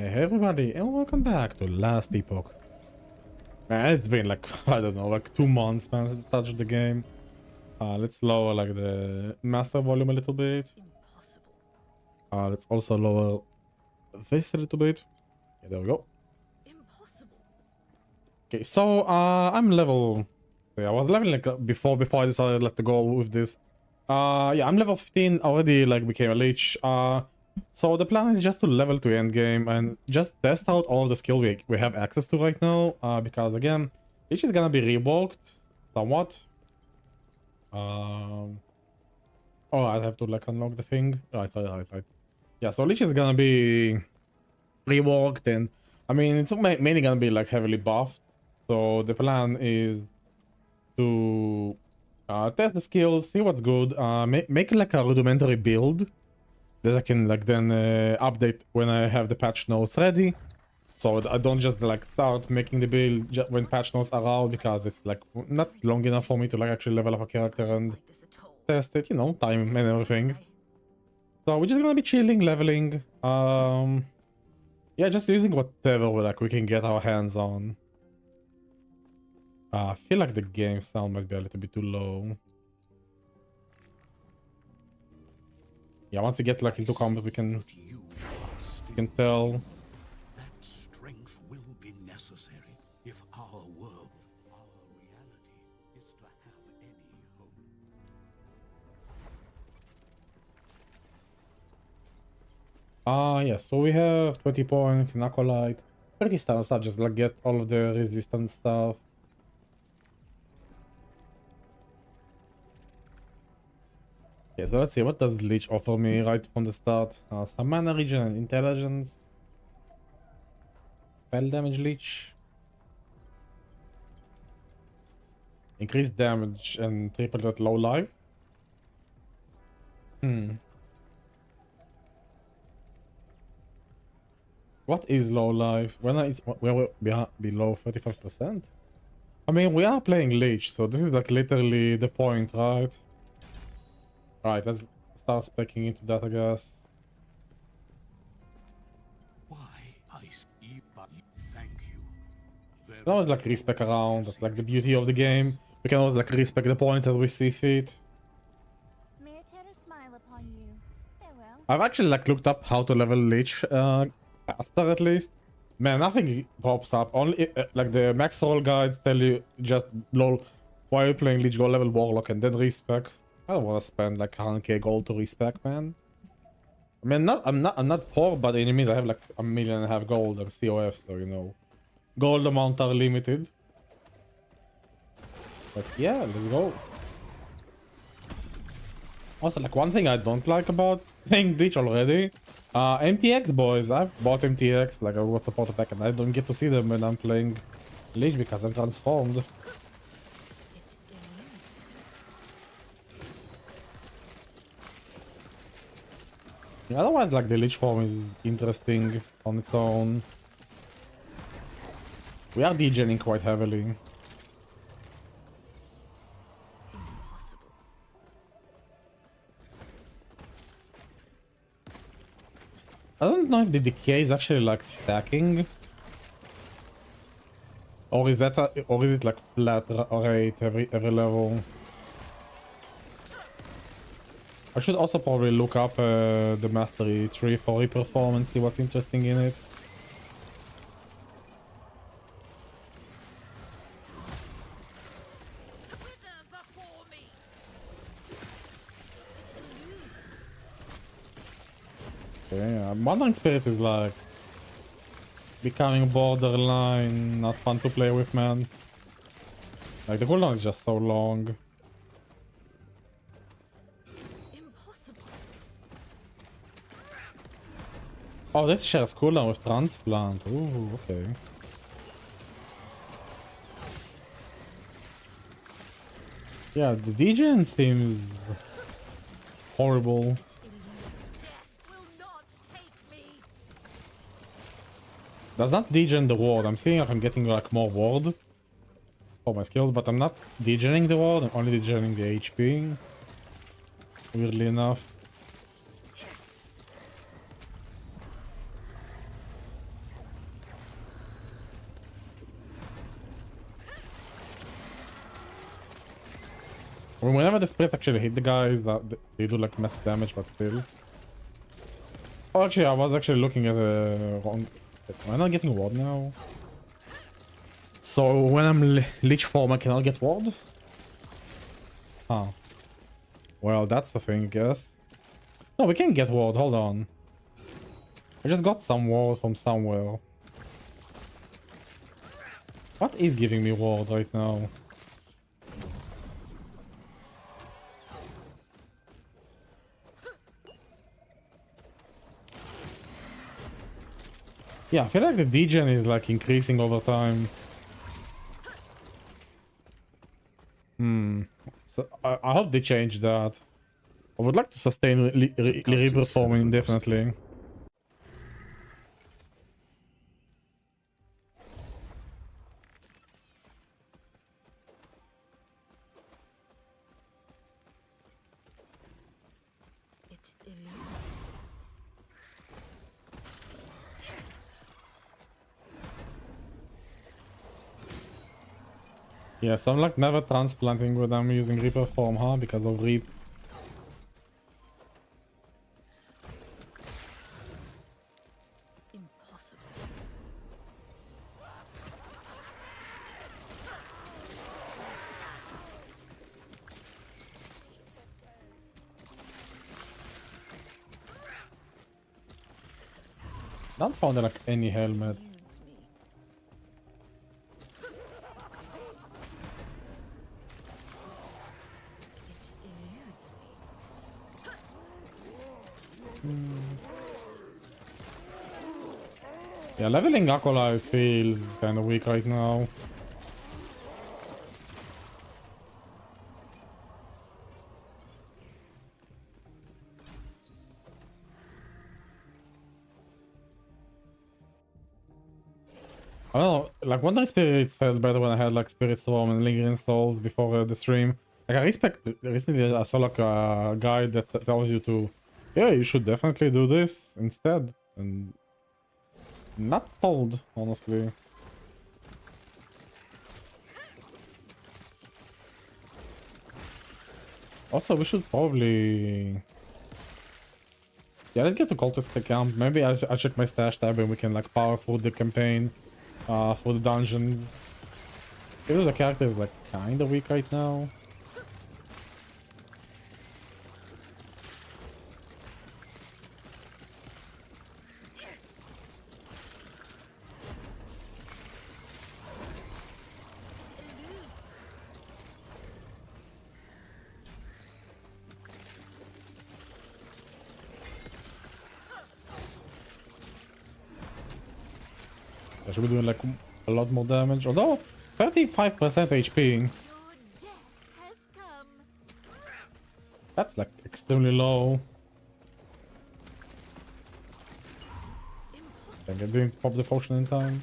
Hey everybody, and welcome back to Last Epoch. Man, it's been like, I don't know, like 2 months, man, since I touched the game. Let's lower like the master volume a little bit. Let's also lower this a little bit. Yeah, there we go. Okay, so I'm level. Yeah, I was leveling like before I decided like to go with this. Yeah, I'm level 15 already. Like became a Lich. So the plan is just to level to end game and just test out all the skill we have access to right now. Because again, Lich is gonna be reworked somewhat. Oh, I have to like unlock the thing. Right. Yeah, so Lich is gonna be reworked, and I mean it's mainly gonna be like heavily buffed. So the plan is to test the skills, see what's good, make like a rudimentary build that I can like then update when I have the patch notes ready. So I don't just like start making the build when patch notes are out, because it's like not long enough for me to like actually level up a character and test it, you know, time and everything. So we're just gonna be chilling, leveling, yeah, just using whatever like we can get our hands on. I feel like the game sound might be a little bit too low. Yeah, once you get like into combat, we can tell. That strength will be necessary if our world, our reality, is to have any hope. Yeah, so we have 20 points in Acolyte. Pretty standard stuff, just like get all of the resistance stuff. Okay, so let's see, what does Lich offer me right from the start? Some mana regen and intelligence. Spell damage Lich. Increased damage and triple at low life. What is low life? When it's we're below 35%? I mean, we are playing Lich, so this is like literally the point, right? Alright, let's start specking into that, I guess. Why, thank you. You can always like respec around, that's like the beauty of the game. We can always like respec the points as we see fit. May a terror smile upon you. Farewell. I've actually like looked up how to level Lich faster at least. Man, nothing pops up. Only like the max roll guides tell you just lol, while you're playing Lich, go level Warlock and then respec. I don't want to spend like 100k gold to respec, man. I mean, I'm not poor, but the enemies I have like 1.5 million gold. I'm COF, so you know, gold amount are limited. But yeah, let's go. Also, like one thing I don't like about playing Lich already, MTX boys. I've bought MTX, like I got support attack, and I don't get to see them when I'm playing Lich because I'm transformed. Yeah, otherwise, like the Lich form is interesting on its own. We are degening quite heavily. I don't know if the decay is actually like stacking, or is it like flat rate every level? I should also probably look up the mastery tree for reperform and see what's interesting in it. Okay, yeah. Wandering Spirit is like becoming borderline not fun to play with, man. Like the cooldown is just so long. Oh, this shares cooldown with transplant. Ooh, okay. Yeah, the degen seems horrible. Does not degen the ward. I'm seeing like I'm getting like more ward for my skills, but I'm not degening the ward. I'm only degening the HP. Weirdly enough. I mean, whenever the spirits actually hit the guys, they do like massive damage, but still. Oh, actually, I was actually looking at the wrong. Am I not getting ward now? So when I'm Lich form, I cannot get ward? Huh. Well, that's the thing, I guess. No, we can get ward. Hold on. I just got some ward from somewhere. What is giving me ward right now? Yeah, I feel like the degen is like increasing over time. So I hope they change that. I would like to sustain Reaper form indefinitely. It eludes. Yeah, so I'm like never transplanting when I'm using Reaper form, huh? Because of Reap. Impossible. Not found like any helmet. Eludes me. It eludes me. Yeah, leveling Acolyte feels kind of weak right now. I don't know, like Wandering Spirits felt better when I had like Spirit Swarm and Lingering Souls before the stream. Like I respect, recently I saw like a guide that tells you to, yeah, you should definitely do this instead. And not sold, honestly. Also, we should probably... Yeah, let's get to Cultist camp. Maybe I'll check my stash tab and we can like power through the campaign, through the dungeon. Even though the character is like kinda weak right now. I should be doing like a lot more damage. Although 35% HP, Your death has come. that's like extremely low. I didn't pop the potion in time.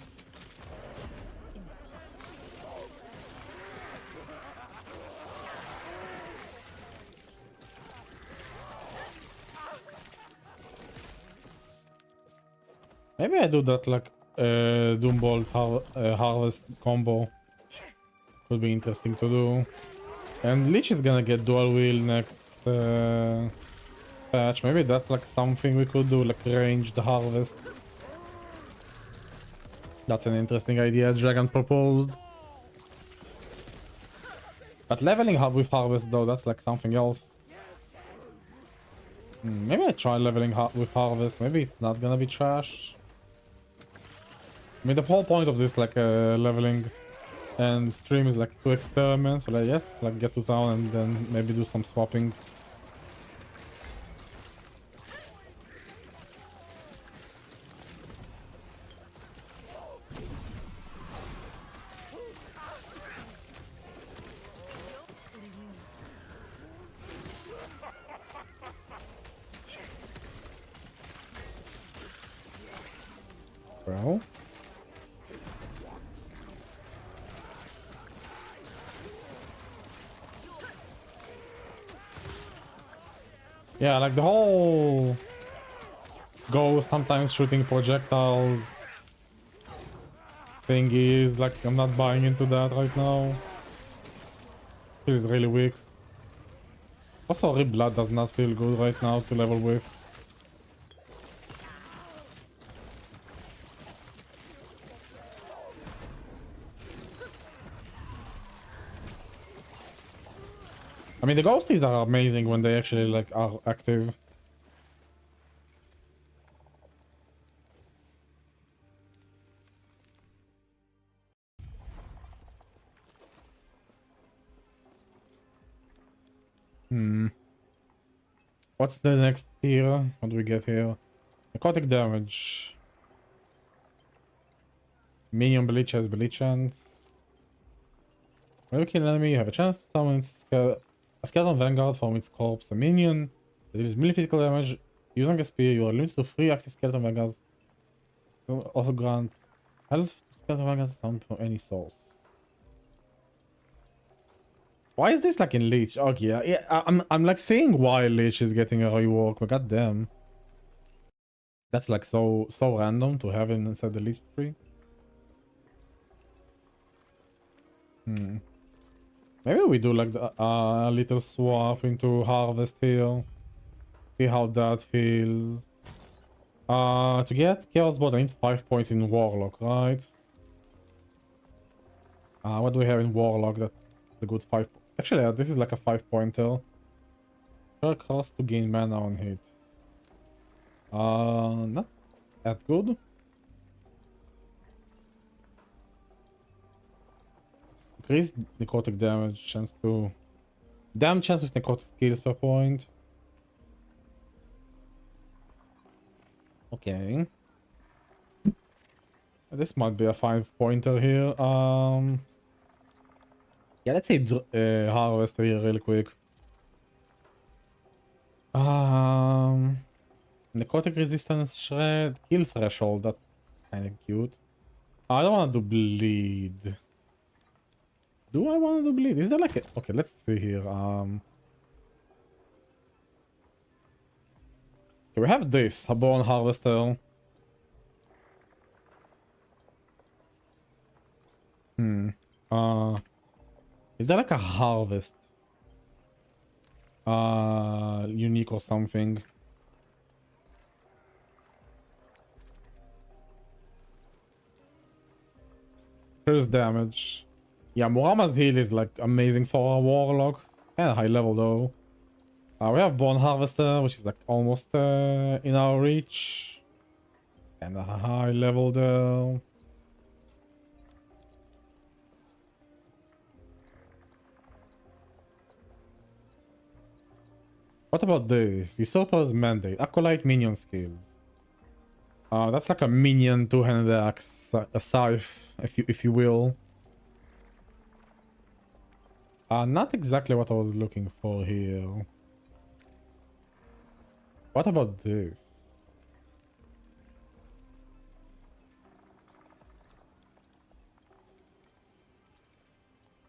Maybe I do that like Doombolt Harvest combo. Could be interesting to do. And Lich is gonna get dual wheel next patch. Maybe that's like something we could do, like ranged harvest. That's an interesting idea Dragon proposed. But leveling with harvest though, that's like something else. Maybe I try leveling with harvest. Maybe it's not gonna be trash. I mean, the whole point of this like leveling and stream is like to experiment. So like yes, like get to town and then maybe do some swapping. Bro. Yeah, like the whole go sometimes shooting projectile thing is like I'm not buying into that right now. It is really weak. Also, Blood does not feel good right now to level with. I mean, the ghosties are amazing when they actually like are active. Hmm. What's the next tier? What do we get here? Necrotic damage. Minion bleach has bleach chance. When you kill an enemy, you have a chance to summon a skeleton vanguard from its corpse. A minion that deals melee physical damage using a spear. You are limited to 3 active skeleton vanguards. Also grant health to skeleton vanguards summoned from any source. Why is this like in Lich? Okay, yeah, I'm like seeing why Lich is getting a rework, but goddamn. That's like so random to have it inside the Lich tree. Hmm. Maybe we do like a little swap into harvest here. See how that feels. To get Chaos Bot, I need 5 points in Warlock, right? What do we have in Warlock? That's a good 5. Actually, this is like a 5-pointer. Per cost to gain mana on hit. Not that good. Increase necrotic damage, chance to... Damage chance with necrotic skills per point. Okay. This might be a 5-pointer here. Yeah, let's say harvest here real quick. Necrotic resistance shred, kill threshold. That's kind of cute. I don't want to do bleed. Do I want to do bleed? Is there like a... Okay, let's see here. Okay, we have this, a bone harvester. Hmm. Is there like a harvest? Unique or something? Here's damage. Yeah, Murama's heal is like amazing for a warlock. Kind of high level though. We have Bone Harvester, which is like almost in our reach. It's kind of high level though. What about this? Usurper's Mandate. Acolyte minion skills. That's like a minion two-handed axe, a scythe, if you will. Not exactly what I was looking for here. What about this?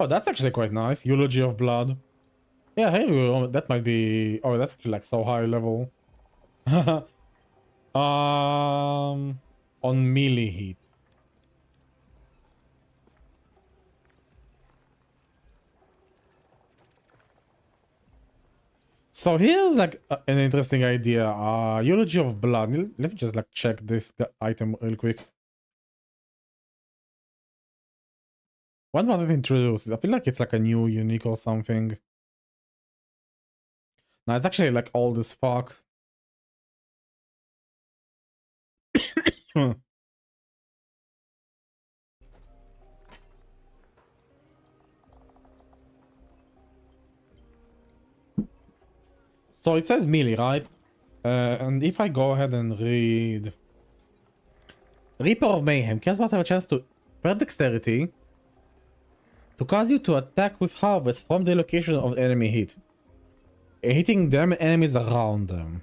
Oh, that's actually quite nice. Eulogy of Blood. Yeah, hey, that might be... Oh, that's actually like so high level. On melee hit. So here's like an interesting idea. Eulogy of Blood. Let me just like check this item real quick. When was it introduced? I feel like it's like a new unique or something. No, it's actually like old as fuck. So it says melee, right? And if I go ahead and read... Reaper of Mayhem. Chaos Bot have a chance to... Per dexterity. To cause you to attack with harvest from the location of enemy hit. Hitting them enemies around them.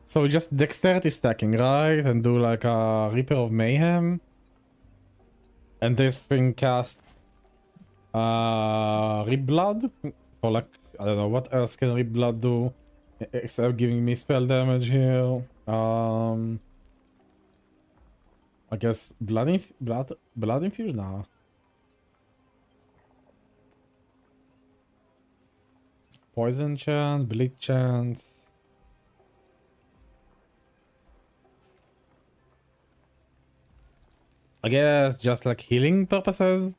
So just dexterity stacking, right? And do like a Reaper of Mayhem. And this thing casts Rip Blood. Or like, I don't know, what else can Rip Blood do? Except giving me spell damage here. I guess blood infusion now. Poison chance, bleed chance. I guess just like healing purposes.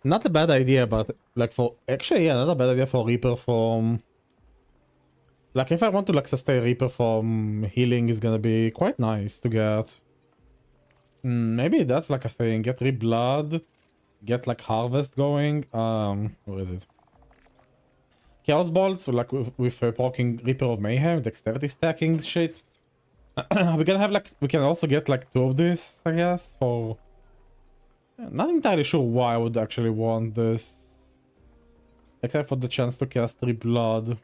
Not a bad idea, but like for actually, yeah, not a bad idea for Reaper from. Like if I want to like sustain Reaper from healing is gonna be quite nice to get. Maybe that's like a thing. Get Blood, get like Harvest going. Where is it? Chaos Bolts, like with proccing Reaper of Mayhem, Dexterity stacking shit. We can have like, we can also get like 2 of this, I guess, for... Not entirely sure why I would actually want this. Except for the chance to cast Blood.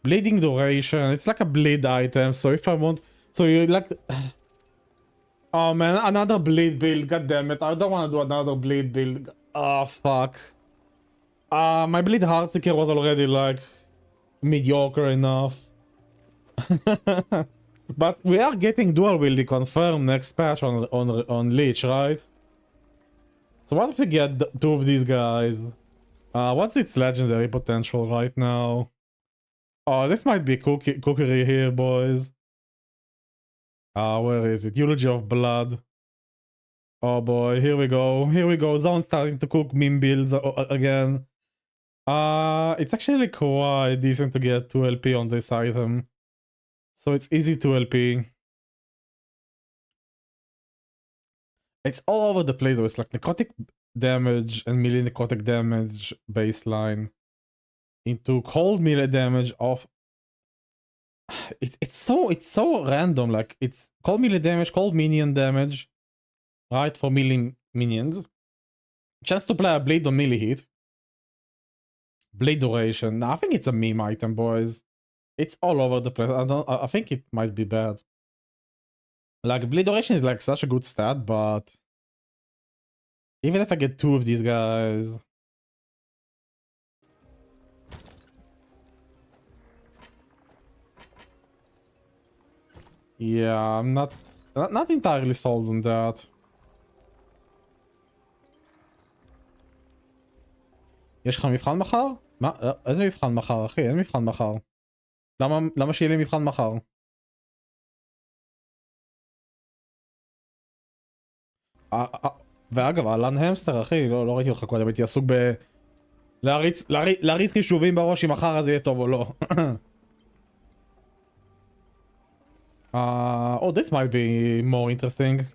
Bleeding duration, it's like a bleed item, so if I want... So you like... Oh man, another bleed build, god damn it. I don't want to do another bleed build. Oh fuck. My bleed Heartseeker was already like... mediocre enough. But we are getting dual wielding confirmed next patch on Lich, right? So what if we get 2 of these guys? What's its legendary potential right now? Oh, this might be cookery here, boys. Where is it? Eulogy of Blood. Oh boy, here we go. Here we go. Zone starting to cook meme builds again. It's actually quite decent to get 2 LP on this item. So it's easy to LP. It's all over the place though. It's like necrotic damage and melee necrotic damage baseline into cold melee damage of... It's so random. Like it's cold melee damage, cold minion damage, right, for melee minions. Chance to play a blade on melee hit. Blade duration. Nah, I think it's a meme item, boys. It's all over the place. I think it might be bad. Like blade duration is like such a good stat, but even if I get 2 of these guys, yeah, I'm not entirely sold on that. יש לך מבחן מחר? מה? איזה מבחן מחר, אחי? אין מבחן מחר. למה שיהיה לי מבחן מחר? ואגב, אלן המסטר, אחי, לא ראיתי אותך קודם, הייתי עסוק ב... להריץ חישובים בראש אם מחר הזה יהיה טוב או לא. Oh, this might be more interesting.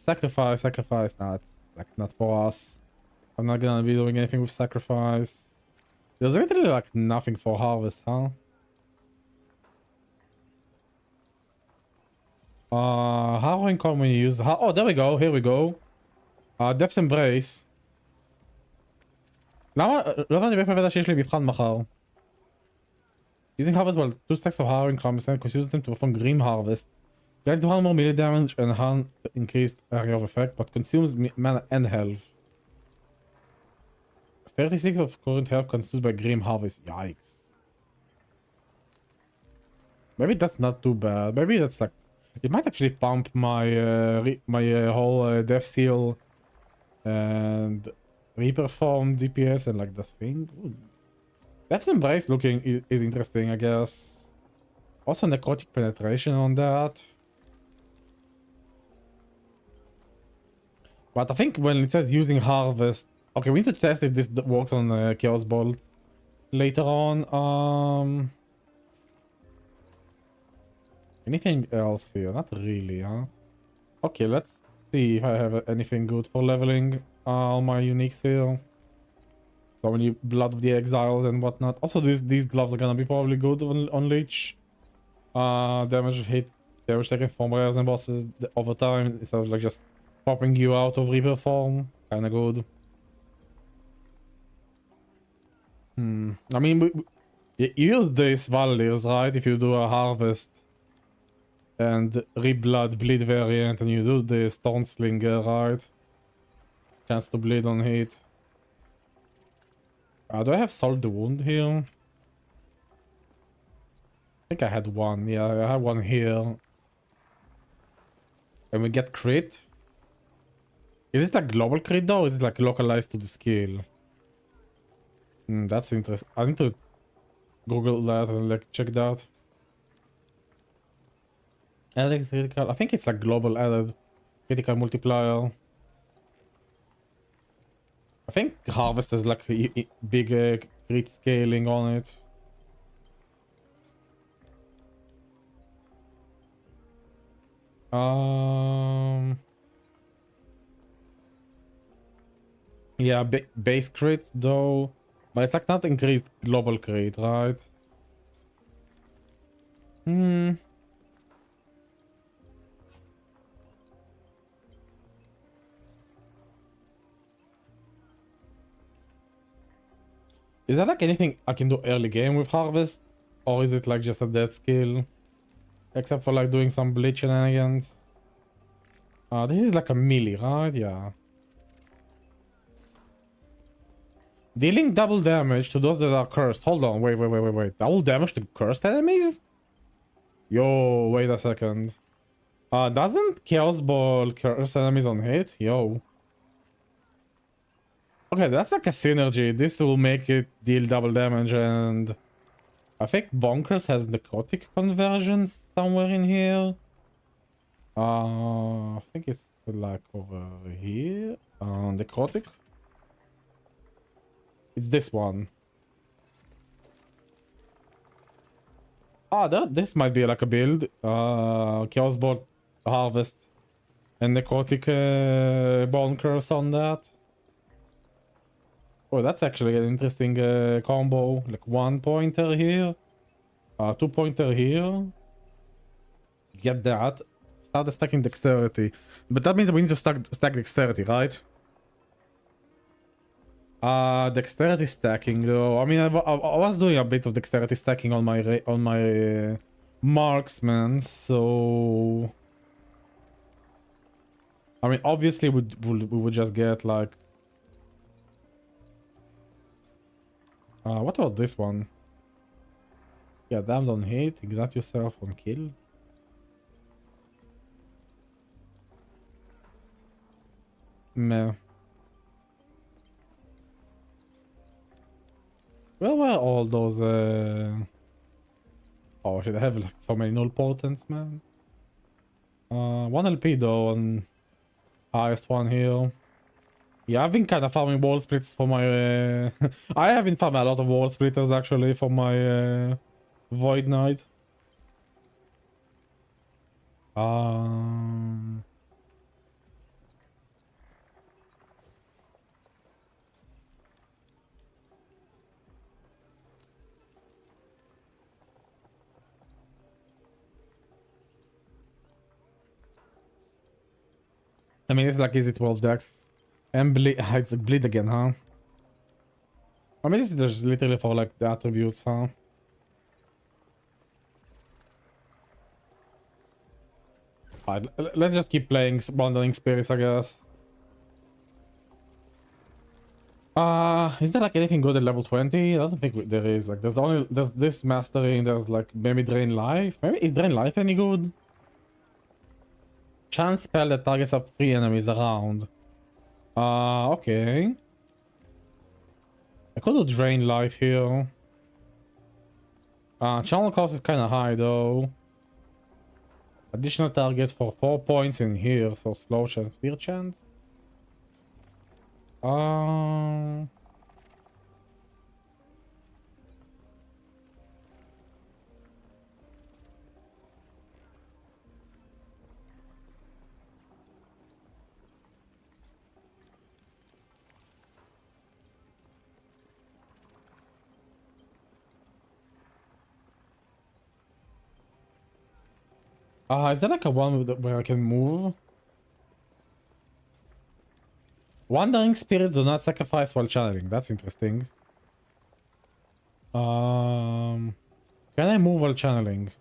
Sacrifice. Not for us. I'm not gonna be doing anything with sacrifice. There's literally like nothing for harvest, huh? How can we use... Oh, there we go. Here we go. Death's Embrace. למה? לא הבנתי מאיפה הבאת שיש לי מבחן מחר. Using harvest while 2 stacks of harrowing clumps and consumes them to perform grim harvest. Grant 200 more melee damage and 100 increased area of effect, but consumes mana and health. 36 of current health consumed by grim harvest. Yikes. Maybe that's not too bad. Maybe that's like... It might actually pump my whole Death Seal and Reaper form DPS and like the thing. Ooh. Death's Embrace looking is interesting, I guess. Also necrotic penetration on that. But I think when it says using harvest... Okay, we need to test if this works on Chaos Bolt later on. Anything else here? Not really, huh? Okay, let's see if I have anything good for leveling all my uniques here. So many Blood of the Exiles and whatnot. Also, these gloves are gonna be probably good on Lich. Damage taken from rares and bosses over time instead of like just popping you out of Reaper form. Kinda good. I mean, you use these Valdirs, right? If you do a harvest and Reblood bleed variant and you do the Stormslinger, right? Chance to bleed on hit. Do I have Salt the Wound here? I think I had one. Yeah, I have one here. And we get crit. Is it like global crit though, or is it like localized to the skill? That's interesting. I need to Google that and like check that. Added critical. I think it's like global added critical multiplier. I think harvest has like big crit scaling on it. Yeah, base crit though, but it's like not increased global crit, right? Hmm. Is there like anything I can do early game with harvest, or is it like just a dead skill, except for like doing some bleach shenanigans? This is like a melee, right? Yeah. Dealing double damage to those that are cursed. Hold on, wait. Double damage to cursed enemies? Yo, wait a second. Doesn't Chaos Ball curse enemies on hit? Yo. Okay, that's like a synergy. This will make it deal double damage, and I think Bonkers has necrotic conversion somewhere in here. I think it's like over here. Necrotic. It's this one. This might be like a build. Chaos Ball Harvest and necrotic bone curse on that. Oh, that's actually an interesting combo. Like 1 pointer here, 2 pointer here. Get that. Start stacking dexterity, but that means we need to stack dexterity, right? Dexterity stacking though. I mean, I was doing a bit of dexterity stacking on my marksman, so I mean, obviously we would just get like what about this one? Yeah, damned on hit, exalt yourself on kill. Meh. Where were all those oh shit, I have like so many null potents, man. 1 LP though on highest one here. Yeah, I've been kind of farming wall splits for my I have been farming a lot of wall splitters actually for my Void Knight. I mean, it's like easy 12 decks. And bleed, it's like bleed again, huh? I mean, this is just literally for like the attributes, huh? Alright, let's just keep playing Wandering Spirits, I guess. Is there like anything good at level 20? I don't think there is. Like, there's this mastery and there's like maybe Drain Life. Maybe is Drain Life any good? Chance spell that targets up 3 enemies around. Okay. I could do Drain Life here. Channel cost is kind of high though. Additional target for 4 points in here, so slow chance, fear chance. Is there like a one where I can move? Wandering spirits do not sacrifice while channeling. That's interesting. Can I move while channeling?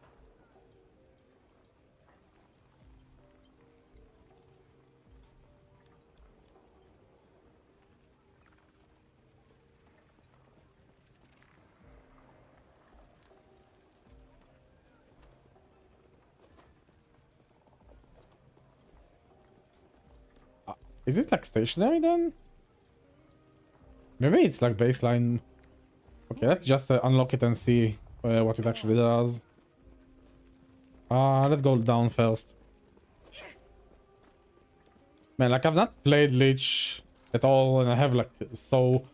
Is it like stationary then? Maybe it's like baseline Okay, let's just unlock it and see what it actually does. Let's go down first. Man, like I've not played Lich at all, and I have like so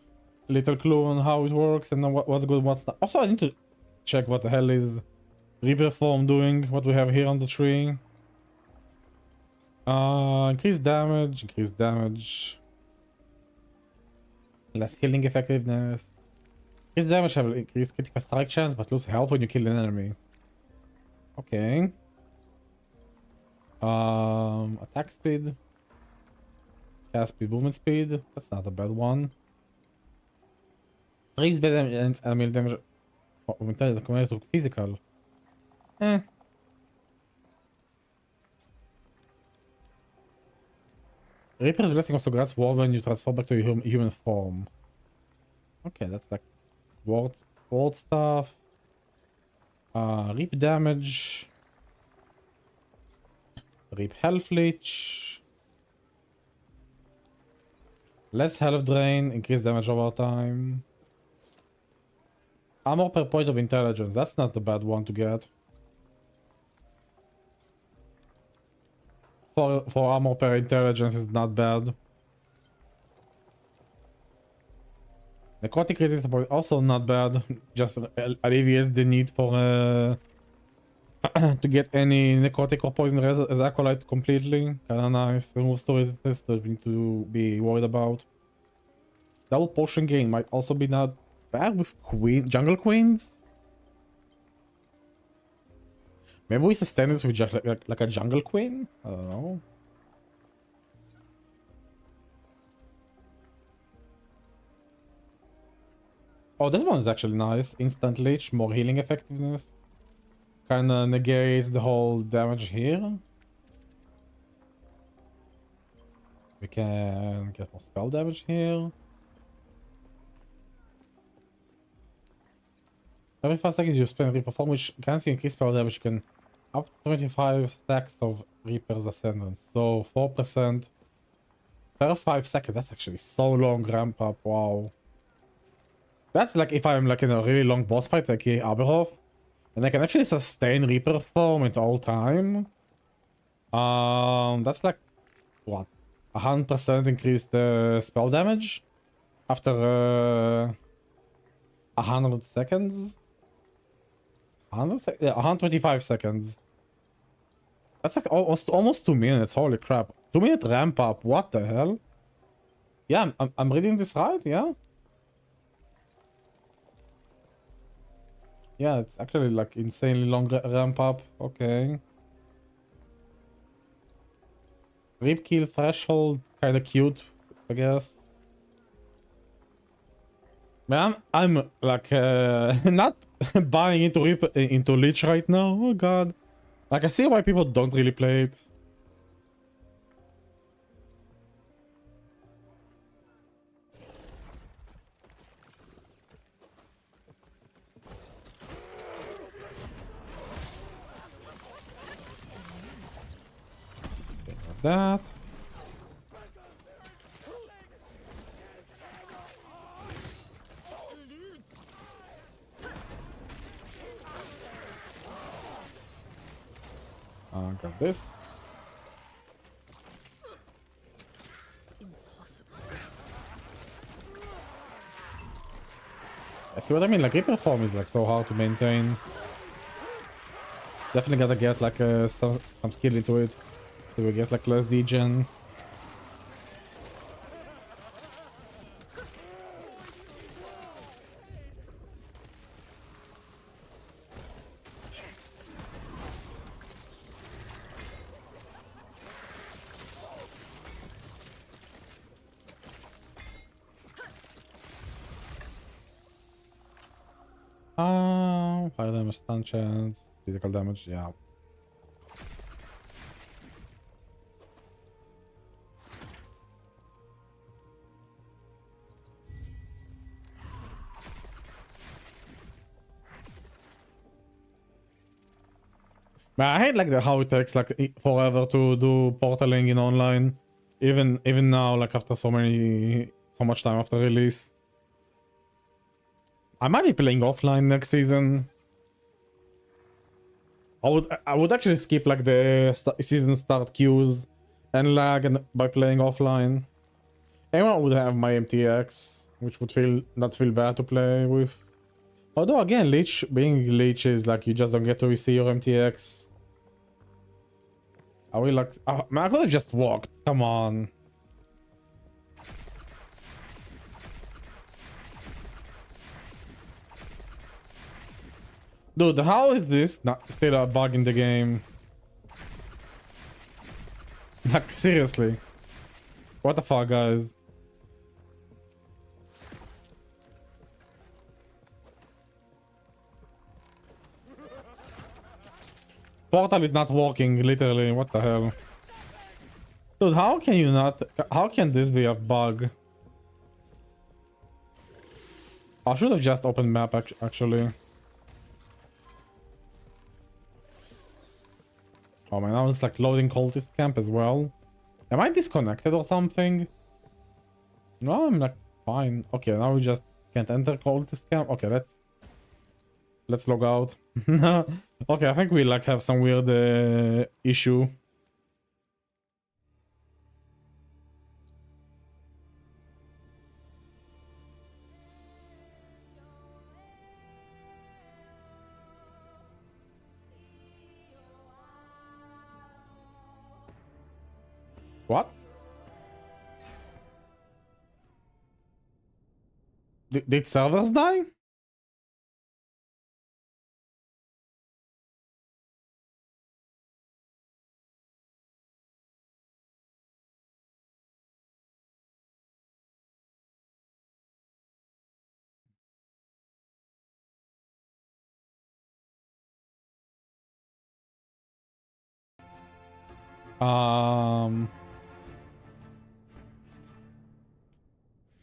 little clue on how it works and what's good, what's not. Also, I need to check what the hell is Reaper form doing. What we have here on the tree. Increased damage, less healing effectiveness. Increased damage have increased critical strike chance, but lose health when you kill an enemy. Okay. Attack speed. Cast speed, movement speed. That's not a bad one. Increased bad damage and enemy damage. Momentarily is compared to physical. Eh. Reaper's blessing also grants ward when you transform back to your human form. Okay, that's like ward stuff. Reap damage. Reap health leech. Less health drain, increased damage over time. Armor per point of intelligence, that's not a bad one to get. For armor per intelligence is not bad. Necrotic resistance point also not bad. Just alleviates the need for to get any necrotic or poison as acolyte completely. Kinda nice. Removes to resistance that we need to be worried about. Double potion gain might also be not bad with jungle queens. Maybe we sustain this with just like a jungle queen? I don't know. Oh, this one is actually nice. Instant leech, more healing effectiveness. Kinda negates the whole damage here. We can get more spell damage here. Every 5 seconds you spend Reaper form, which grants you increased spell damage. You can up to 25 stacks of Reaper's Ascendance. So 4% per 5 seconds. That's actually so long ramp up. Wow. That's like if I'm like in a really long boss fight like Aberhof. And I can actually sustain Reaper form at all time. That's like what? 100% increased spell damage after 100 seconds. 125 seconds. That's like almost 2 minutes. Holy crap! 2-minute ramp up. What the hell? Yeah, I'm reading this right. Yeah. Yeah, it's actually like insanely long ramp up. Okay. Rip kill threshold, kind of cute, I guess. Man, I'm like not buying into Lich right now. Oh god. Like I see why people don't really play it. That. Got this. Impossible. I see what I mean. Like Reaper form is like so hard to maintain. Definitely gotta get like some skill into it. So we get like less degen. Fire damage, stun chance, physical damage, yeah. Man, I hate like how it takes like forever to do portaling in online. Even now, like after so much time after release. I might be playing offline next season. I would actually skip like the season start queues and lag and by playing offline. Anyone would have my MTX, which would not feel bad to play with. Although again, being Lich is like you just don't get to receive your MTX. I will like man, I could have just walked. Come on. Dude, how is this not still a bug in the game? Like, seriously. What the fuck, guys? Portal is not working, literally. What the hell? Dude, how can you not... How can this be a bug? I should have just opened map, actually. Oh man, now it's like loading cultist camp as well. Am I disconnected or something? No, I'm like fine. Okay, now we just can't enter cultist camp. Okay, let's log out. Okay, I think we like have some weird issue. What? Did servers die?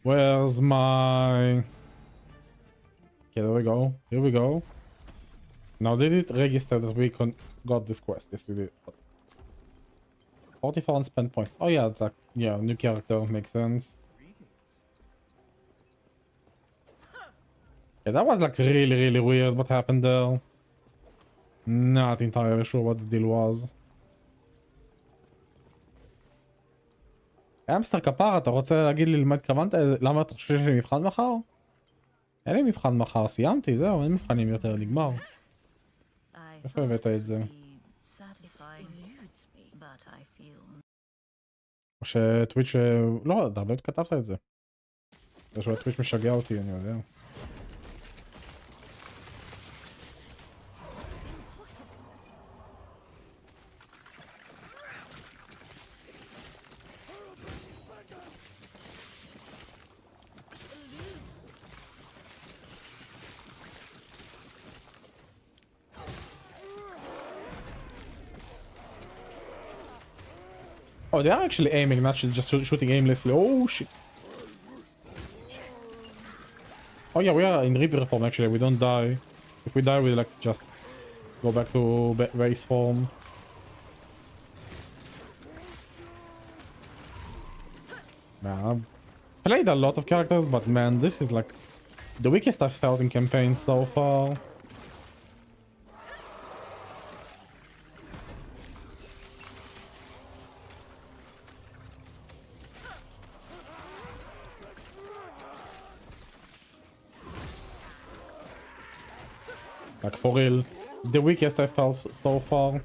Where's my... Okay, there we go. Here we go. Now, did it register that we got this quest? Yes, we did. 44 unspent points. Oh yeah, it's like, yeah, new character makes sense. Yeah, that was like really weird what happened there. Not entirely sure what the deal was. אמסטר כפרה, אתה רוצה להגיד לי למה התכוונת? למה אתה חושב שיש לי מבחן מחר? אין לי מבחן מחר, סיימתי, זהו, אין מבחנים יותר, נגמר. איפה הבאת את זה? או שטוויץ' לא, אתה הרבה כתבת את זה. זה שטוויץ' משגע אותי, אני יודע. Oh, they are actually aiming, not just shooting aimlessly. Oh, shit. Oh, yeah, we are in Reaper form, actually. We don't die. If we die, we, like, just go back to base form. Man, I've played a lot of characters, but man, this is, like, the weakest I've felt in campaigns so far. Like, for real, the weakest I felt so far.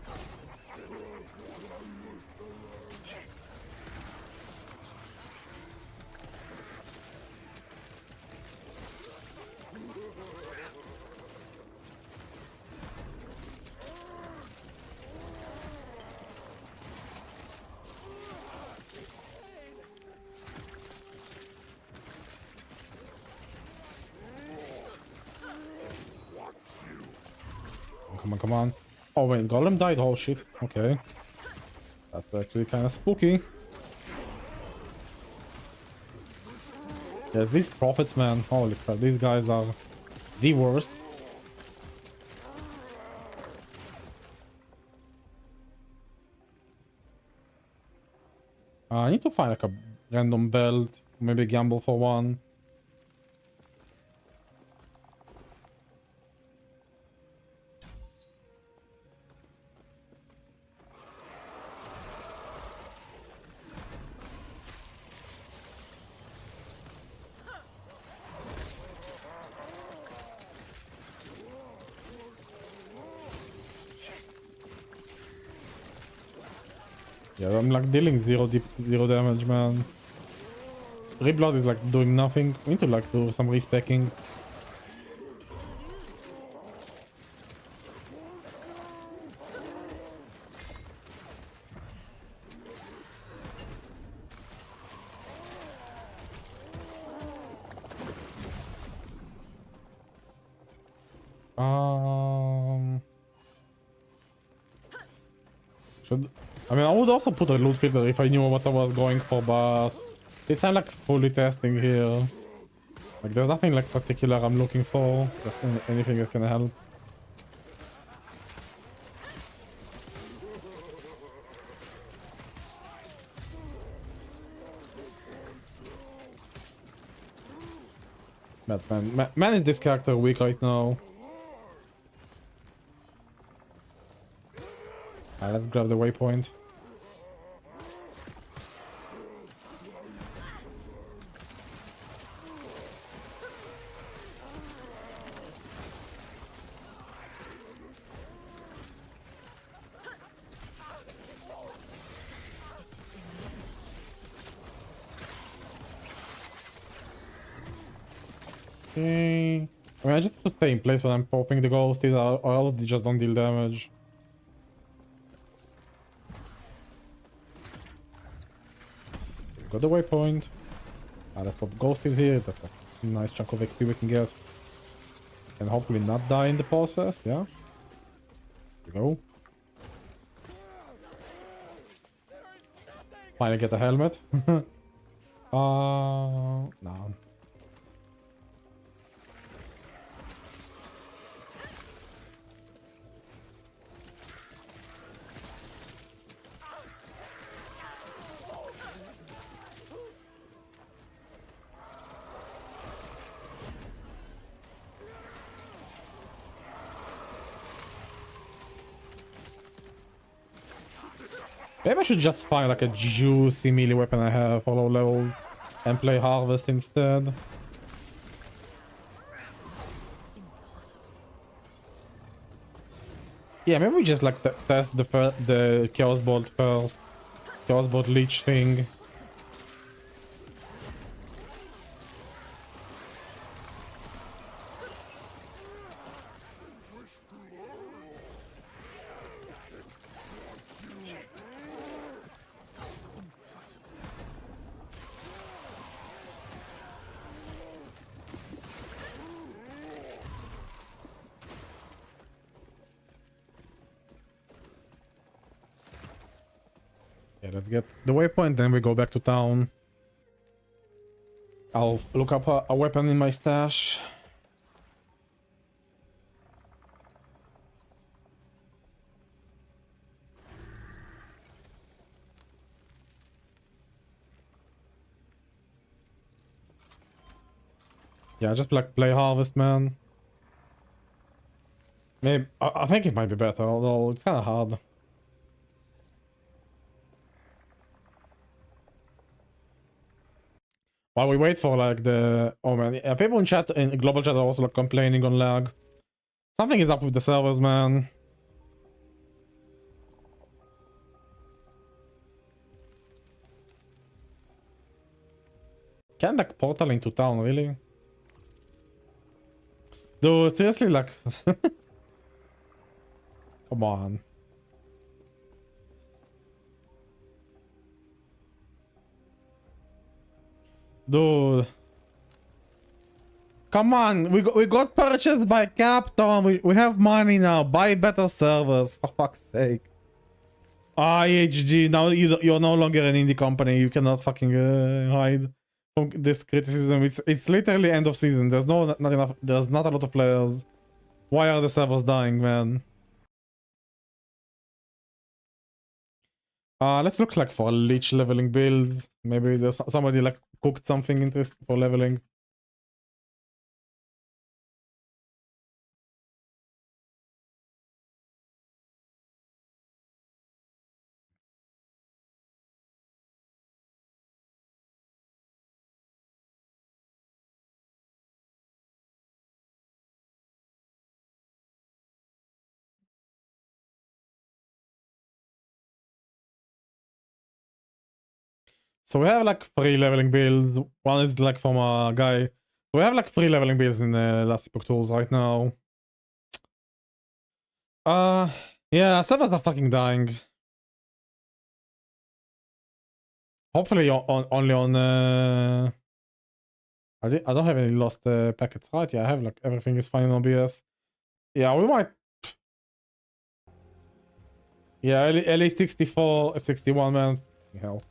Come on. Oh wait, Golem died? Oh shit. Okay. That's actually kind of spooky. Yeah, these prophets, man. Holy crap, these guys are the worst. I need to find like a random belt. Maybe gamble for one. Yeah, I'm like dealing zero damage, man. Reblood is like doing nothing. We need to like do some respecking. Should I mean I would also put a loot filter if I knew what I was going for, but it's I'm like fully testing here. Like there's nothing like particular I'm looking for. Just anything that can help. But man is this character weak right now? Let's grab the waypoint. Okay. I mean, I just have to stay in place when I'm popping the ghosties, or else they just don't deal damage. Got the waypoint. Let's pop ghosties here. That's a nice chunk of XP we can get. And hopefully not die in the process, yeah? Here we go. Finally get a helmet. No. Maybe I should just find like a juicy melee weapon I have for low levels and play Harvest instead. Yeah, maybe we just like test the Chaos Bolt first. Chaos Bolt Lich thing. Yeah, let's get the waypoint, then we go back to town. I'll look up a weapon in my stash. Yeah, just like play Harvest, man. Maybe I think it might be better, although it's kind of hard. While we wait for like the oh man, yeah, people in chat in global chat are also like complaining on lag. Something is up with the servers, man. Can like portal into town, really? Dude, seriously, like come on. Dude. Come on, we got purchased by Capcom. We have money now. Buy better servers, for fuck's sake. IHG, now you're no longer an indie company. You cannot fucking hide from this criticism. It's literally end of season. There's not enough. There's not a lot of players. Why are the servers dying, man? Let's look like for Lich leveling builds. Maybe there's somebody like cooked something interesting for leveling. So we have like 3 leveling builds. One is like from a guy. So we have like 3 leveling builds in the last epoch tools right now. Yeah, servers are fucking dying. Hopefully only on I don't have any lost packets, right? Yeah, I have like everything is fine on OBS. Yeah, we might. Yeah, at least 64, 61 man. Hell.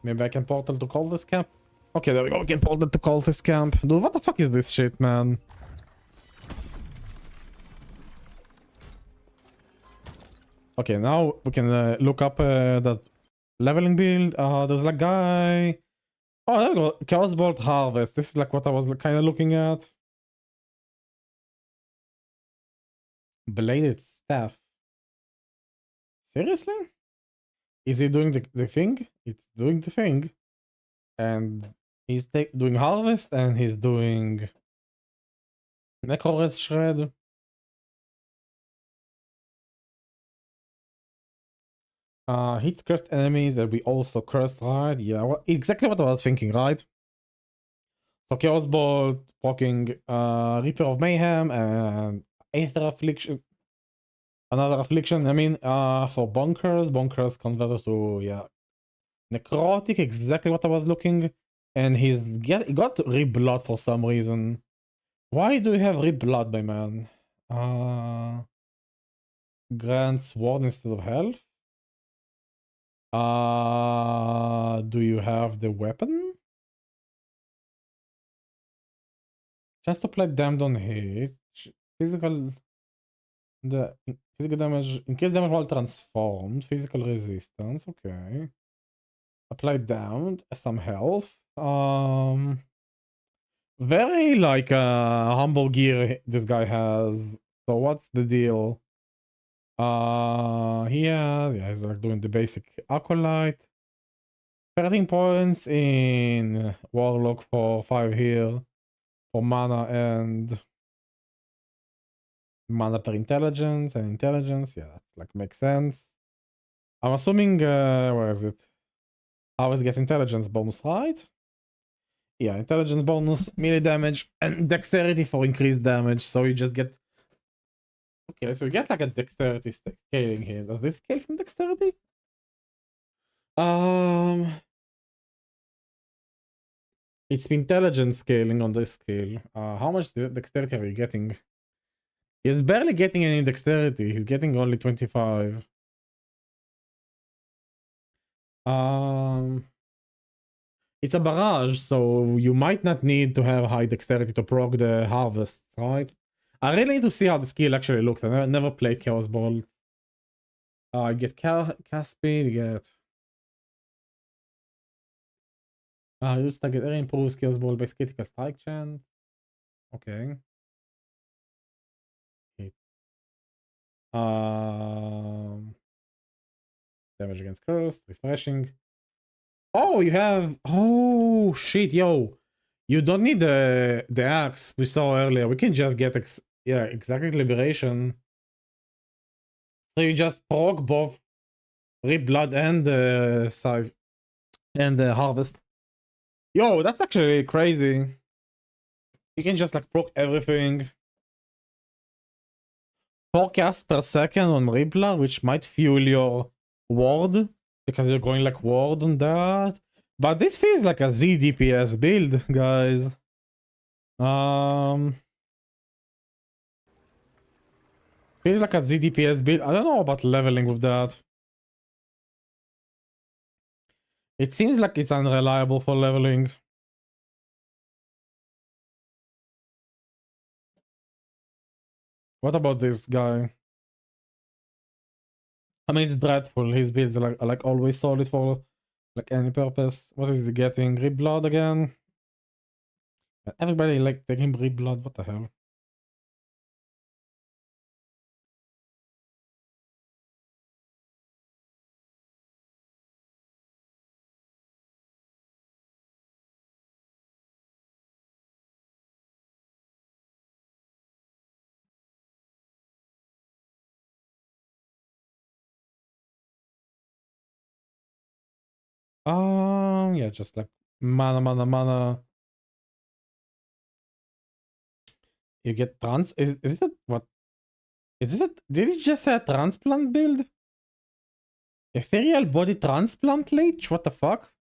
Maybe I can portal to call this camp. Okay, there we go. We can portal to call this camp. Dude, what the fuck is this shit, man? Okay, now we can look up that leveling build. There's like guy. Oh, there we go. Chaos Bolt Harvest. This is like what I was kind of looking at. Bladed Staff. Seriously? Is he doing the thing? It's doing the thing. And he's doing Harvest and he's doing Necro Shred. Hits cursed enemies that we also curse, right? Yeah, well, exactly what I was thinking, right? So Chaos Bolt, proccing Reaper of Mayhem and Aether Affliction. Another Affliction, I mean, for Bonkers converted to, yeah, Necrotic, exactly what I was looking. And he got Reblood for some reason. Why do you have Reblood, my man? Grants Ward instead of health? Do you have the weapon? Just to apply damage on hit. Physical... physical damage... Increase damage while transformed. Physical resistance, okay. Apply damage, some health. Very like humble gear this guy has. So what's the deal? Yeah, he's like doing the basic acolyte. 13 points in Warlock for 5 here for mana and mana per intelligence and intelligence. Yeah, that like makes sense. I'm assuming where is it? I always get intelligence bonus, right? Yeah, intelligence bonus, melee damage, and dexterity for increased damage. So you just get... Okay, so you get like a dexterity scaling here. Does this scale from dexterity? It's intelligence scaling on this scale. How much dexterity are you getting? He's barely getting any dexterity. He's getting only 25. It's a barrage, so you might not need to have high dexterity to proc the harvest, right? I really need to see how the skill actually looks. I never played Chaos Bolt. I get cast speed, get... use target area, improve Chaos Bolt by critical strike chance. Okay. Hit. Damage against cursed, refreshing. Oh, you have... Oh, shit, yo. You don't need the axe we saw earlier. We can just get... Yeah, exactly, liberation. So you just proc both Rip Blood and Scythe. And Harvest. Yo, that's actually crazy. You can just like proc everything. 4 casts per second on Rip Blood, which might fuel your ward. Because you're going like ward on that. But this feels like a Z DPS build, guys. Feels like a Z DPS build. I don't know about leveling with that. It seems like it's unreliable for leveling. What about this guy? I mean, it's dreadful. His builds are like always solid for like any purpose. What is he getting? Rip Blood again? Everybody like taking Rip Blood. What the hell? Yeah, just like mana. You get is it what? Is it, did it just say a transplant build? Ethereal body transplant Lich? What the fuck?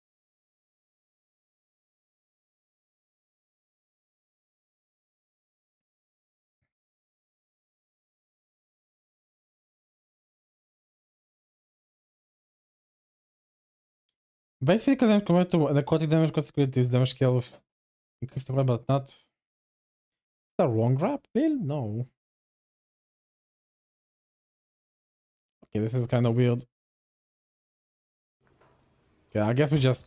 Base physical damage compared to necrotic damage consequences damage scale with increased rep, but not the wrong wrap build? No. Okay, this is kind of weird. Okay, I guess we just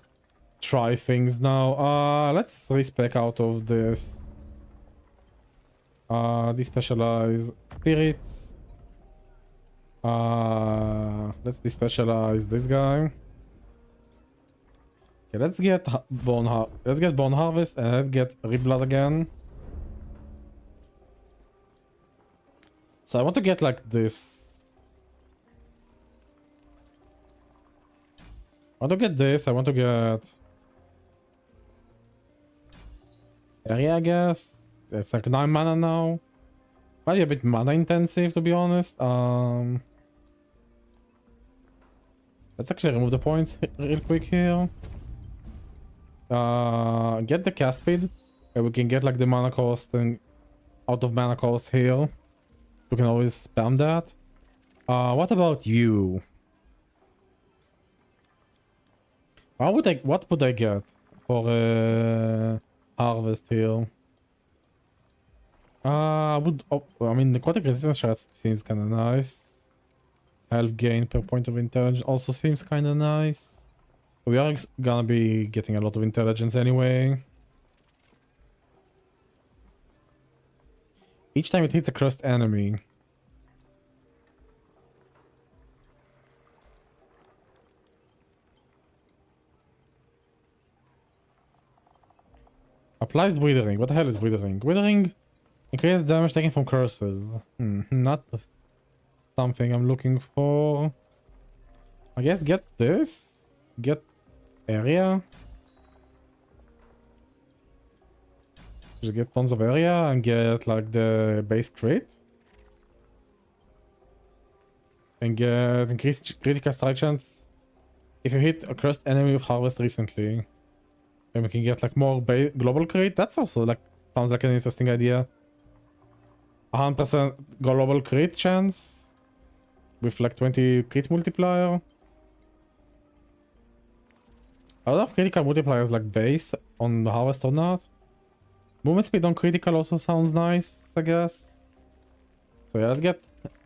try things now. Let's respec out of this. Despecialize spirits. Let's despecialize this guy. Okay, let's get bone harvest and let's get reblood again. So I want to get like this. I want to get this. I want to get area, I guess. It's like 9 mana now. Might be a bit mana intensive, to be honest. Let's actually remove the points real quick here. Get the cast speed. We can get like the mana cost and out of mana cost here. We can always spam that. What about you? What would I get for harvest here? I mean, the aquatic resistance shot seems kind of nice. Health gain per point of intelligence also seems kind of nice. We are gonna be getting a lot of intelligence anyway. Each time it hits a cursed enemy. Applies withering. What the hell is withering? Withering increases damage taken from curses. Not something I'm looking for. I guess get this. Get area. Just get tons of area and get like the base crit. And get increased critical strike chance if you hit a cursed enemy with harvest recently. And we can get like more global crit. That's also like sounds like an interesting idea. 100% global crit chance with like 20 crit multiplier. I don't know if critical multipliers like base on the harvest or not. Movement speed on critical also sounds nice, I guess. So yeah,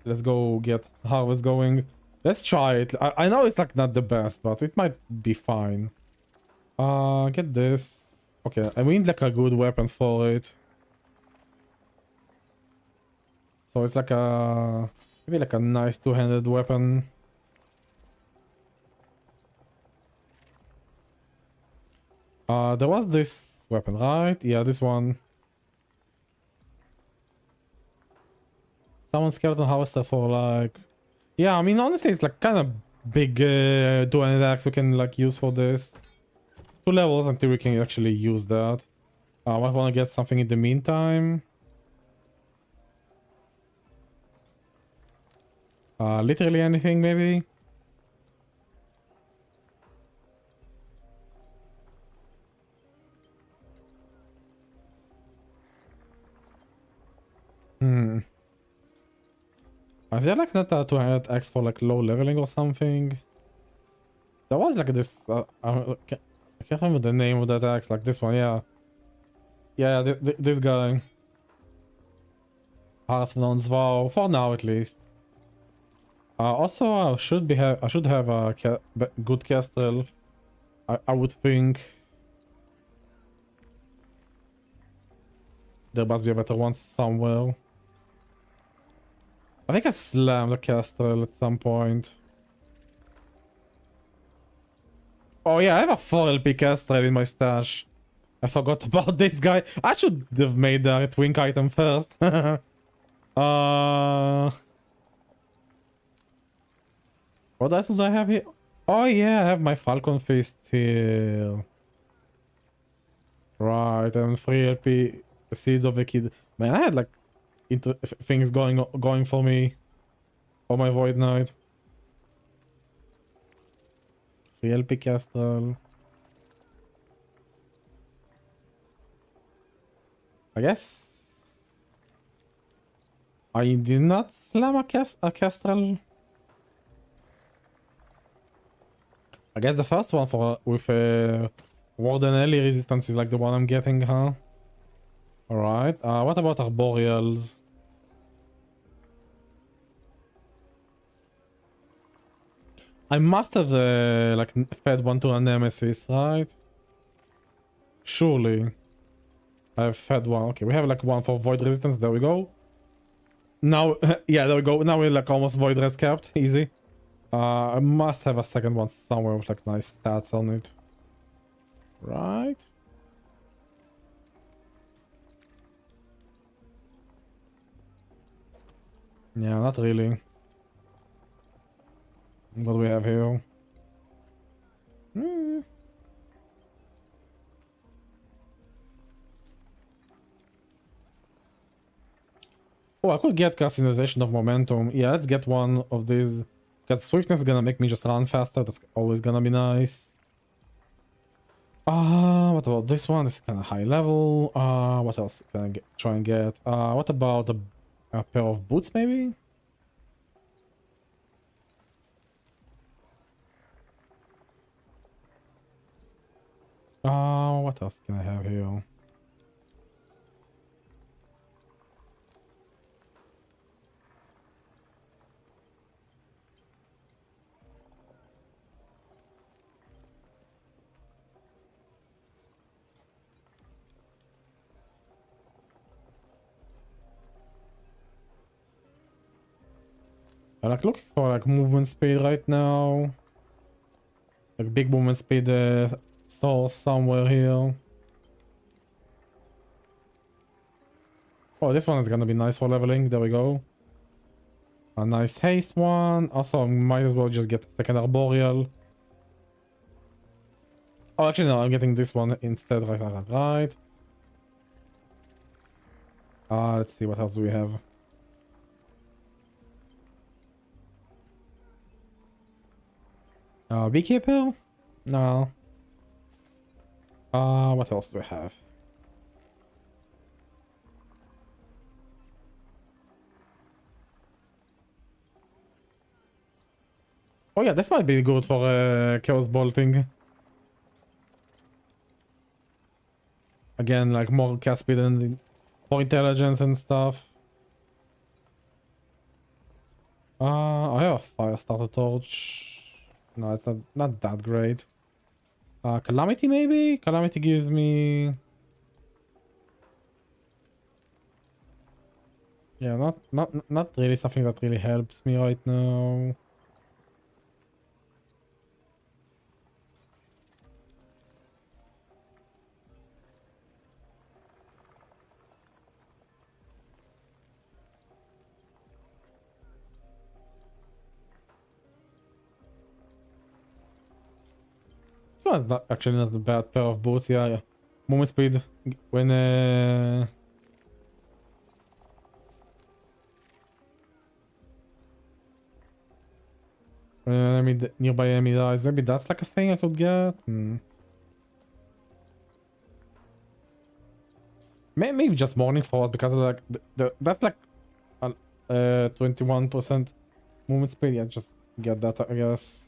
let's go get harvest going. Let's try it. I know it's like not the best, but it might be fine. Get this. Okay, I need like a good weapon for it. So it's like maybe like a nice two-handed weapon. There was this weapon, right? Yeah, this one. Someone skeleton harvester for like... Yeah, I mean, honestly, it's like kind of big two-handed axe we can like use for this. 2 levels until we can actually use that. I might want to get something in the meantime. Literally anything, maybe? Is there like not a 200x for like low leveling or something? There was like this... I can't remember the name of that axe, like this one, yeah. Yeah, this guy. Hearthnon's Vow, for now at least. Also, I should have a good castle. I would think. There must be a better one somewhere. I think I slammed the castle at some point. Oh yeah, I have a 4 LP castle in my stash. I forgot about this guy. I should have made a twink item first. What else do I have here? Oh yeah, I have my Falcon Fist here. Right, and 3 LP Seeds of a Kid. Man, I had like things going for me for my Void Knight. 3 LP Castral. I guess I did not slam a Castral. I guess the first one for with Warden Ellie resistance is like the one I'm getting, huh? Alright, what about Arboreals? I must have like fed one to a Nemesis, right? Surely. I've fed one. Okay, we have like one for Void Resistance, there we go. Now, yeah, there we go. Now we're like almost Void Res capped, easy. I must have a second one somewhere with like nice stats on it. Right? Yeah, not really. What do we have here? Hmm. Oh, I could get Castinization of Momentum. Yeah, let's get one of these. Because Swiftness is gonna make me just run faster. That's always gonna be nice. What about this one? This is kind of high level. What else can I try and get? What about a pair of boots, maybe? What else can I have here? I'm like looking for like movement speed right now. Like big movement speed source somewhere here. Oh, this one is gonna be nice for leveling. There we go. A nice haste one. Also, might as well just get the second arboreal. Oh, actually, no, I'm getting this one instead. Right. Let's see, what else do we have? Beekeeper? No. What else do we have? Oh yeah, this might be good for Chaos Bolting. Again, like more cast speed and more intelligence and stuff. I have a fire starter torch. No, it's not that great. Calamity maybe? Calamity gives me... Yeah, not really something that really helps me right now. So that's not, actually not a bad pair of boots, yeah. Movement speed when nearby enemy dies. Maybe that's like a thing I could get. Maybe just Morning Frost because like that's like 21% movement speed. Yeah, just get that, I guess.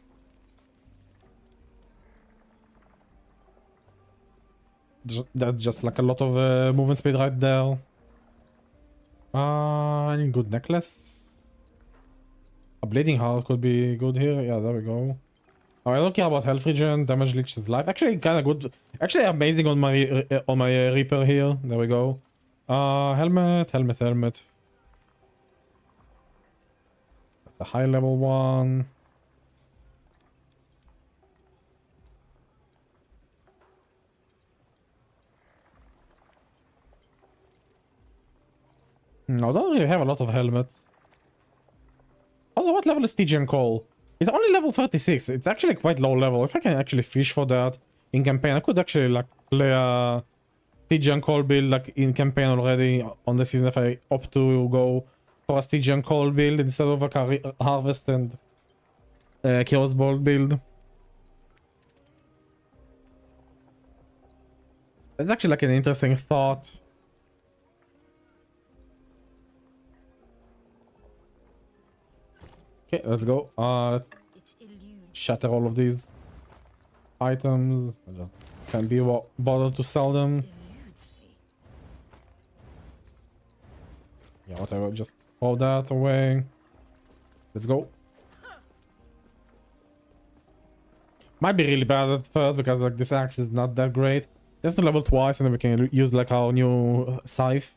That's just like a lot of movement speed right there. Any good necklace? A bleeding heart could be good here. Yeah, there we go. Oh, I don't care about health regen. Damage leech is life. Actually, kind of good. Actually, amazing on my Reaper here. There we go. Helmet. That's a high level one. I don't really have a lot of helmets. Also, what level is Stygian Call? It's only level 36. It's actually quite low level. If I can actually fish for that in campaign, I could actually like play a Stygian Cold build like in campaign already on the season if I opt to go for a Stygian Cold build instead of like a Harvest and Chaos Bolt build. That's actually like an interesting thought. Okay, let's go. It eludes. Shatter all of these items. I just can't be bothered to sell them. Eludes me. Yeah, whatever. Just throw that away. Let's go. Might be really bad at first because like this axe is not that great. Just to level twice and then we can use like our new scythe.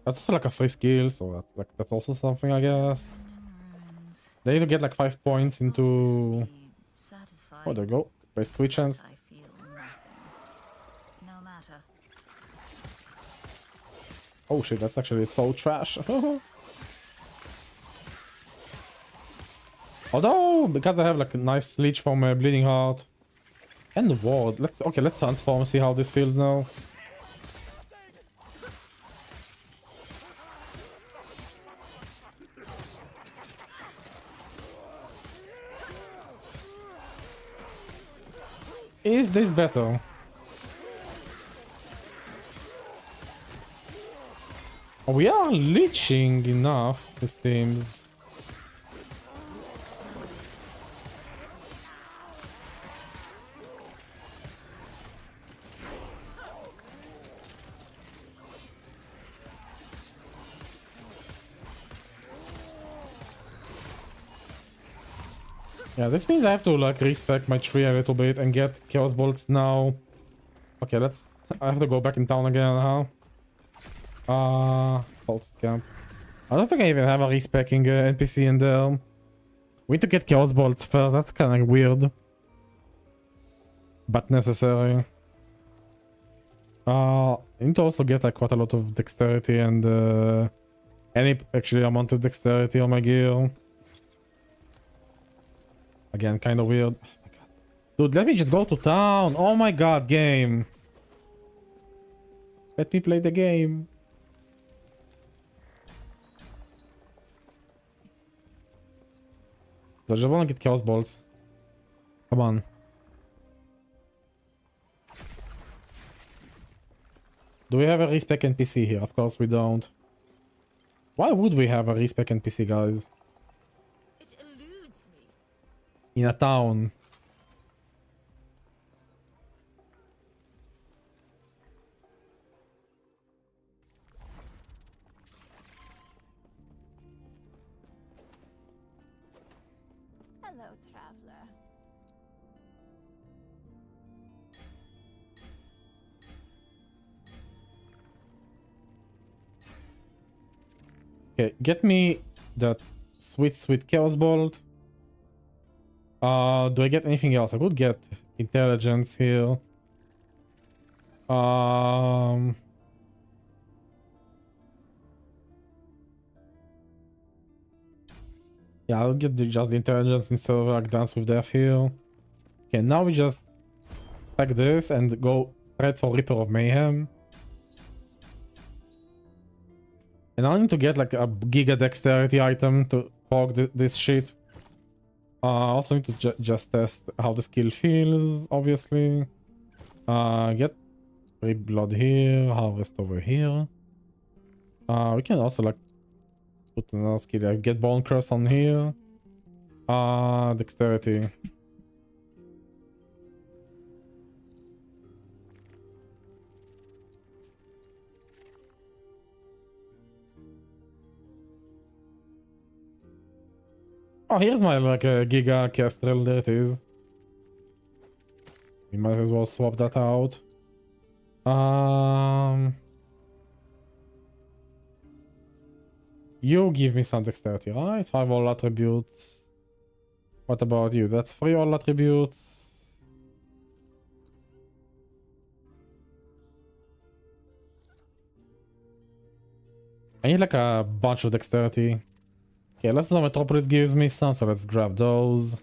That's also like a free skill, so that's also something I guess. They need to get like 5 points into. Satisfied. Oh, there you go. Base 3 chance. I feel nothing. No matter. Oh shit, that's actually so trash. Although, because I have like a nice leech from Bleeding Heart and the ward. Let's transform, see how this feels now. Is this better? We are leeching enough, it seems. Yeah, this means I have to like respec my tree a little bit and get Chaos Bolts now. Okay, I have to go back in town again, huh? False camp. I don't think I even have a respecking NPC in there. We need to get Chaos Bolts first, that's kinda weird. But necessary. I need to also get like quite a lot of dexterity and any actually amount of dexterity on my gear. Again, kind of weird. Oh my god. Dude, let me just go to town. Oh my god, game. Let me play the game. I just want to get Chaos Balls. Come on. Do we have a respec NPC here? Of course we don't. Why would we have a respec NPC, guys? It eludes me. In a town. Hello, traveler. Okay, get me that sweet Chaos Bolt. Do I get anything else? I could get intelligence here. Yeah, I'll get just the intelligence instead of like Dance with Death here. Okay, now we just stack this and go straight for Reaper of Mayhem. And I need to get like a Giga Dexterity item to hog this shit. Also need to just test how the skill feels, obviously. Get free blood here, harvest over here. We can also like put another skill, like get bone curse on here. Dexterity. Oh, here's my like Giga Kestrel. There it is. We might as well swap that out. You give me some dexterity, right? 5 all attributes. What about you? That's 3 all attributes. I need like a bunch of dexterity. Okay, let's see Metropolis gives me some, so let's grab those.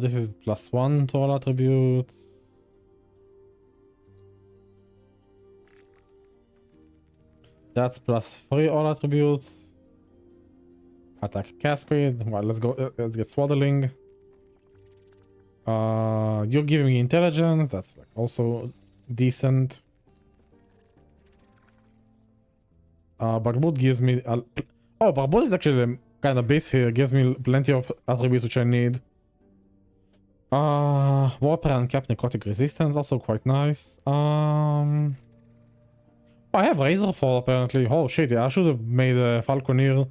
This is +1 to all attributes. That's +3 all attributes. Attack cast speed. Well, let's go. Let's get swaddling. You're giving me intelligence. That's like also decent. Barboot gives me. Oh, Barboot is actually kind of base here. Gives me plenty of attributes which I need. Warper and cap necrotic resistance, also quite nice. I have Razor Fall apparently. Oh shit, yeah, I should have made a Falconeer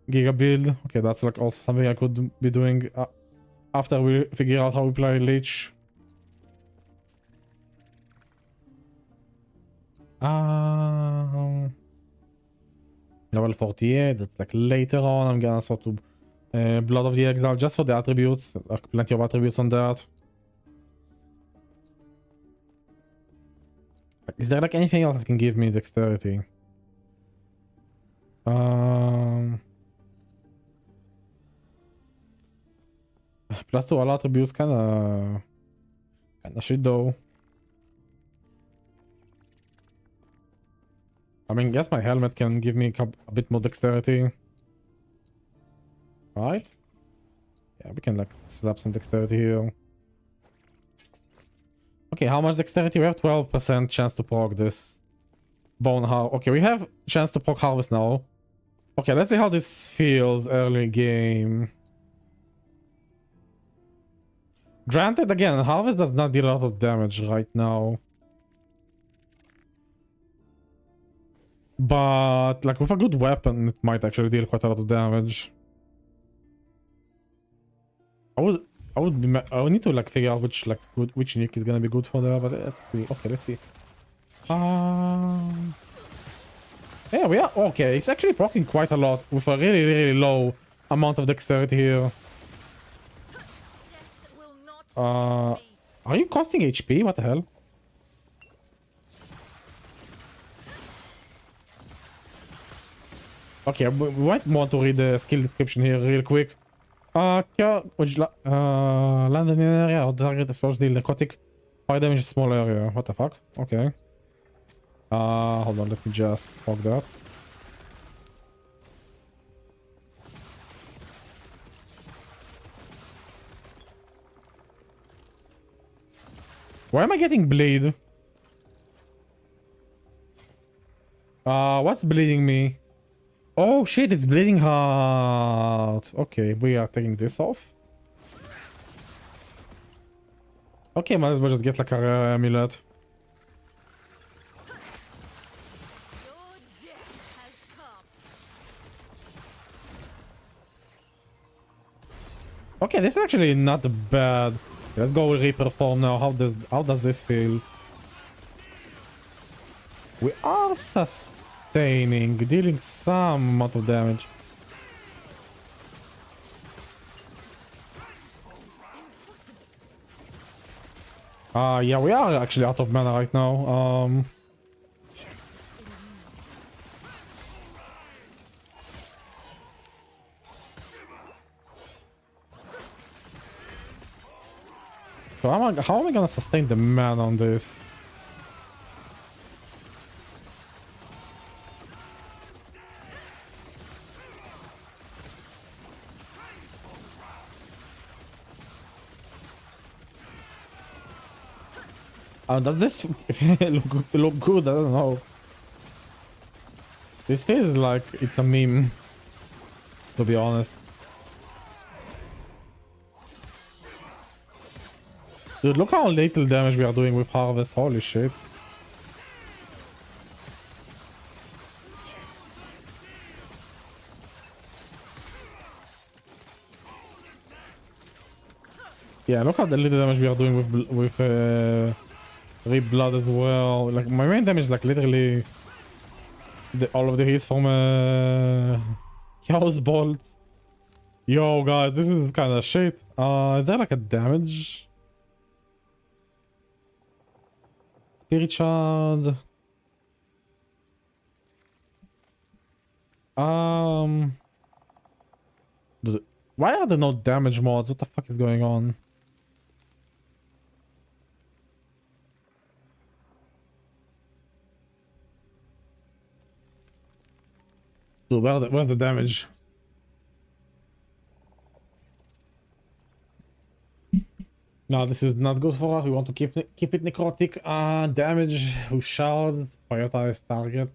Giga build. Okay, that's like also something I could be doing after we figure out how we play Lich. Level 48, that's like later on. I'm gonna sort to Blood of the Exile just for the attributes. Like plenty of attributes on that. Is there like anything else that can give me dexterity? +2 all attributes kinda shit though. I mean, guess my helmet can give me a bit more dexterity. Right? Yeah, we can like slap some dexterity here. Okay, how much dexterity? We have 12% chance to proc this. Bone Harvest. Okay, we have chance to proc Harvest now. Okay, let's see how this feels early game. Granted, again, Harvest does not deal a lot of damage right now. But, like, with a good weapon, it might actually deal quite a lot of damage. I would need to, like, figure out which nick is gonna be good for that, but let's see. Okay, let's see. Yeah, we are okay. It's actually proccing quite a lot with a really, really low amount of dexterity here. Are you costing HP? What the hell? Okay, we might want to read the skill description here real quick. Would you land in an area or target explodes deal narcotic fire damage in small area. What the fuck? Okay. Hold on, let me just fuck that. Why am I getting bleed? What's bleeding me? Oh shit, it's bleeding hard. Okay, we are taking this off. Okay, might as well just get like a rare amulet. Okay, this is actually not bad. Let's go with Reaper form now. How does this feel? We are sustaining, dealing some amount of damage. Yeah, we are actually out of mana right now. So how am I gonna sustain the mana on this? Does this look good? I don't know. This feels like it's a meme, to be honest. Dude, look how little damage we are doing with Harvest. Holy shit. Yeah, look how the little damage we are doing with Rip Blood as well. Like, my main damage is like literally all of the hits from Chaos Bolt. Yo, guys, this is kind of shit. Is there like a damage? Spirit Shard. Um, why are there no damage mods? What the fuck is going on? Dude, where's the damage? No, this is not good for us. We want to keep it necrotic. Damage with shard. Prioritize target.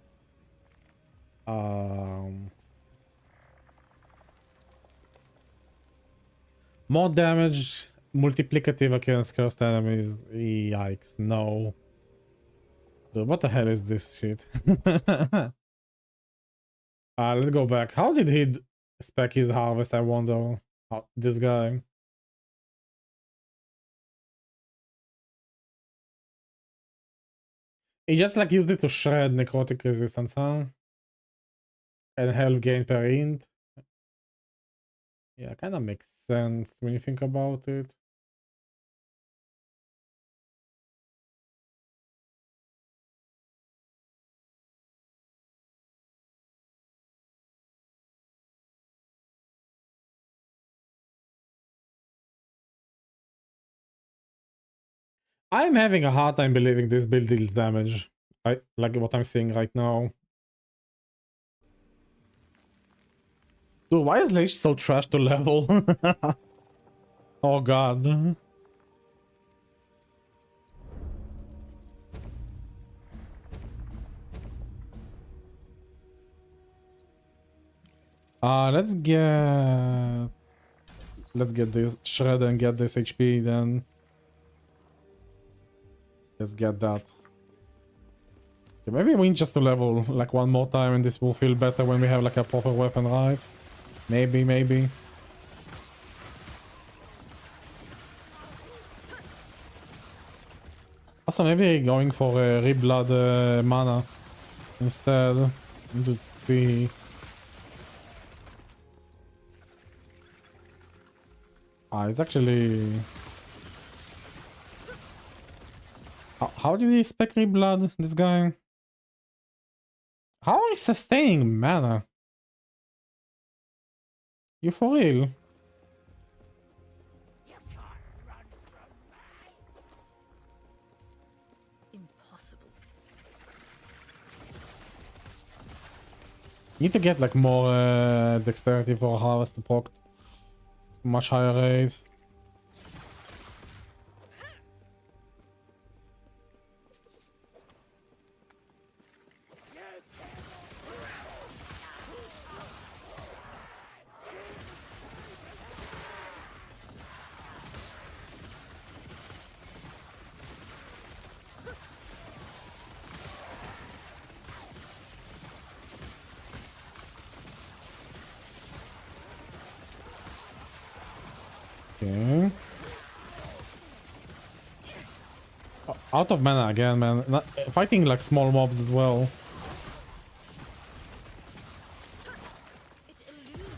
More damage. Multiplicative against cursed enemies. Yikes! No. Dude, what the hell is this shit? Let's go back. How did he spec his harvest? I wonder. This guy. He just like used it to shred necrotic resistance, huh? And health gain per int. Yeah, kind of makes sense when you think about it. I'm having a hard time believing this build deals damage. Like what I'm seeing right now. Dude, why is Lich so trash to level? Oh god. Let's get this shred and get this HP then. Let's get that. Okay, maybe we need just to level like one more time and this will feel better when we have like a proper weapon, right? Maybe. Also, maybe going for a reblood mana instead. To see. It's actually... How did he spec reblood, this guy? How are you sustaining mana? You for real? Impossible. Need to get like more dexterity for harvest to proc. Much higher rate. Okay. Out of mana again, man. Fighting like small mobs as well. It eludes.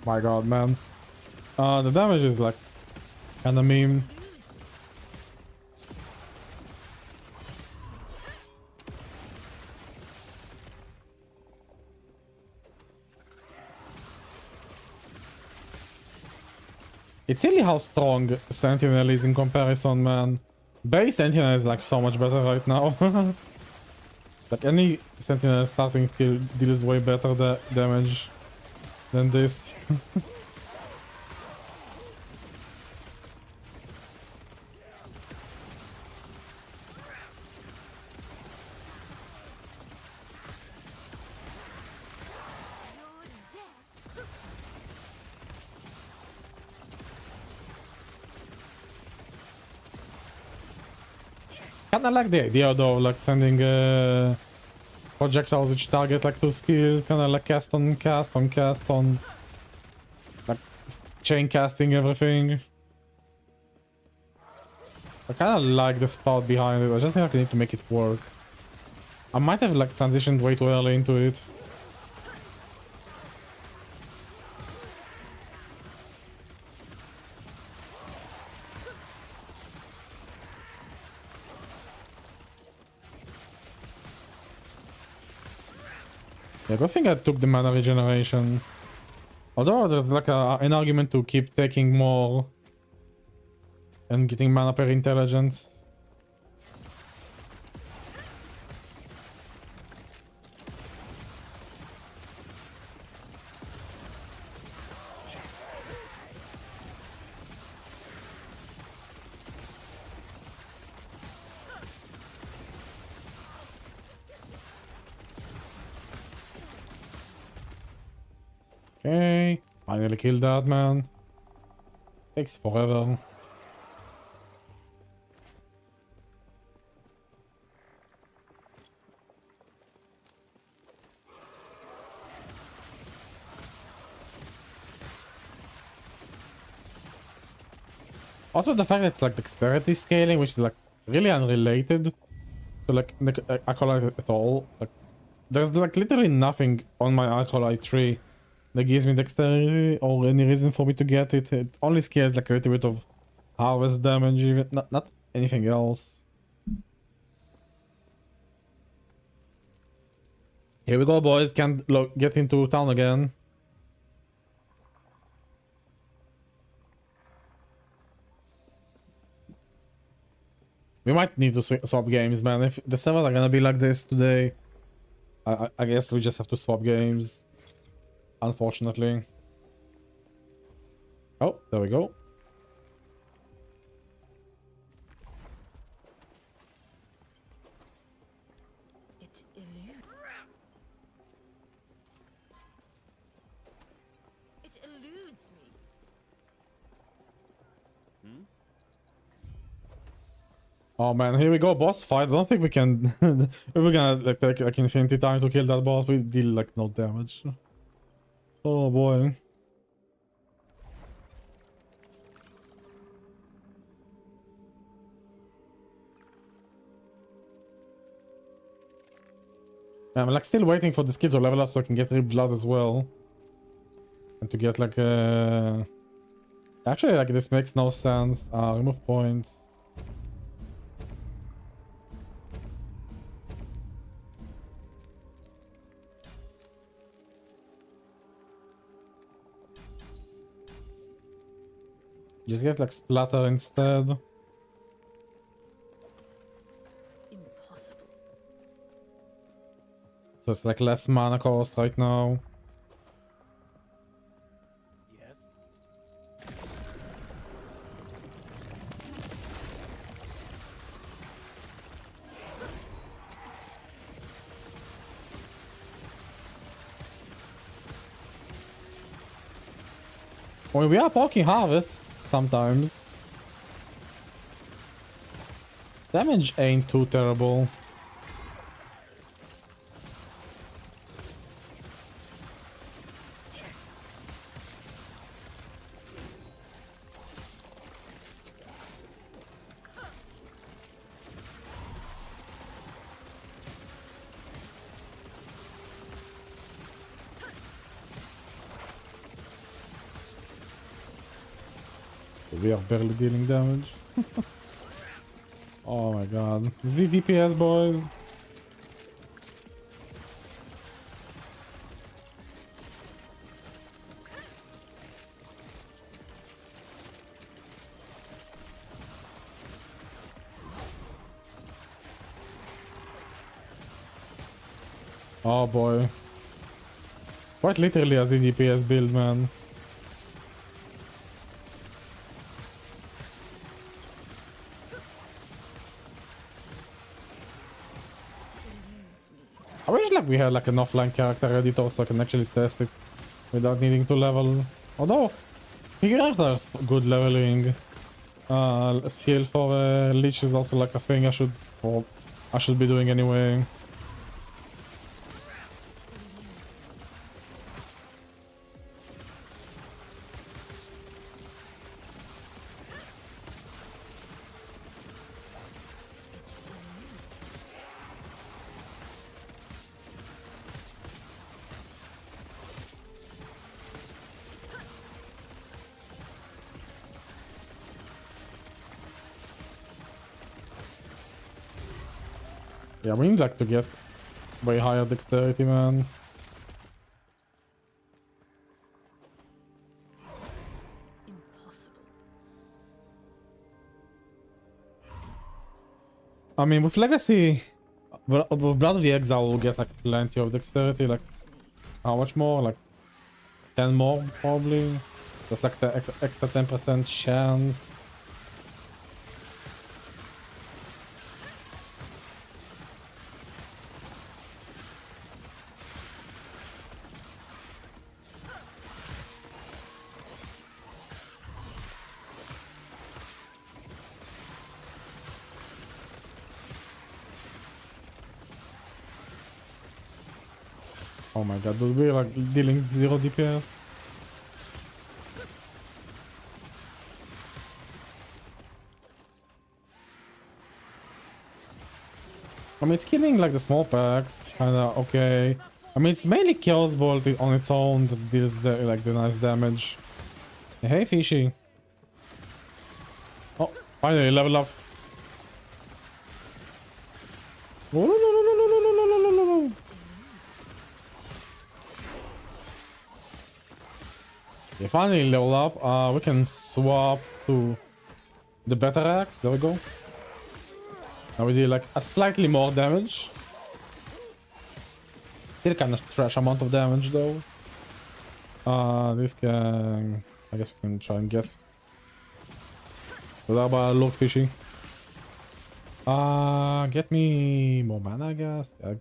My god, man. The damage is like kinda meme. It's silly how strong Sentinel is in comparison, man. Base Sentinel is like so much better right now. Like any Sentinel starting skill deals way better damage than this. Kinda like the idea though, like sending projectiles which target like 2 skills, kinda like cast on, like chain casting everything. I kinda like the thought behind it, I just think I need to make it work. I might have like transitioned way too early into it. Yeah, good thing I took the mana regeneration. Although there's like an argument to keep taking more and getting mana per intelligence. Okay, finally killed that man. Takes forever. Also the fact that like dexterity scaling, which is like really unrelated to like acolyte at all. Like there's like literally nothing on my acolyte tree that gives me dexterity or any reason for me to get it. It only scales like a little bit of harvest damage, even not anything else. Here we go, boys. Can't get into town again. We might need to swap games, man. If the servers are gonna be like this today, I guess we just have to swap games. Unfortunately. Oh, there we go. It eludes. It eludes me. Oh man, here we go, boss fight. I don't think we can. We're gonna like take like infinity time to kill that boss. We deal like no damage. Oh boy. I'm like still waiting for the skill to level up so I can get Rib Blood as well. And to get like actually like this makes no sense. Remove points. Just get like splatter instead. Impossible. So it's like less mana cost right now. Yes. Well, we are poking harvest sometimes. Damage ain't too terrible. We are barely dealing damage. Oh my god. The DPS, boys. Oh boy. Quite literally a DPS build, man. I wish like we had like an offline character ready to so I can actually test it without needing to level. Although figures are good leveling. Skill for Lich is also like a thing I should be doing anyway. Yeah, we need like to get way higher dexterity, man. Impossible. I mean, with Legacy, with Blood of the Exile, we'll get like plenty of dexterity. Like, how much more? Like 10 more, probably. Just like the extra 10% chance. Oh my god, dude, we're like dealing 0 DPS. I mean, it's killing like the small packs, kinda okay. I mean, it's mainly Chaos Bolt on its own that deals the like the nice damage. Hey, fishy. Oh, finally level up. Oh, no, no, no, no, no, no, no, no, no, no. Okay, finally level up. We can swap to the better axe. There we go. Now we do like a slightly more damage. Still kind of trash amount of damage though. This can... I guess we can try and get... What about Lord Fishy? Get me more mana, I guess. Yeah,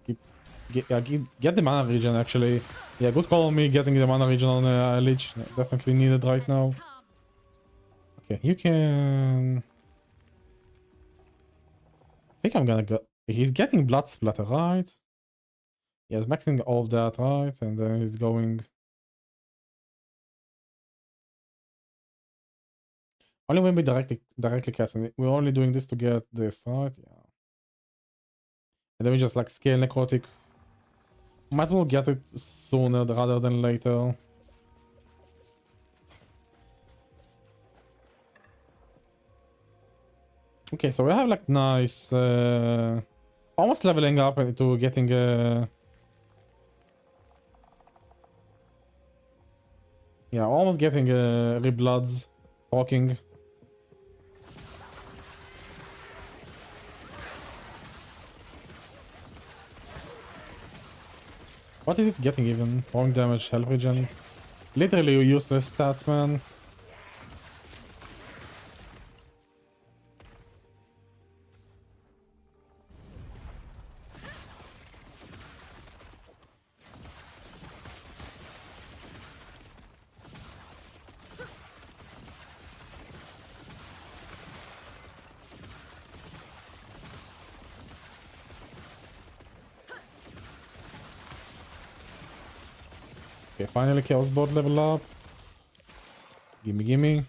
get the mana regen actually. Yeah, good call on me getting the mana regen on Lich. Definitely needed right now. Okay, you can... I think I'm gonna go... He's getting blood splatter, right? Yeah, he's maxing all of that, right? And then he's going... Only when we directly casting it. We're only doing this to get this, right? Yeah. And then we just like scale necrotic. Might as well get it sooner rather than later. Okay, so we have like nice almost leveling up into getting yeah, almost getting rebloods talking. What is it getting even? Wrong damage, health regen. Literally useless stats, man. Okay, finally Chaos Board level up. Gimme, gimme.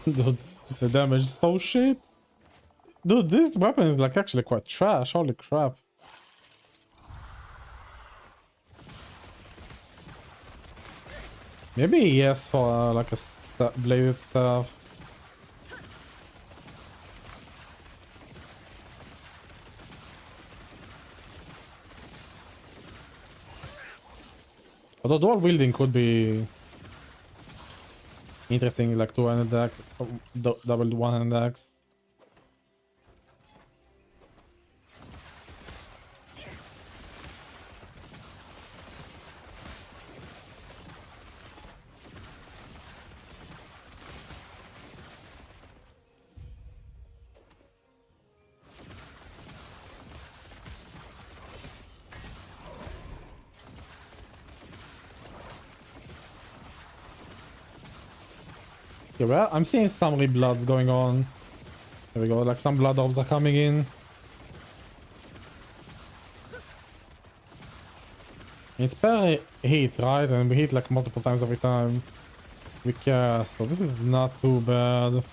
Dude, the damage is so shit. Dude, this weapon is like actually quite trash. Holy crap. Maybe yes for like a bladed staff. Although dual wielding could be interesting, like two-handed axe, double one-handed axe. Okay, well, I'm seeing some reblood going on. There we go, like some blood orbs are coming in. It's per hit, right? And we hit like multiple times every time we cast, so this is not too bad.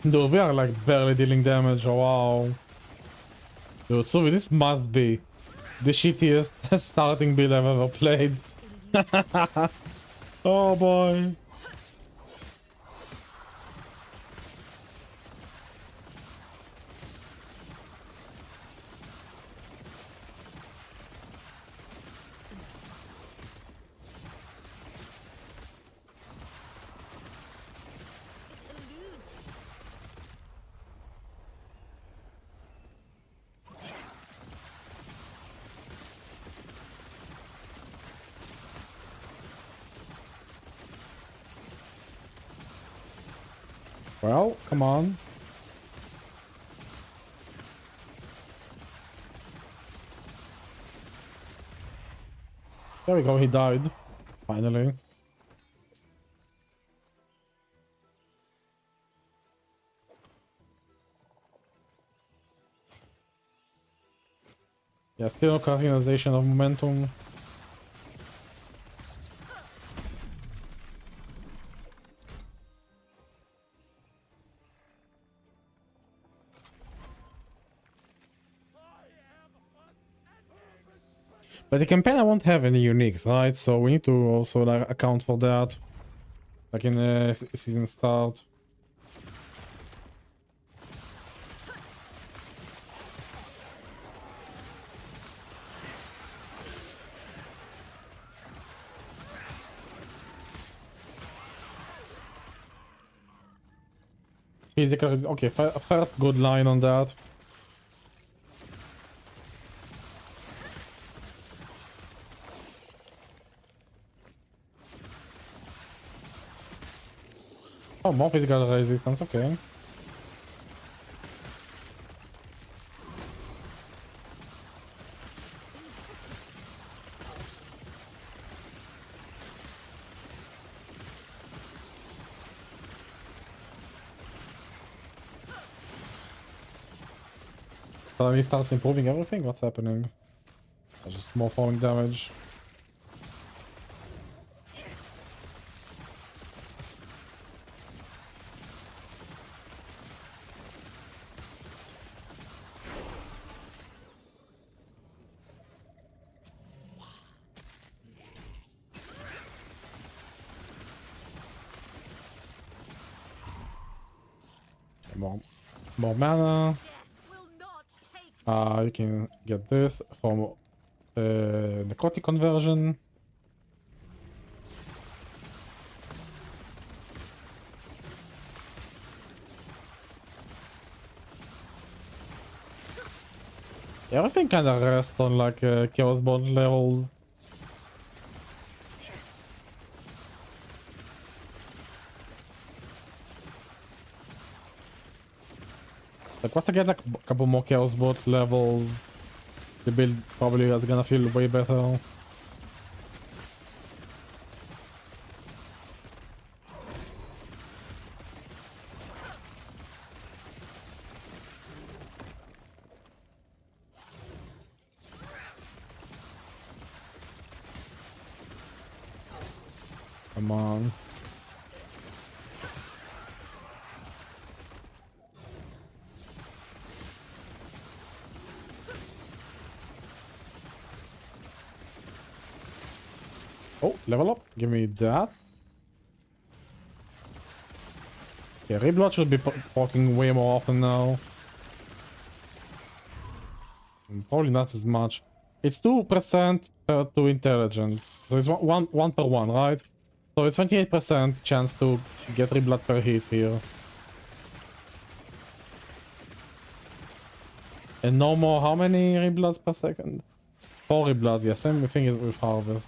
Dude, we are like barely dealing damage. Oh, wow. Dude, so this must be the shittiest starting build I've ever played. Oh boy. Well, come on. There we go, he died. Finally. Yeah, still no continuation of momentum. But the campaign I won't have any uniques, right? So we need to also like account for that. Like in the season start. Physical, okay, first good line on that. Oh, more physical resistance, okay. Suddenly he starts improving everything? What's happening? Just more falling damage. More mana. You can get this from necrotic conversion. Everything kind of rests on like chaos bond levels. Like once I get like a couple more chaos bot levels, the build probably is gonna feel way better. Come on. Oh, level up. Give me that. Yeah, Reblood should be proccing way more often now. Probably not as much. It's 2% to intelligence. So it's one per one, right? So it's 28% chance to get Reblood per hit here. And no more, how many Rebloods per second? 4 Rebloods, yeah, same thing as with Harvest.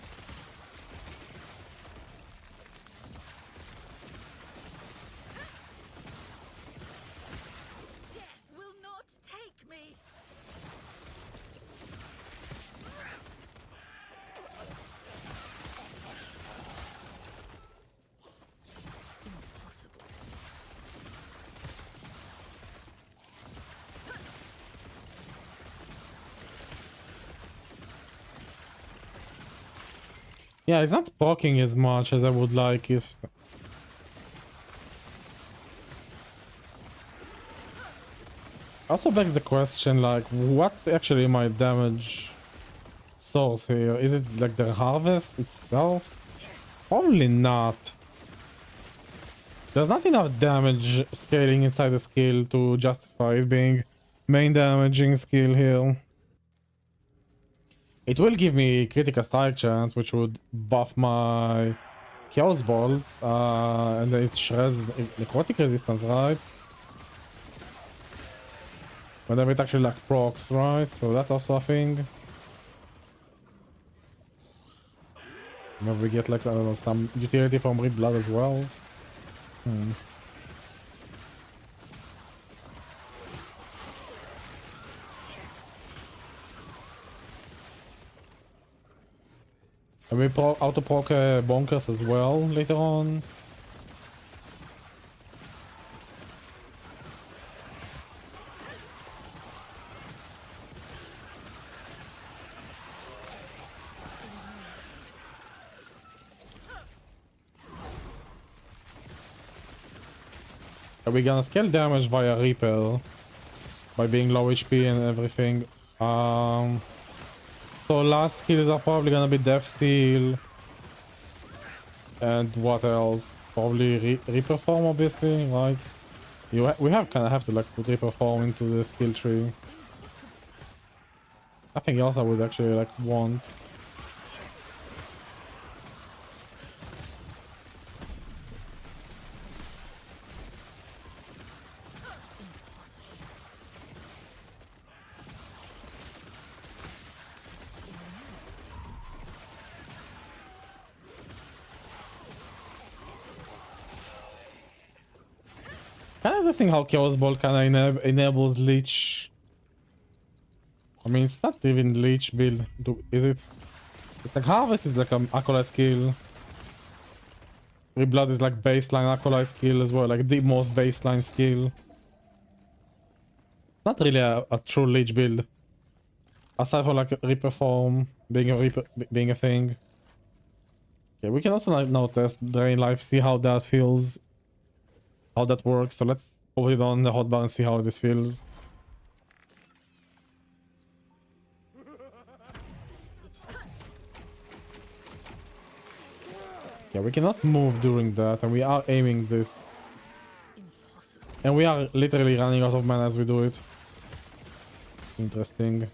Yeah, it's not proccing as much as I would like it. Also begs the question, like, what's actually my damage source here? Is it like the harvest itself? Probably not. There's not enough damage scaling inside the skill to justify it being main damaging skill here. It will give me critical strike chance, which would buff my Chaos Bolt, and then it shreds necrotic resistance, right? Whenever it actually like procs, right? So that's also a thing. Maybe we get like, I don't know, some utility from Red Blood as well. And we auto proc bonkers as well later on. Are we gonna scale damage via repel by being low HP and everything? So last skills are probably gonna be Death Steal. And what else? Probably Reaper Form, obviously, right? We kind of have to like put Reaper Form into the skill tree. Nothing else I would actually like want. Kind of interesting how Chaos Ball kind of enables Lich. I mean, it's not even Lich build, is it? It's like Harvest is like an Acolyte skill. Reblood is like baseline Acolyte skill as well, like the most baseline skill. Not really a true Lich build. Aside from like Reaper Form being a Reaper, being a thing. Okay, we can also like now test Drain Life, see how that feels. How that works. So let's put it on the hotbar and see how this feels. Yeah, we cannot move during that, and we are aiming this. Impossible. And we are literally running out of mana as we do it. Interesting.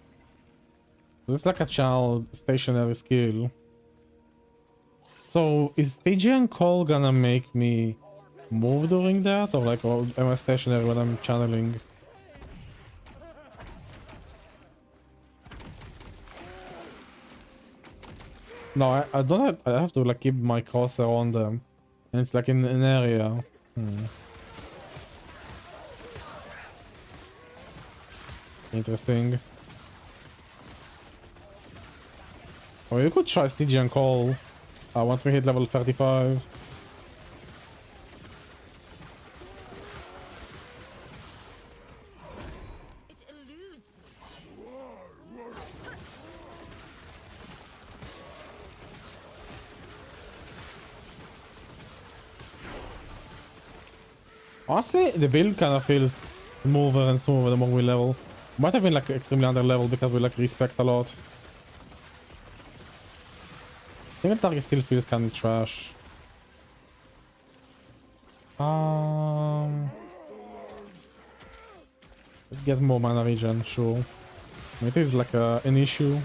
So it's like a child stationary skill. So is Stygian Call gonna make me move during that, or like, or am I stationary when I'm channeling? No, I don't have, I have to like keep my cursor on them. And it's like in an area. Interesting. Or you could try Stygian Call once we hit level 35. It eludes me. Honestly, the build kind of feels smoother and smoother the more we level. Might have been like extremely under level because we like respect a lot. Single target still feels kind of trash. Let's get more mana regen, sure. It is like an issue.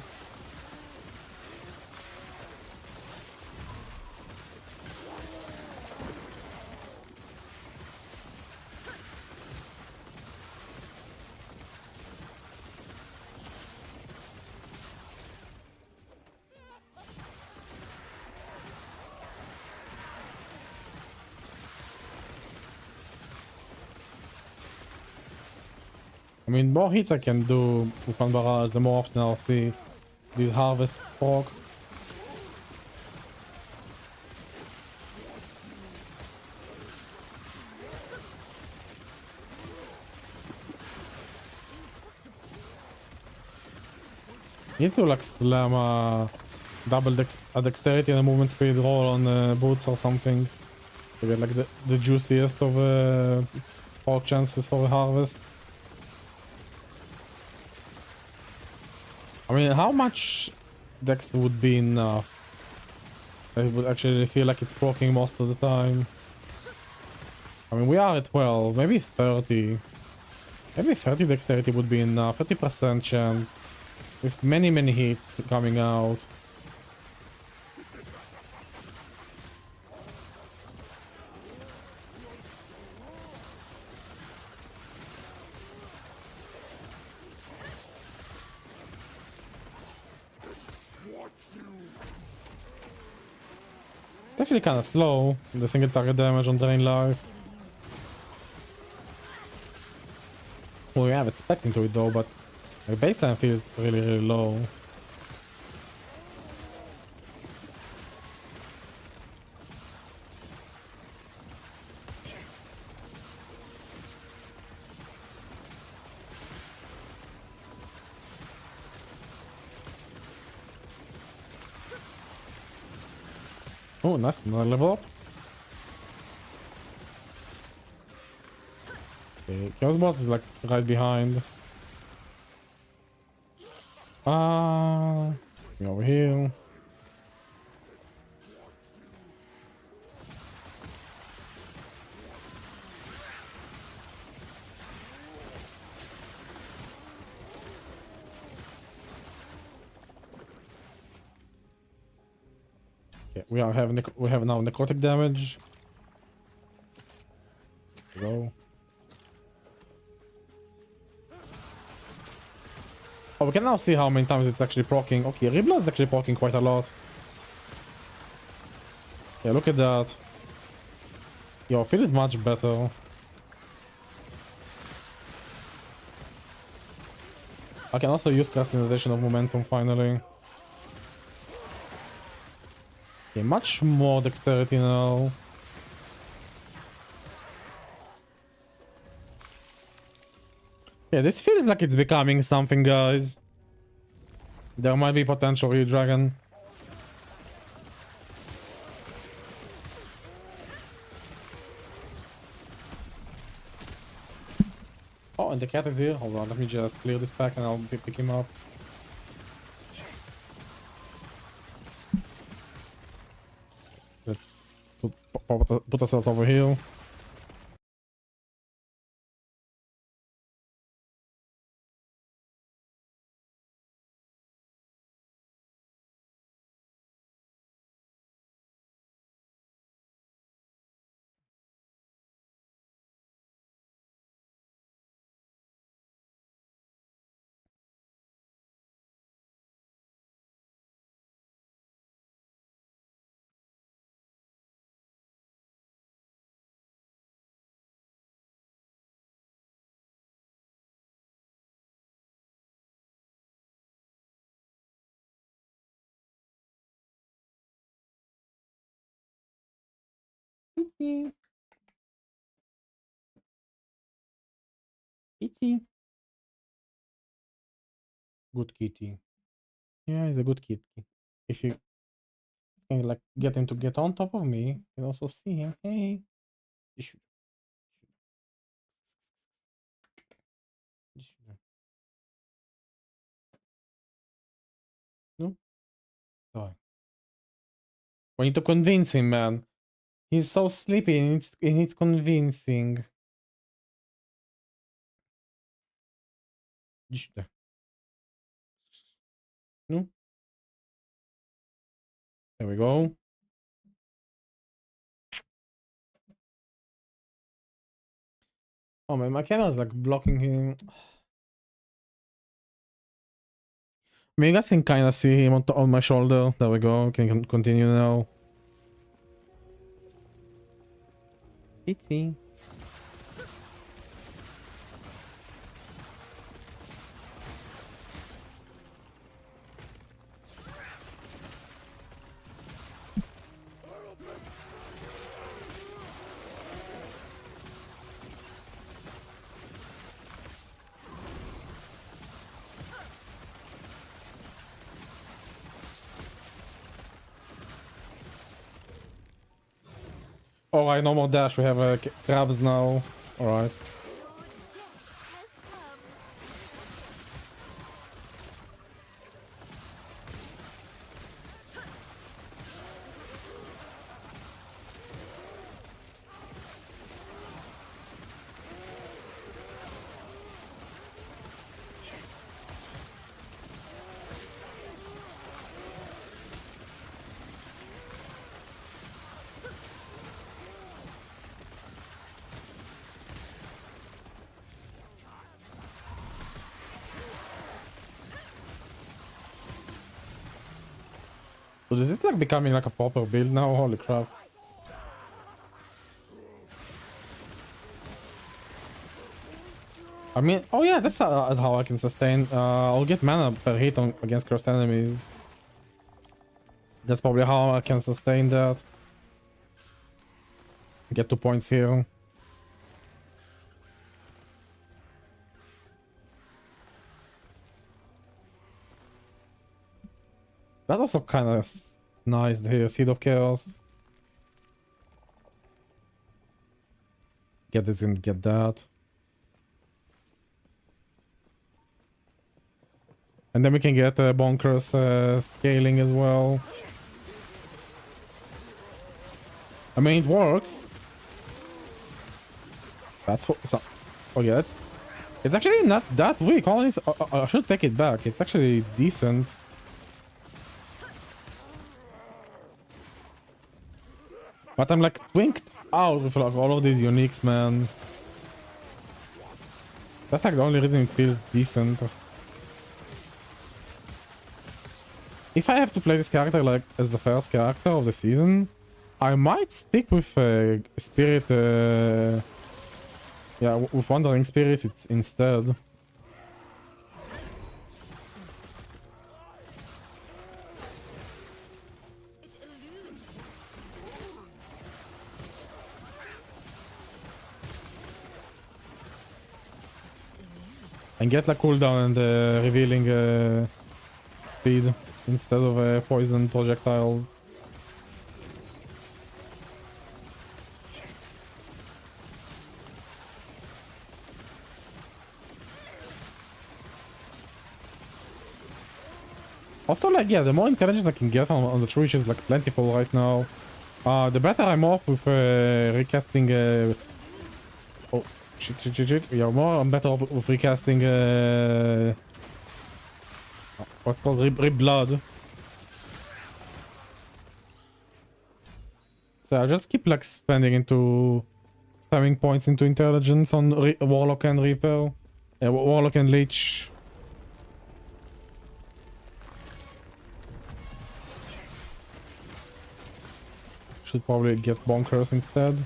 I mean, more hits I can do with one barrage, the more often I'll see these harvest proc. You need to like slam double dexterity and a movement speed roll on boots or something to get like the juiciest of pork chances for a harvest. I mean, how much dex would be enough? I would actually feel like it's proccing most of the time. I mean, we are at 12, maybe 30. Maybe 30 dexterity would be enough, 30% chance. With many hits coming out. It's actually kind of slow, the single target damage on drain life. Well, yeah, I'm expecting to it though, but the baseline feels really low. Oh, nice, another level up. Okay, Chaos Bot is like right behind. Me over here. Okay, we have now necrotic damage. Go. Oh, we can now see how many times it's actually proccing. Okay, Reblood is actually proccing quite a lot. Yeah, look at that. Yo, feel is much better. I can also use Crystallization of Momentum finally. Okay, much more dexterity now. Yeah, this feels like it's becoming something, guys. There might be potential here, Dragon. Oh, and the cat is here. Hold on, let me just clear this pack and I'll pick him up. Let's put ourselves over here. Kitty. Kitty. Good kitty. Yeah, he's a good kitty. If you can like get him to get on top of me, you can also see him. Hey. Issue. No? Oh. We need to convince him, man. He's so sleepy and it's convincing. No? There we go. Oh man, my camera is like blocking him. I mean, you guys can kind of see him on my shoulder. There we go. Can continue now. It's Alright, no more dash. We have crabs now. Alright. Has come. So is it like becoming like a proper build now? Holy crap. I mean, oh yeah, that's how I can sustain. I'll get mana per hit on against cursed enemies. That's probably how I can sustain that. Get 2 points here. That's also kind of nice here. Seed of Chaos. Get this and get that. And then we can get bonkers scaling as well. I mean, it works. That's for so. Oh yeah, it's actually not that weak. Honestly, I should take it back. It's actually decent. But I'm like twinked out with like all of these uniques, man. That's like the only reason it feels decent. If I have to play this character like as the first character of the season, I might stick with Spirit. Yeah, with Wandering Spirits instead. It eludes me. And get like cooldown and revealing speed instead of poison projectiles. Also, like, yeah, the more intelligence I can get on the tree, which is like plentiful right now, the better I'm off with recasting. Oh, shit. Yeah, I'm better off with recasting. What's called Rib Blood. So I just keep like spamming points into intelligence on Warlock and Reaper, Warlock and Lich. Should probably get bonkers instead.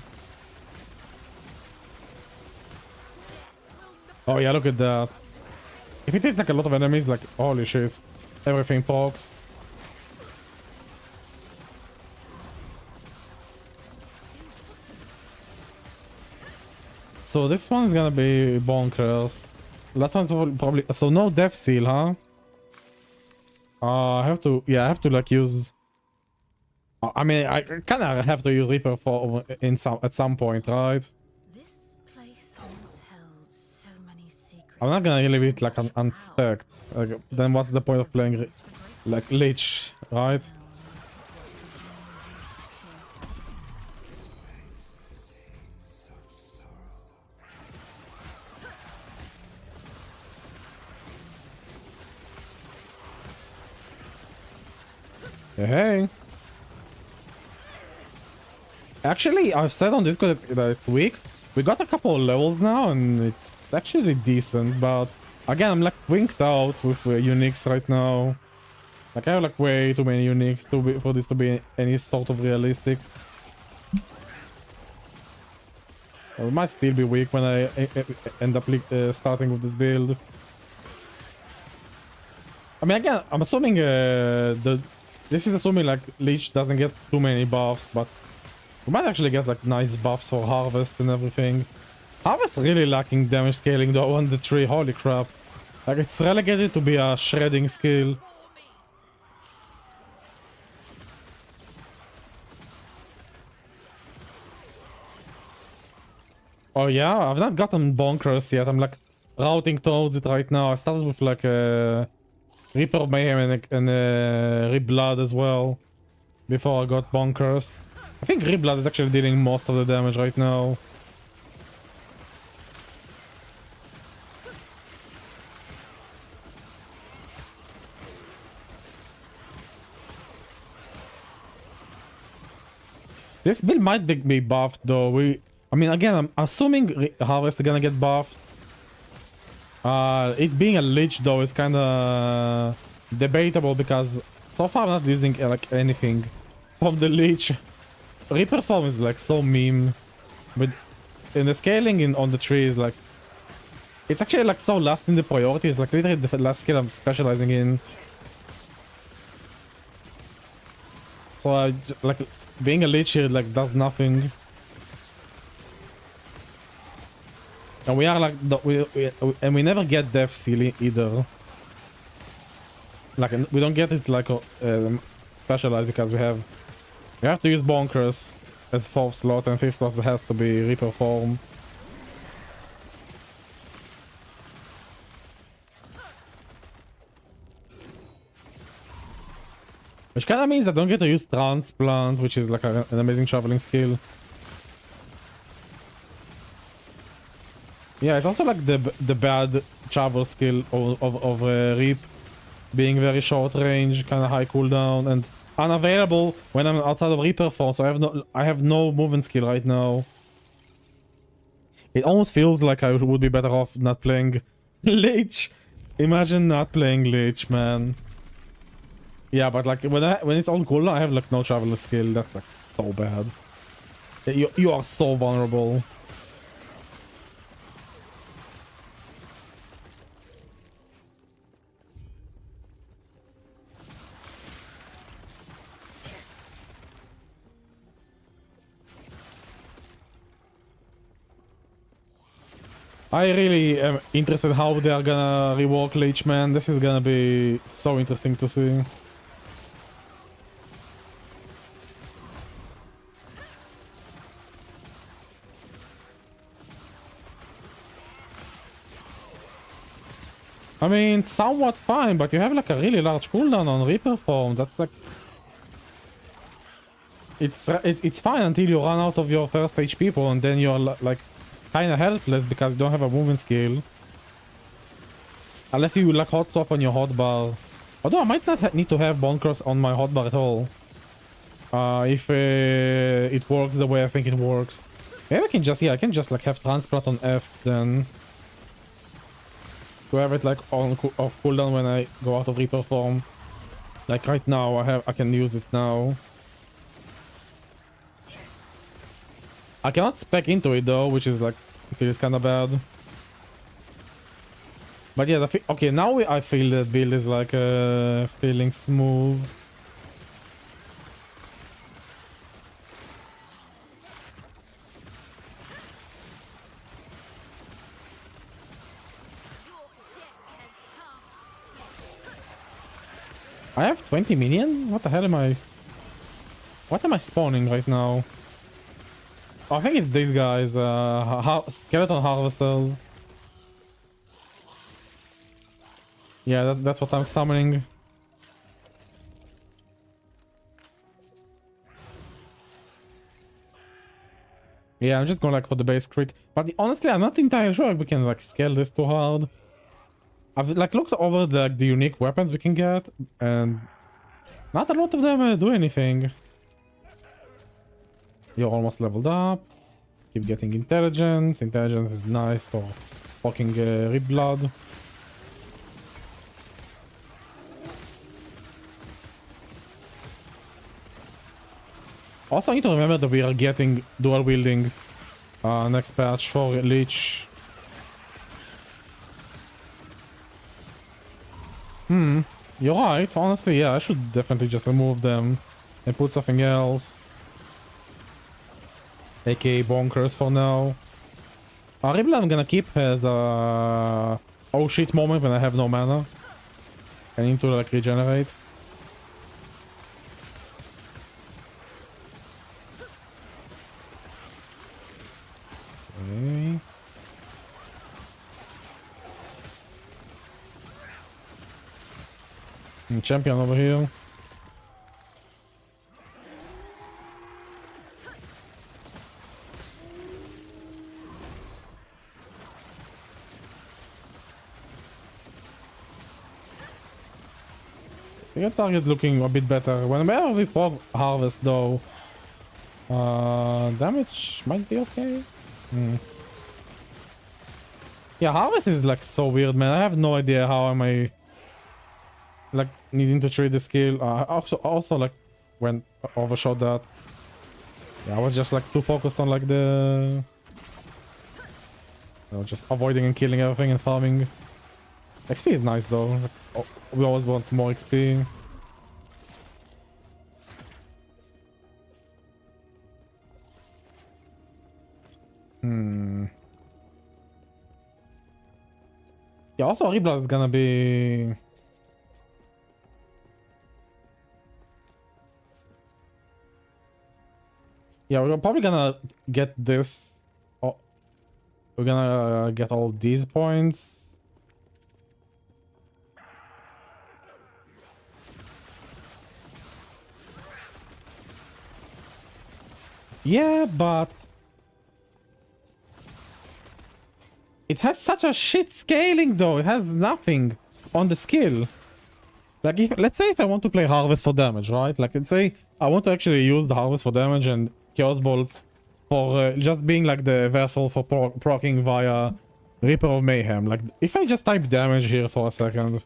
Oh yeah, look at that. If it is like a lot of enemies, like holy shit, everything pokes. So this one's gonna be bonkers. Last one's probably so no death seal, huh? I have to like use. I mean, I kind of have to use Reaper for at some point, right? This place once held so many secrets. I'm not gonna leave it like unspec. Like, then what's the point of playing like Lich, right? Hey. Actually, I've said on Discord that it's weak. We got a couple of levels now, and it's actually decent. But again, I'm like winked out with uniques right now. Like I have like way too many uniques for this to be any sort of realistic. It might still be weak when I end up starting with this build. I mean, again, I'm assuming this is assuming like Lich doesn't get too many buffs, but we might actually get like nice buffs for Harvest and everything. Harvest really lacking damage scaling though on the tree, holy crap. Like it's relegated to be a shredding skill. Oh yeah, I've not gotten bonkers yet. I'm like routing towards it right now. I started with like a Reaper of Mayhem and Rip Blood as well before I got bonkers. I think Rip Blood is actually dealing most of the damage right now. This build might be buffed though. I mean, again, I'm assuming Harvest is gonna get buffed. It being a Lich though is kind of debatable because so far I'm not using like anything from the Lich. Reaper form is like so meme, but in the scaling on the tree is like it's actually like so last in the priority. It's like literally the last skill I'm specializing in. So like being a Lich here like does nothing. And we are like and we never get death seal either. Like we don't get it like specialized because we have to use bonkers as 4th slot, and 5th slot has to be Reaper form. Which kind of means I don't get to use transplant, which is like an amazing traveling skill. Yeah, it's also like the bad travel skill of Reap being very short range, kind of high cooldown, and unavailable when I'm outside of Reaper form. So I have no movement skill right now. It almost feels like I would be better off not playing Lich. Imagine not playing Lich, man. Yeah, but like when it's on cooldown, I have like no travel skill. That's like so bad. You are so vulnerable. I really am interested how they are gonna rework Lich, man. This is gonna be so interesting to see. I mean, somewhat fine, but you have like a really large cooldown on Reaper form. That's like... It's fine until you run out of your first HP pool, and then you're like kind of helpless because you don't have a movement skill. Unless you like hot swap on your hotbar. Although I might not need to have bonkers on my hotbar at all. If it works the way I think it works. Maybe I can just, yeah, I can just like have transplant on F then. To have it like on off cooldown when I go out of Reaper form. Like right now I can use it now. I cannot spec into it though, which is like feels kind of bad. But yeah, okay, now I feel that build is like feeling smooth. I have 20 minions? What the hell am I... What am I spawning right now? Oh, I think it's these guys, skeleton harvesters. Yeah, that's what I'm summoning. Yeah, I'm just going like for the base crit. But honestly, I'm not entirely sure if we can like scale this too hard. I've like looked over the unique weapons we can get, and not a lot of them do anything. You're almost leveled up. Keep getting intelligence. Intelligence is nice for fucking Rip Blood. Also, I need to remember that we are getting dual wielding next patch for Lich. You're right. Honestly, yeah, I should definitely just remove them and put something else. AKA bonkers for now. Ribble I'm gonna keep as a oh shit moment when I have no mana. I need to like regenerate. Okay. Champion over here. Your target looking a bit better. Whenever we proc harvest though, damage might be okay. Yeah, harvest is like so weird, man. I have no idea how am I like needing to trade the skill. Also like when overshot that. Yeah, I was just like too focused on like the just avoiding and killing everything and farming. XP is nice though. Like, we always want more XP. Yeah, also Reblood is gonna be... Yeah, we're probably gonna get this. Oh, we're gonna get all these points. Yeah, but it has such a shit scaling though. It has nothing on the skill. Like, if, let's say if I want to play Harvest for damage, right? Like, let's say I want to actually use the Harvest for damage and Chaos Bolts for just being like the vessel for proccing via Reaper of Mayhem. Like, if I just type damage here for a second.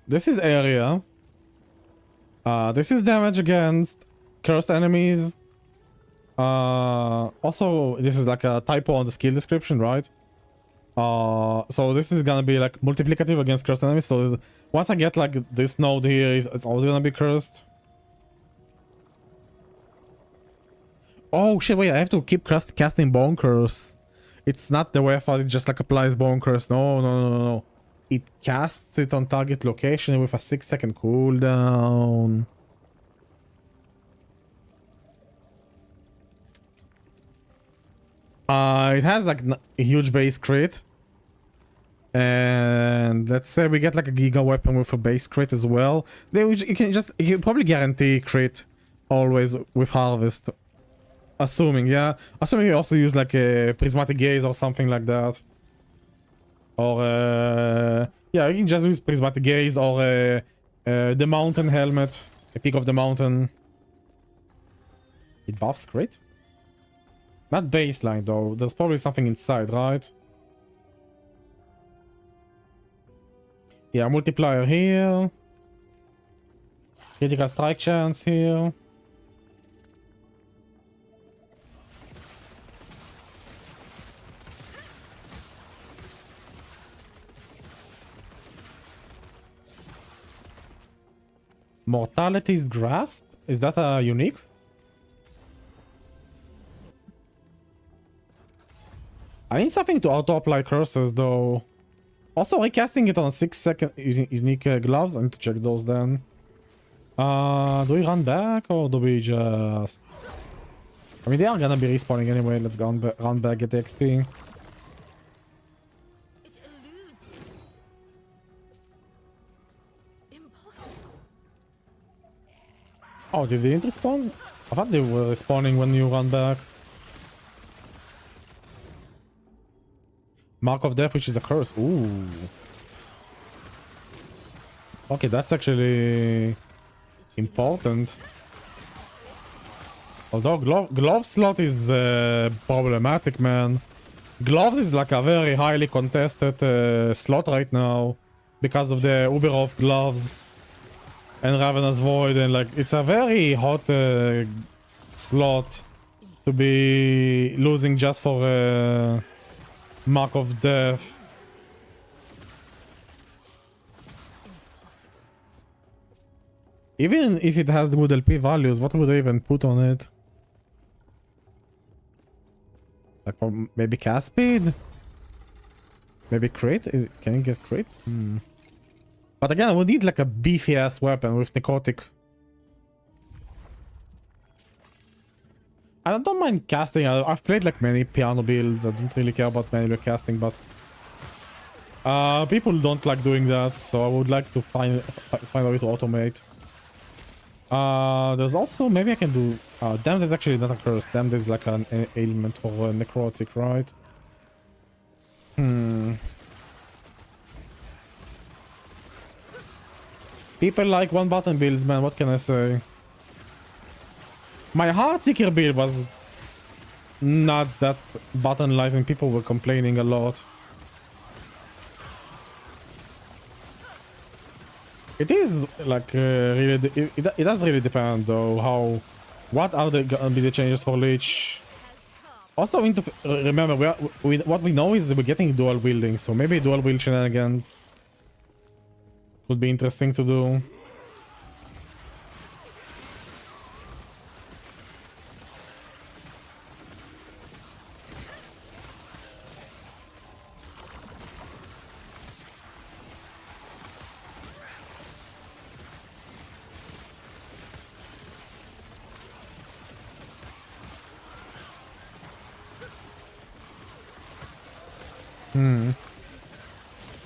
This is area. This is damage against cursed enemies. Also, this is like a typo on the skill description, right? So this is gonna be like multiplicative against cursed enemies. So once I get like this node here, it's always gonna be cursed. Oh shit, wait, I have to keep casting Bone Curse. It's not the way I thought, it just like applies Bone Curse. No. It casts it on target location with a 6-second cooldown. It has like a huge base crit. And let's say we get like a Giga Weapon with a base crit as well. Then you can probably guarantee crit always with Harvest. Assuming, yeah. Assuming you also use like a Prismatic Gaze or something like that. Or, yeah, you can just use Prismatic Gaze or the Mountain Helmet. The Peak of the Mountain. It buffs crit? Not baseline though. There's probably something inside, right? Yeah, multiplier here. Critical strike chance here. Mortality's Grasp? Is that a unique? I need something to auto-apply curses though. Also recasting it on 6-second unique gloves. I need to check those then. Do we run back or do we just... I mean, they are gonna be respawning anyway. Let's go run back, get the XP. It eludes him. Impossible. Oh, did they respawn? I thought they were respawning when you run back. Mark of Death, which is a curse. Ooh. Okay, that's actually important. Although glove slot is problematic, man. Gloves is like a very highly contested slot right now because of the Uberov gloves and Ravenous Void, and like it's a very hot slot to be losing just for Mark of Death. Even if it has good LP values, what would I even put on it? Like maybe cast speed? Maybe crit? Can you get crit? But again, I would need like a beefy ass weapon with necrotic. I don't mind casting. I've played like many piano builds. I don't really care about manual casting, but People don't like doing that, so I would like to find a way to automate. There's also, maybe I can do, damned is actually not a curse. Damned is like an ailment for necrotic, right? People like one button builds, man, what can I say? My Heartseeker build was not that button light and people were complaining a lot. It is like really, it does really depend though how, what are the gonna be the changes for Lich. Also, we need to remember what we know is that we're getting dual wielding, so maybe dual wield shenanigans would be interesting to do.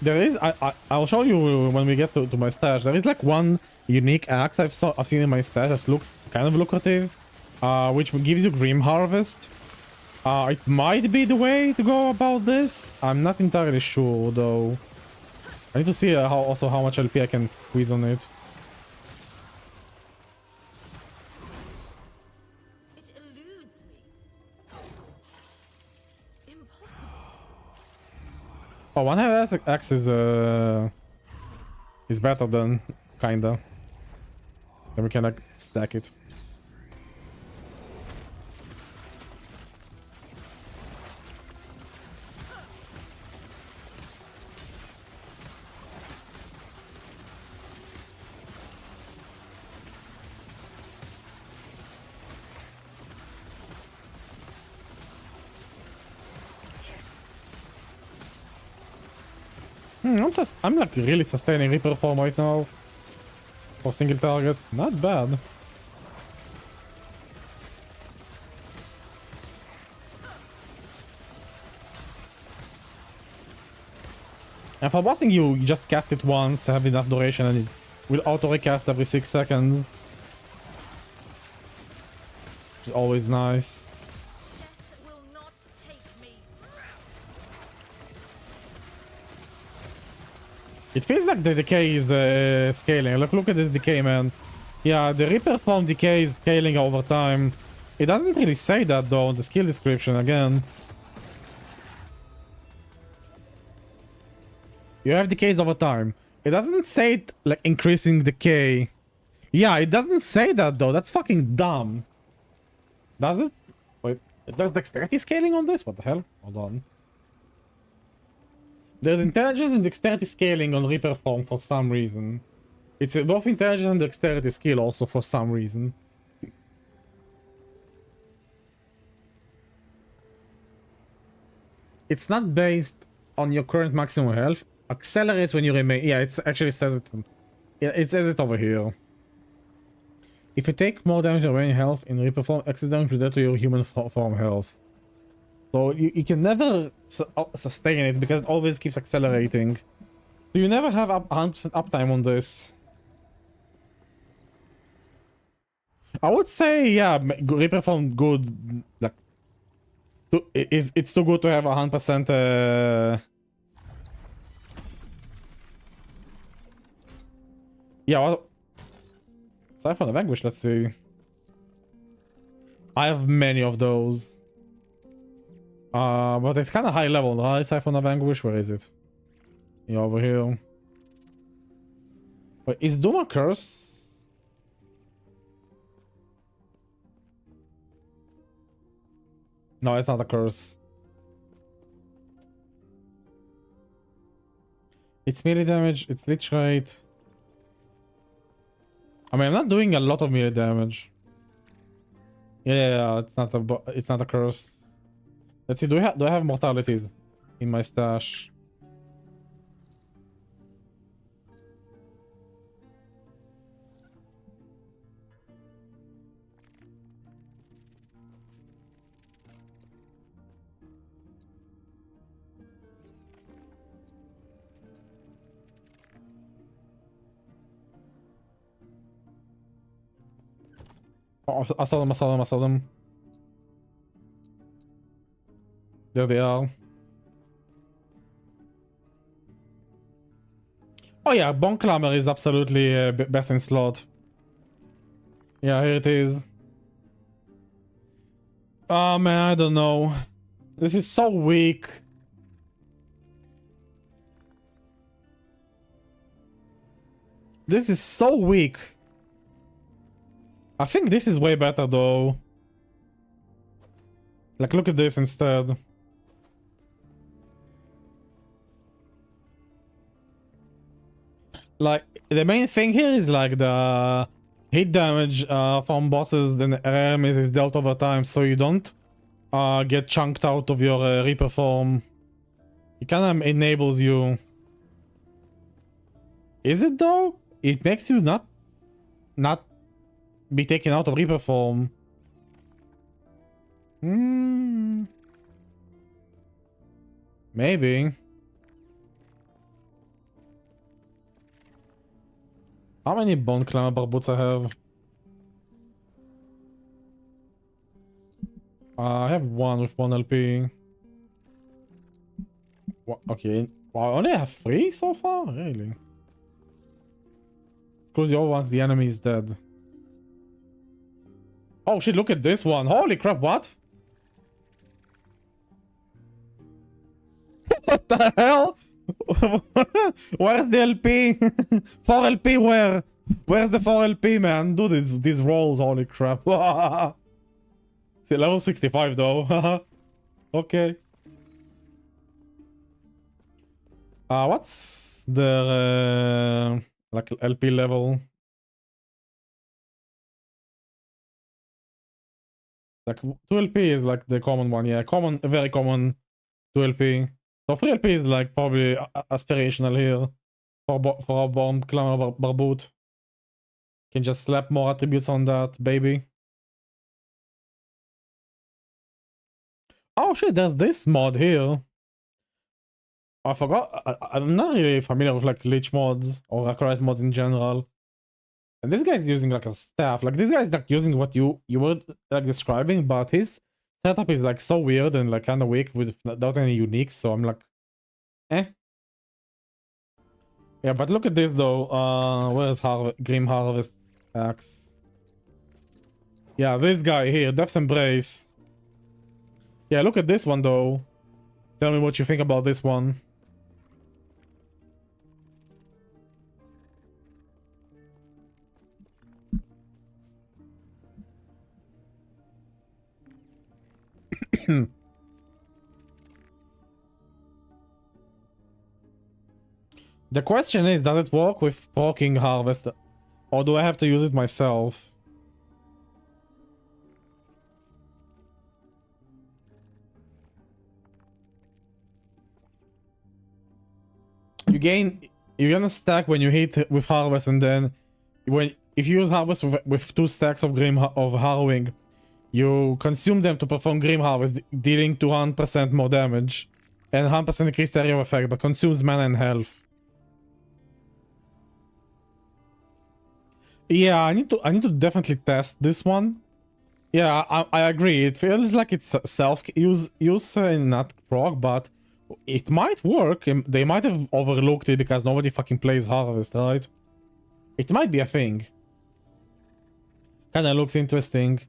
There is, I'll show you when we get to my stash. There is like one unique axe I've seen in my stash that looks kind of lucrative, which gives you Grim Harvest. It might be the way to go about this. I'm not entirely sure though. I need to see how much LP I can squeeze on it. It eludes me. Impossible. Oh, one-handed axe is better than kinda. Then we can like stack it. I'm like really sustaining Reaper form right now. For single target. Not bad. And for bossing you just cast it once, have enough duration, and it will auto recast every 6 seconds. Which is always nice. Death will not take me. It feels like the decay is the scaling. Look at this decay, man. Yeah, the Reaper form decay is scaling over time. It doesn't really say that though in the skill description again. You have decays over time. It doesn't say it like increasing decay. Yeah, it doesn't say that though. That's fucking dumb. Does it? Wait, there's dexterity scaling on this? What the hell? Hold on. There's intelligence and dexterity scaling on Reaper form for some reason. It's both intelligence and dexterity skill also for some reason. It's not based on your current maximum health. Accelerates when you remain. Yeah, it actually says it. Yeah, it says it over here. If you take more damage than remaining health in Reaper form, accidentally that to your human form health. So you can never sustain it because it always keeps accelerating. So you never have 100% uptime on this. I would say, yeah, Reaper form good. Like, it's too good to have 100%. Yeah, well, Siphon of Anguish, let's see. I have many of those. But it's kind of high level, right? Siphon of Anguish, where is it? Yeah, over here. Wait, is Doom a curse? No, it's not a curse. It's melee damage, it's Lich rate. I mean, I'm not doing a lot of melee damage. Yeah, it's not a curse. Let's see, do I have mortalities in my stash? Oh, I saw them, I saw them, I saw them. There they are. Oh yeah, Bone Clamor is absolutely best in slot. Yeah, here it is. Oh man, I don't know. This is so weak. This is so weak. I think this is way better though. Like, look at this instead. Like, the main thing here is like the hit damage from bosses and enemies is dealt over time, so you don't get chunked out of your Reaper form. It kind of enables you. Is it though? It makes you not be taken out of Reaper form. Maybe. How many Bone Clamor boots I have? I have one with 1 LP. Okay. Wow, I only have 3 so far? Really? Close the other once the enemy is dead. Oh shit, look at this one. Holy crap, what? What the hell? Where's the LP? 4 LP where? Where's the 4 LP, man? Dude, these rolls, holy crap. See, level 65 though. Okay. What's the like LP level? Like 2 LP is like the common one, yeah. Common, very common 2 LP. So 3 LP is like probably aspirational here for a Bone Clamor Barboot. Can just slap more attributes on that, baby. Oh shit, there's this mod here. I forgot. I'm not really familiar with like Lich mods or accurate mods in general. And this guy's using like a staff. Like this guy's like using what you were like describing, but his setup is like so weird and like kind of weak without any uniques. So I'm like, eh. Yeah, but look at this though. Where's Grim Harvest Axe? Yeah, this guy here, Death's Embrace. Yeah, look at this one though. Tell me what you think about this one. The question is, does it work with proccing Harvest? Or do I have to use it myself? You gain a stack when you hit with Harvest, and then if you use Harvest with 2 stacks of Harrowing, you consume them to perform Grim Harvest, dealing 200% more damage and 100% increased area of effect, but consumes mana and health. Yeah, I need to definitely test this one. Yeah, I agree. It feels like it's self-use and not proc, but it might work. They might have overlooked it because nobody fucking plays Harvest, right? It might be a thing. Kinda looks interesting.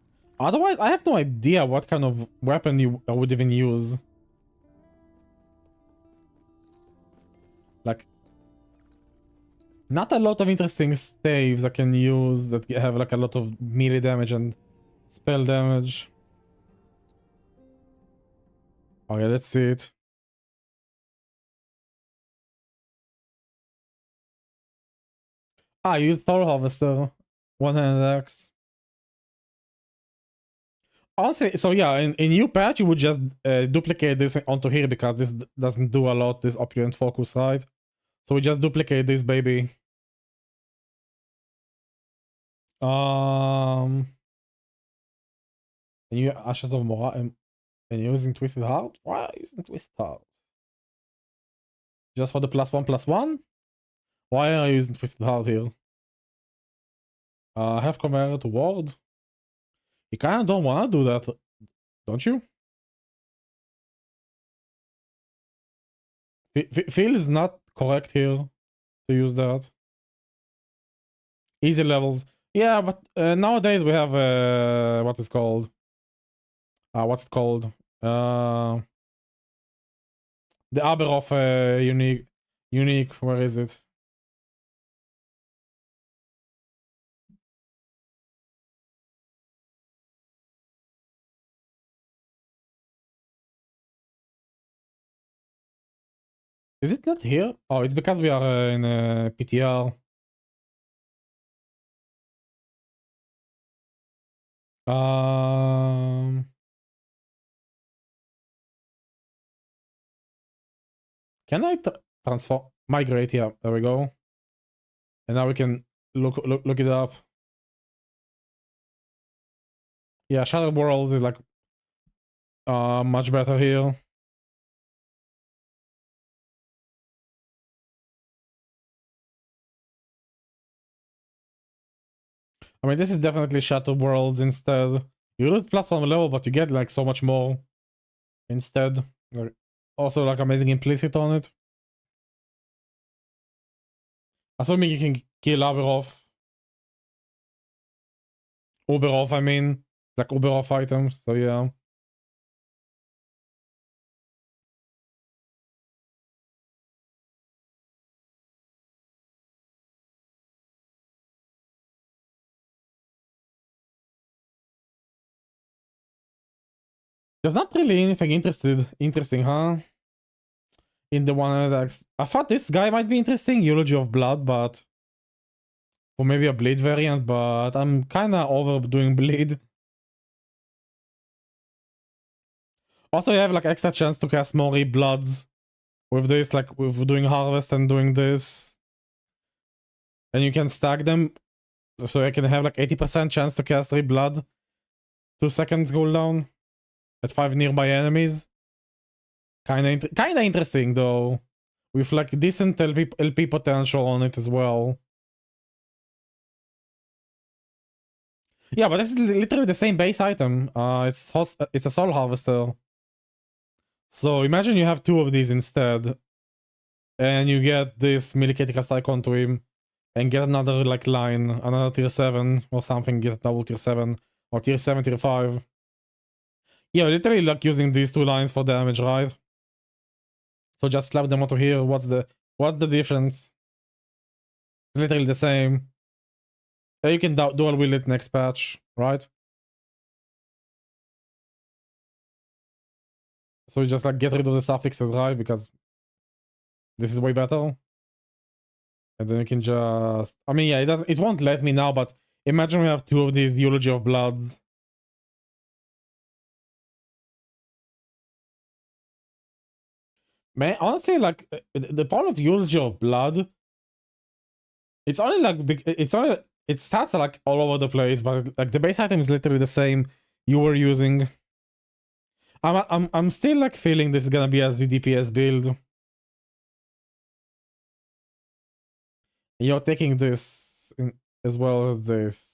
Otherwise, I have no idea what kind of weapon you would even use. Like, not a lot of interesting staves I can use that have like a lot of melee damage and spell damage. Okay, let's see it. I used Thor Harvester. One-handed axe. Honestly, so yeah, in new patch, you would just duplicate this onto here because this doesn't do a lot, this opulent focus, right? So we just duplicate this baby. And you Ashes of Mora and using Twisted Heart? Why are you using Twisted Heart? Just for the +1/+1? Why are you using Twisted Heart here? Have Command to ward. You kind of don't want to do that, don't you? Feel is not correct here to use that. Easy levels. Yeah, but nowadays we have what is called what's it called? Uh the Arbor of unique, where is it? Is it not here? Oh, it's because we are in PTR. Um can I transform migrate? Yeah, there we go. And now we can look it up. Yeah, Shadow Worlds is like much better here. I mean, this is definitely Shadow Worlds instead. You lose plus one level, but you get like so much more instead. Like, also like amazing implicit on it. Assuming you can kill Uberov, I mean, like Uberov items. So yeah. There's not really anything interesting, huh? In the one that I thought this guy might be interesting, Eulogy of Blood, but or maybe a bleed variant, but I'm kinda over doing bleed. Also, you have like extra chance to cast more bloods with this, like with doing harvest and doing this. And you can stack them, so I can have like 80% chance to cast blood. 2 seconds cooldown at 5 nearby enemies. Kinda interesting though. With like decent LP potential on it as well. Yeah, but this is literally the same base item. It's a soul harvester. So imagine you have 2 of these instead. And you get this Millicaticus icon to him. And get another like line, another tier 7 or something, get double tier 7. Or tier 7, tier 5. Yeah, literally like using these 2 lines for damage, right? So just slap them onto here. What's the difference? Literally the same. You can dual wield it next patch, right? So you just like get rid of the suffixes, right? Because this is way better. And then you can just, I mean, yeah, it won't let me now, but imagine we have 2 of these Eulogy of Blood. Man, honestly, like the problem of Eulogy of Blood, it's only like it stats are like all over the place, but like the base item is literally the same you were using. I'm still like feeling this is gonna be as the DPS build. You're taking this as well as this.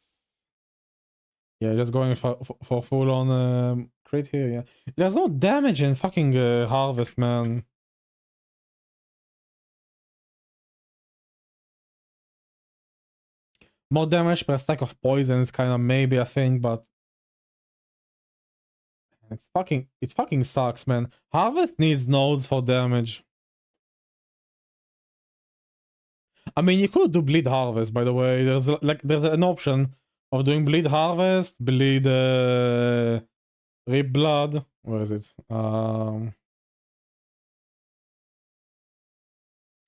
Yeah, just going for full on crit here. Yeah, there's no damage in fucking harvest, man. More damage per stack of poison is kind of maybe a thing, but it fucking sucks, man. Harvest needs nodes for damage. I mean, you could do bleed harvest, by the way. There's an option of doing bleed harvest, bleed rip blood. Where is it?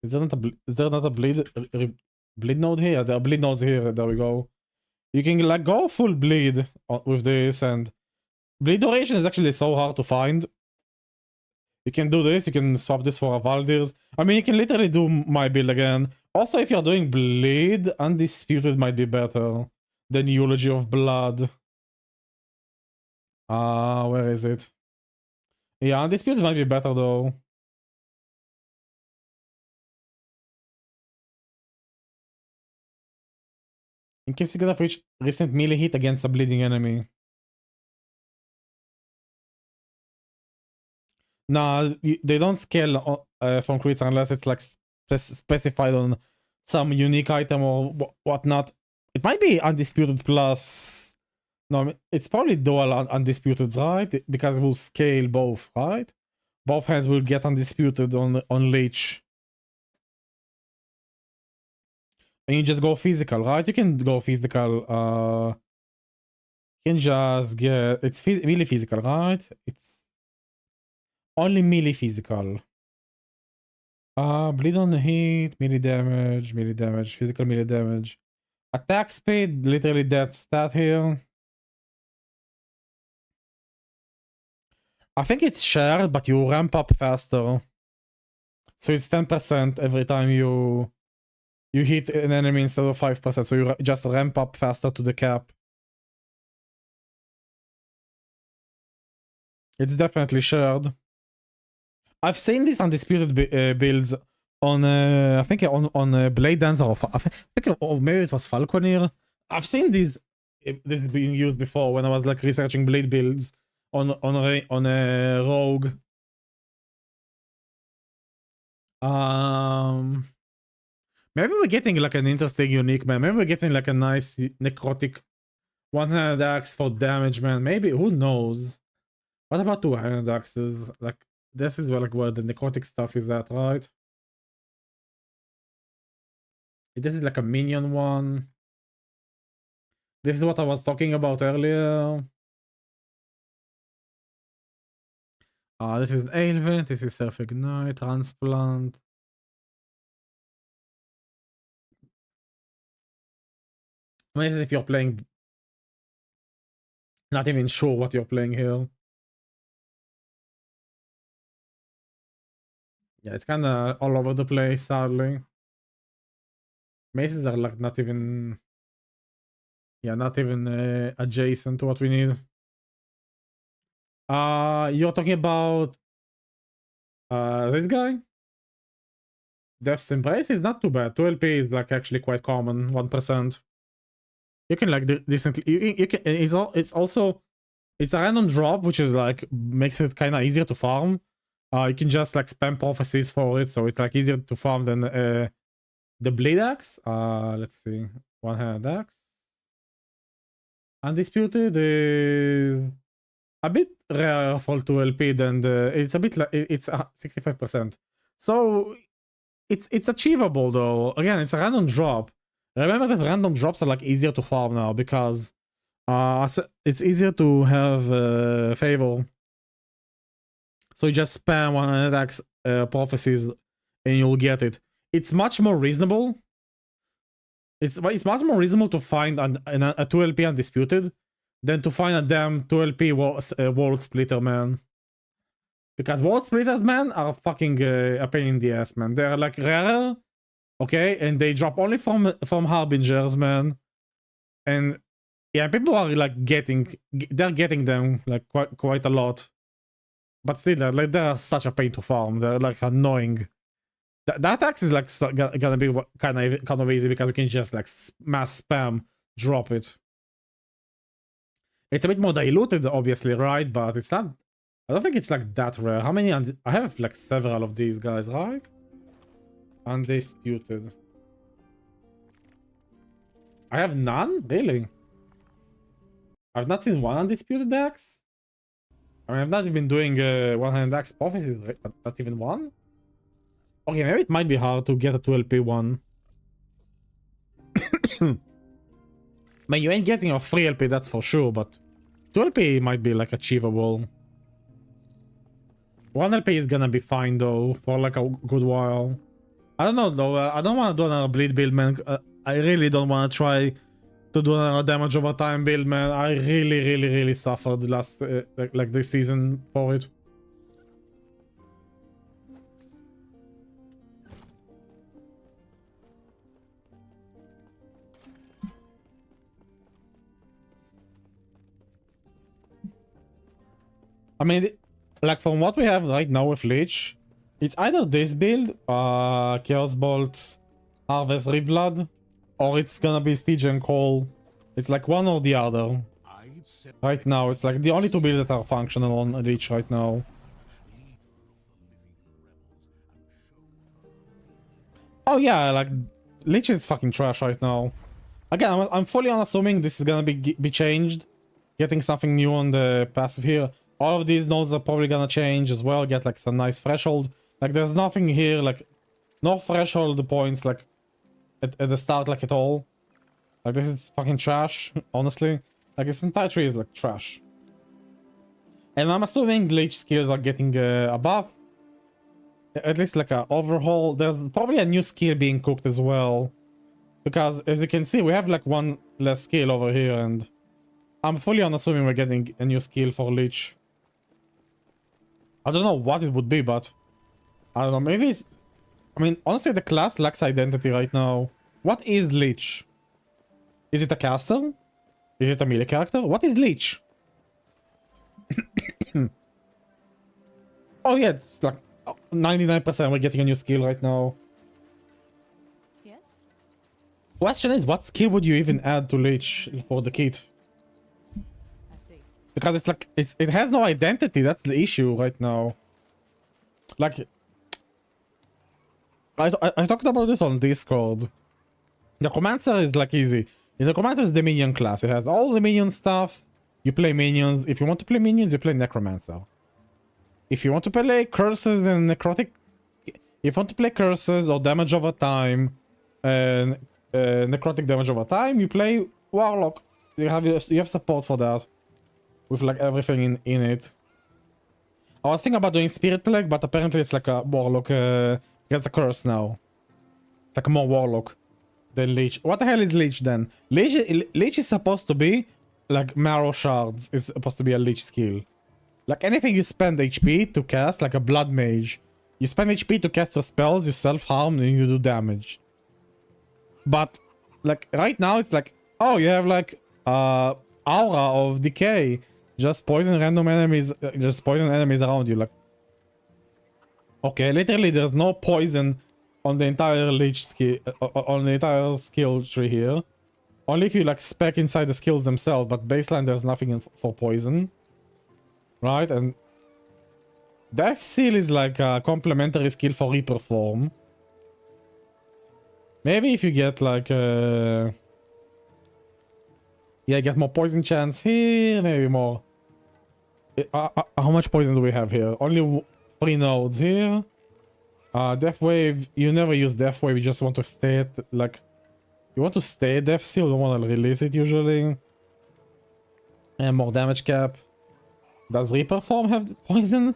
Is there not a bleed node here? There are bleed nodes here. There we go. You can like go full bleed with this, and bleed duration is actually so hard to find. You can do this. You can swap this for a Valdir's. I mean, you can literally do my build again. Also, if you're doing bleed, Undisputed might be better than Eulogy of Blood. Where is it? Yeah, Undisputed might be better though. In case you get a reach recent melee hit against a bleeding enemy. Nah, they don't scale from crits unless it's like specified on some unique item or whatnot. It might be undisputed plus. No, it's probably dual undisputed, right? Because it will scale both, right? Both hands will get undisputed on Lich. And you just go physical, right? You can go physical. You can just get. It's melee physical, right? It's only melee physical. Bleed on the hit, melee damage, physical melee damage. Attack speed, literally that stat here. I think it's shared, but you ramp up faster. So it's 10% every time you hit an enemy instead of 5%. So you just ramp up faster to the cap. It's definitely shared. I've seen these undisputed builds on I think on Blade Dancer, or I think or maybe it was Falconeer. I've seen this being used before when I was like researching blade builds on a rogue. Maybe we're getting like an interesting unique, man. Maybe we're getting like a nice necrotic one-handed axe for damage, man. Maybe, who knows? What about two-handed axes? Like, this is like where the necrotic stuff is at, right? This is like a minion one. This is what I was talking about earlier. This is Ailment, this is Self-Ignite, Transplant. Amazing if you're playing... Not even sure what you're playing here. Yeah, it's kind of all over the place, sadly. Maces are like not even... Yeah, not even adjacent to what we need. You're talking about... this guy? Death's Embrace is not too bad. 2 LP is like actually quite common, 1%. You can like decently... You can, it's also... It's a random drop, which is like... Makes it kind of easier to farm. You can just like spam prophecies for it, so it's like easier to farm than the Blade Axe. Let's see. One-handed axe. Undisputed is a bit rare for 2LP than the... It's a bit like... It's 65%. So... It's achievable though. Again, it's a random drop. Remember that random drops are like easier to farm now because it's easier to have favor. So you just spam one attacks prophecies and you'll get it. It's much more reasonable. It's much more reasonable to find a 2LP undisputed than to find a damn 2LP world splitter, man. Because world splitters, man, are fucking a pain in the ass, man. They're like rarer, okay, and they drop only from harbingers, man. And yeah, people are like they're getting them like quite a lot. But still, like they're such a pain to farm. They're like annoying. That axe is like gonna be kind of easy because you can just like mass spam drop it. It's a bit more diluted, obviously, right? But it's not. I don't think it's like that rare. How many? I have like several of these guys, right? Undisputed. I have none? Really? I've not seen one undisputed axe? I mean, I've not even doing one-handed axe prophecies, right? Not even one? Okay, maybe it might be hard to get a 2LP one. Man, you ain't getting a 3LP, that's for sure, but 2LP might be like achievable. 1LP is gonna be fine though, for like a good while. I don't know though, I don't want to do another bleed build, man. I really don't want to try to do another damage over time build, man. I really suffered last, like this season for it. I mean, like from what we have right now with Lich, it's either this build, Chaos Bolts, Harvest Reblood, or it's gonna be Stygian Call. It's like one or the other. Right now, it's like the only two builds that are functional on Lich right now. Oh yeah, like Lich is fucking trash right now. Again, I'm fully unassuming this is gonna be changed. Getting something new on the passive here. All of these nodes are probably gonna change as well. Get like some nice threshold. Like there's nothing here, like no threshold points like at the start like at all. Like this is fucking trash, honestly. Like this entire tree is like trash. And I'm assuming Lich skills are getting a buff. At least like an overhaul. There's probably a new skill being cooked as well. Because as you can see, we have like one less skill over here, and I'm fully unassuming we're getting a new skill for Lich. I don't know what it would be, but I don't know, maybe it's... I mean, honestly, the class lacks identity right now. What is Lich? Is it a caster? Is it a melee character? What is Lich? Oh yeah, it's like 99% we're getting a new skill right now. Yes? Question is, what skill would you even add to Lich for the kit? I see. Because it's like, it has no identity, that's the issue right now. Like, I talked about this on Discord. The Commancer is like easy. In the Commancer is the minion class. It has all the minion stuff. You play minions. If you want to play minions, you play Necromancer. If you want to play curses and necrotic... If you want to play curses or damage over time, and necrotic damage over time, you play Warlock. You have support for that. With like everything in it. I was thinking about doing Spirit Plague, but apparently it's like a Warlock. It's a curse now. It's like more Warlock than Lich. What the hell is Lich then? Lich is supposed to be like Marrow Shards is supposed to be a Lich skill. Like anything you spend HP to cast, like a Blood Mage. You spend HP to cast your spells, you self-harm, and you do damage. But like right now it's like, oh, you have like aura of decay. Just poison random enemies, just poison enemies around you. Like, okay, literally there's no poison on the entire Lich skill, on the entire skill tree here. Only if you like spec inside the skills themselves, but baseline there's nothing for poison. Right, and Death Seal is like a complementary skill for Reaper form. Maybe if you get like yeah, get more poison chance here, maybe more. How much poison do we have here? Only 3 nodes here. Death Wave, you never use Death Wave, you just want to stay at, like... You want to stay at Death Seal, you don't want to release it usually. And more damage cap. Does Reaper form have poison?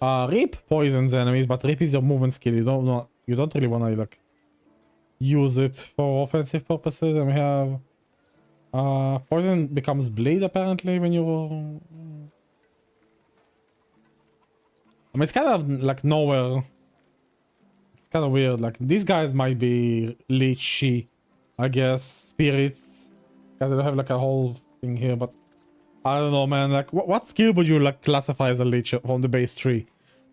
Reap poisons enemies, but Reap is your movement skill. You don't really want to like use it for offensive purposes. And we have poison becomes bleed apparently when you... I mean, it's kind of like nowhere. It's kind of weird. Like these guys might be Lichy, I guess, spirits, because they don't have like a whole thing here. But I don't know, man. Like, what skill would you like classify as a Lich from the base tree?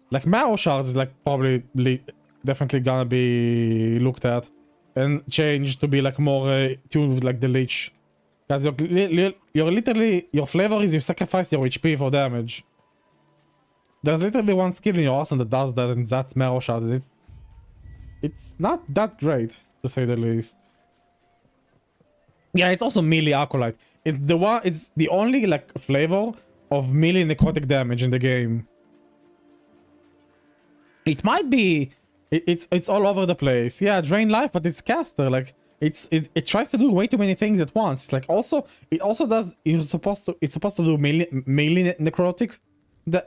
Like Marrow Shards is like probably definitely gonna be looked at and changed to be like more tuned with like the Lich. Because you're literally, your flavor is you sacrifice your HP for damage. There's literally one skill in your arsenal that does that, and that's Marrow Shards. It's not that great, to say the least. Yeah, it's also melee acolyte. It's the only like flavor of melee necrotic damage in the game. It might be, it's all over the place. Yeah, drain life, but it's caster. Like it tries to do way too many things at once. It's like it also does. It's supposed to do melee necrotic, the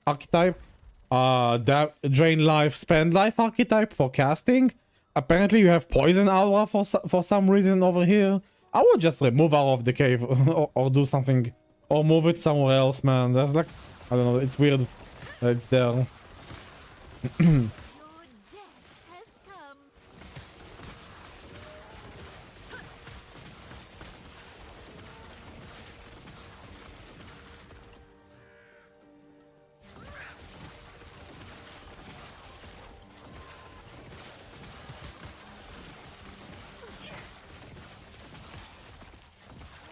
archetype. That drain life, spend life archetype for casting. Apparently, you have poison aura for some reason over here. I would just remove Aura of the Cave or do something, or move it somewhere else, man. There's like, I don't know. It's weird that it's there. Your death has come.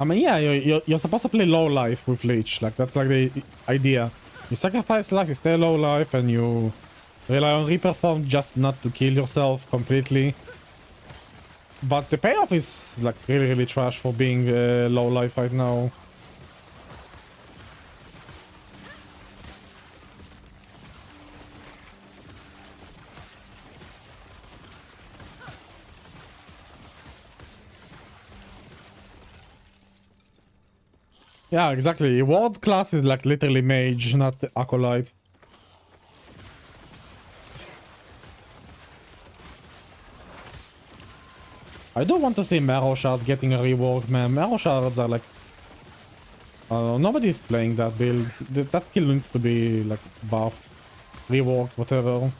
I mean, yeah, you're supposed to play low life with Lich. Like that's like the idea. You sacrifice life, you stay low life, and you rely on Reaper form just not to kill yourself completely. But the payoff is like really, really trash for being low life right now. Yeah, exactly. Ward class is like literally mage, not acolyte. I do want to see Marrow Shard getting a rework, man. Marrow Shards are like... nobody's playing that build. That skill needs to be like buffed, reworked, whatever.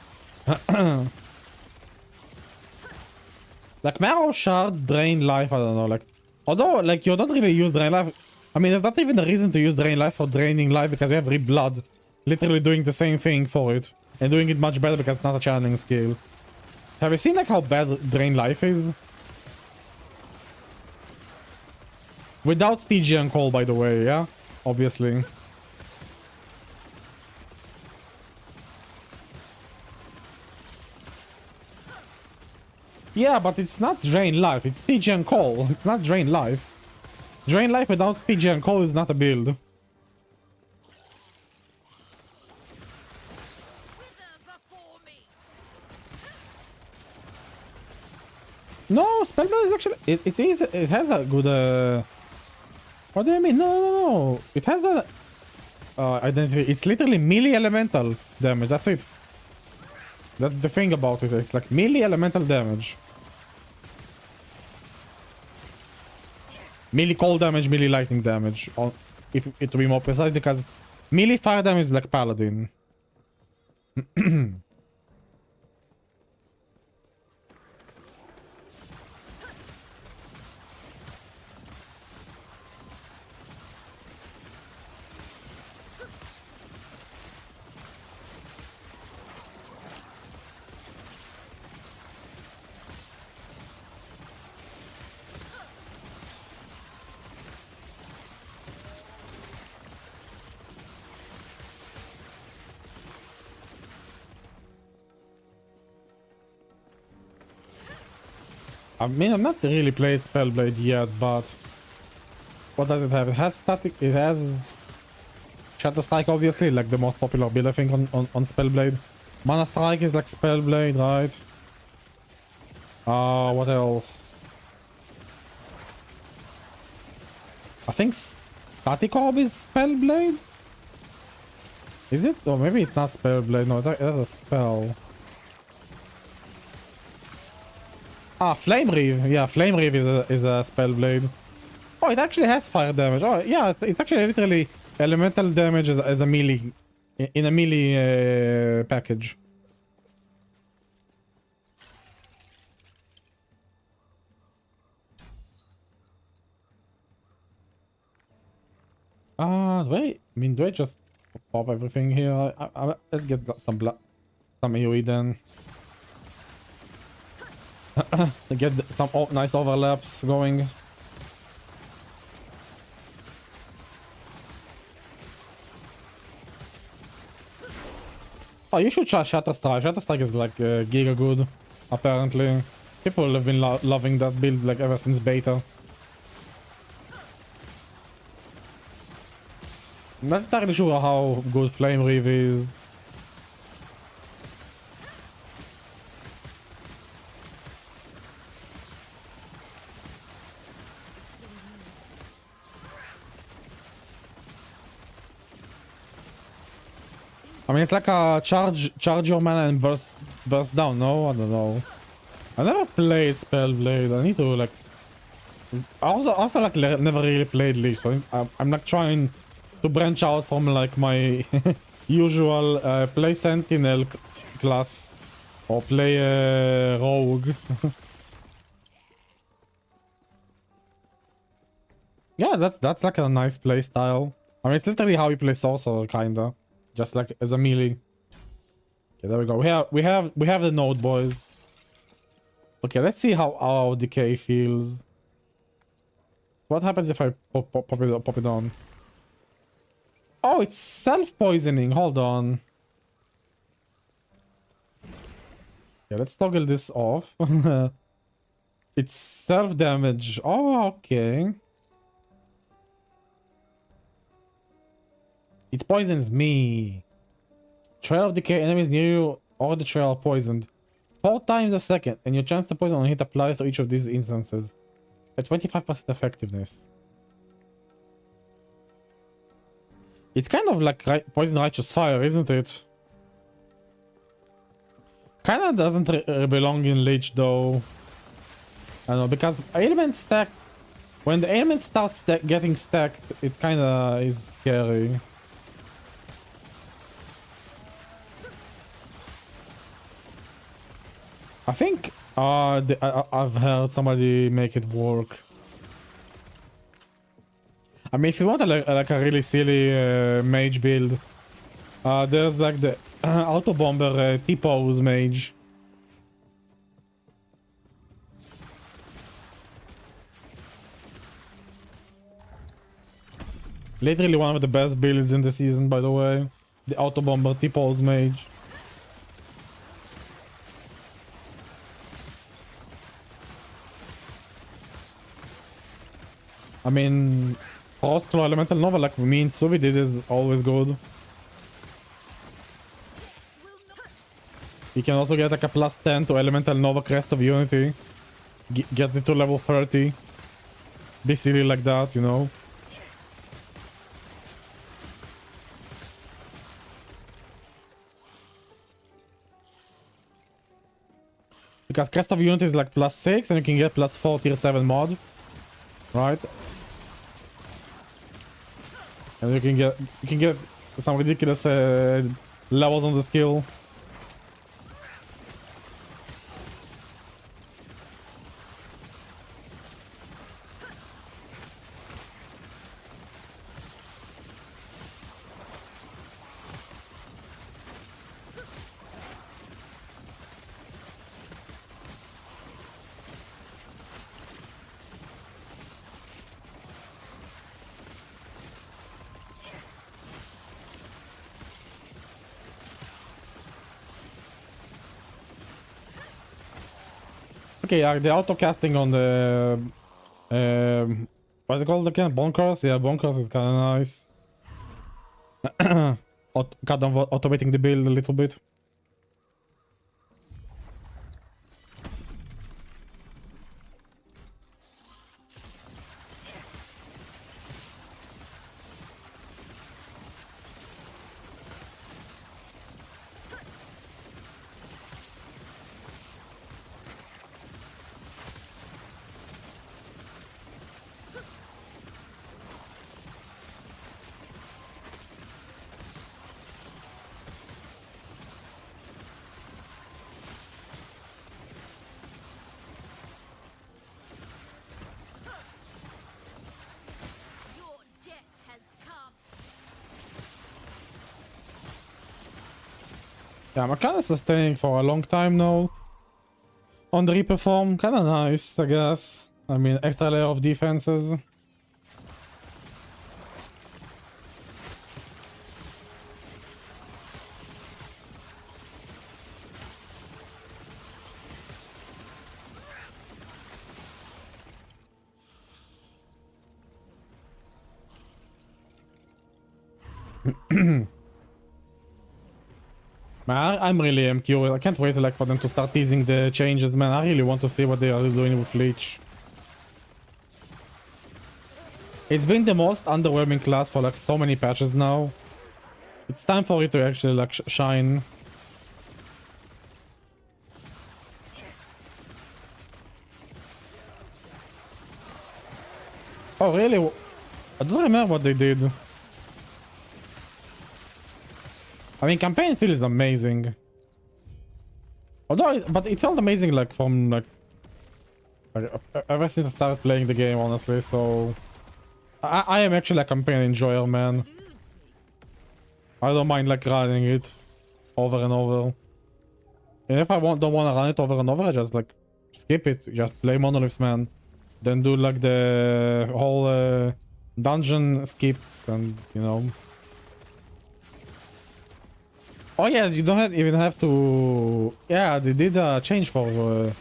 Like Marrow Shards drain life, I don't know, like... Although, like, you don't really use drain life. I mean, there's not even a reason to use drain life for draining life because you have Reblood literally doing the same thing for it. And doing it much better because it's not a channeling skill. Have you seen like how bad drain life is? Without Stygian Call, by the way, yeah? Obviously. Yeah, but it's not Drain Life, it's Stygian Call. It's not Drain Life. Drain Life without Stygian Call is not a build. No, Spellblade is actually... It's easy. It has a good... What do you mean? No. It has a... identity. It's literally melee elemental damage. That's it. That's the thing about it. It's like melee elemental damage. Melee cold damage, melee lightning damage. If it to be more precise, because melee fire damage is like paladin. I mean, I'm not really played Spellblade yet, but what does it have? It has static. It has Shatter Strike, obviously, like the most popular build I think on Spellblade. Mana Strike is like Spellblade, right? What else? I think Static Orb is Spellblade. Is it? Or maybe it's not Spellblade. No, that's a spell. Flame Reave. Yeah, Flame Reave is a Spellblade. Oh, it actually has fire damage. Oh, yeah, it's actually literally elemental damage as a melee. In a melee package. Do I just pop everything here? Let's get some AoE then. Get some nice overlaps going. Oh, you should try Shatter Strike. Shatter Strike is like giga good, apparently. People have been loving that build like ever since beta. I'm not entirely sure how good Flame Reave is. I mean, it's like a charge your mana and burst down. No, I don't know. I never played Spellblade. I need to like. I also like never really played Lich, so I'm like trying to branch out from like my usual play Sentinel class or play Rogue. Yeah, that's like a nice play style. I mean, it's literally how you play Sorcerer, kinda. Just like as a melee. Okay, there we go. We have the node, boys. Okay, let's see how our decay feels. What happens if I pop it on? Oh, it's self-poisoning. Hold on. Yeah, let's toggle this off. It's self-damage. Oh, okay. It poisons me. Trail of decay, enemies near you or the trail are poisoned 4 times a second, and your chance to poison on hit applies to each of these instances at 25% effectiveness. It's kind of like poison righteous fire, isn't it? Kinda doesn't belong in Lich though. I don't know, because elements stack. When the elements start getting stacked, it kinda is scary. I think I've heard somebody make it work. I mean, if you want like a really silly mage build, there's like the auto bomber T-pose mage. Literally one of the best builds in the season, by the way. The auto bomber T-pose mage. I mean, Frostclaw Elemental Nova, like me and Suvi did, is always good. You can also get like a +10 to Elemental Nova Crest of Unity. Get it to level 30. Be silly like that, you know. Because Crest of Unity is like +6 and you can get +4 tier 7 mod. Right? And you can get some ridiculous levels on the skill. Okay, yeah, the auto casting on the what's it called again? Bonkers? Yeah, Bonkers is kind of nice. Kind of automating the build a little bit. Your death has come. Yeah, I'm kind of sustaining for a long time now. On the Reaper form, kind of nice, I guess. I mean, extra layer of defenses. Man, I'm really curious. I can't wait like for them to start teasing the changes, man. I really want to see what they are doing with Lich. It's been the most underwhelming class for like so many patches now. It's time for it to actually like shine. Oh really? I don't remember what they did. I mean, campaign feels amazing. Although, but it felt amazing like from like ever since I started playing the game, honestly. So I am actually a campaign enjoyer, man. I don't mind like running it over and over. And if I don't want to run it over and over, I just like skip it. Just play Monoliths, man. Then do like the whole dungeon skips and, you know. Oh yeah, you don't even have to. Yeah, they did a change for.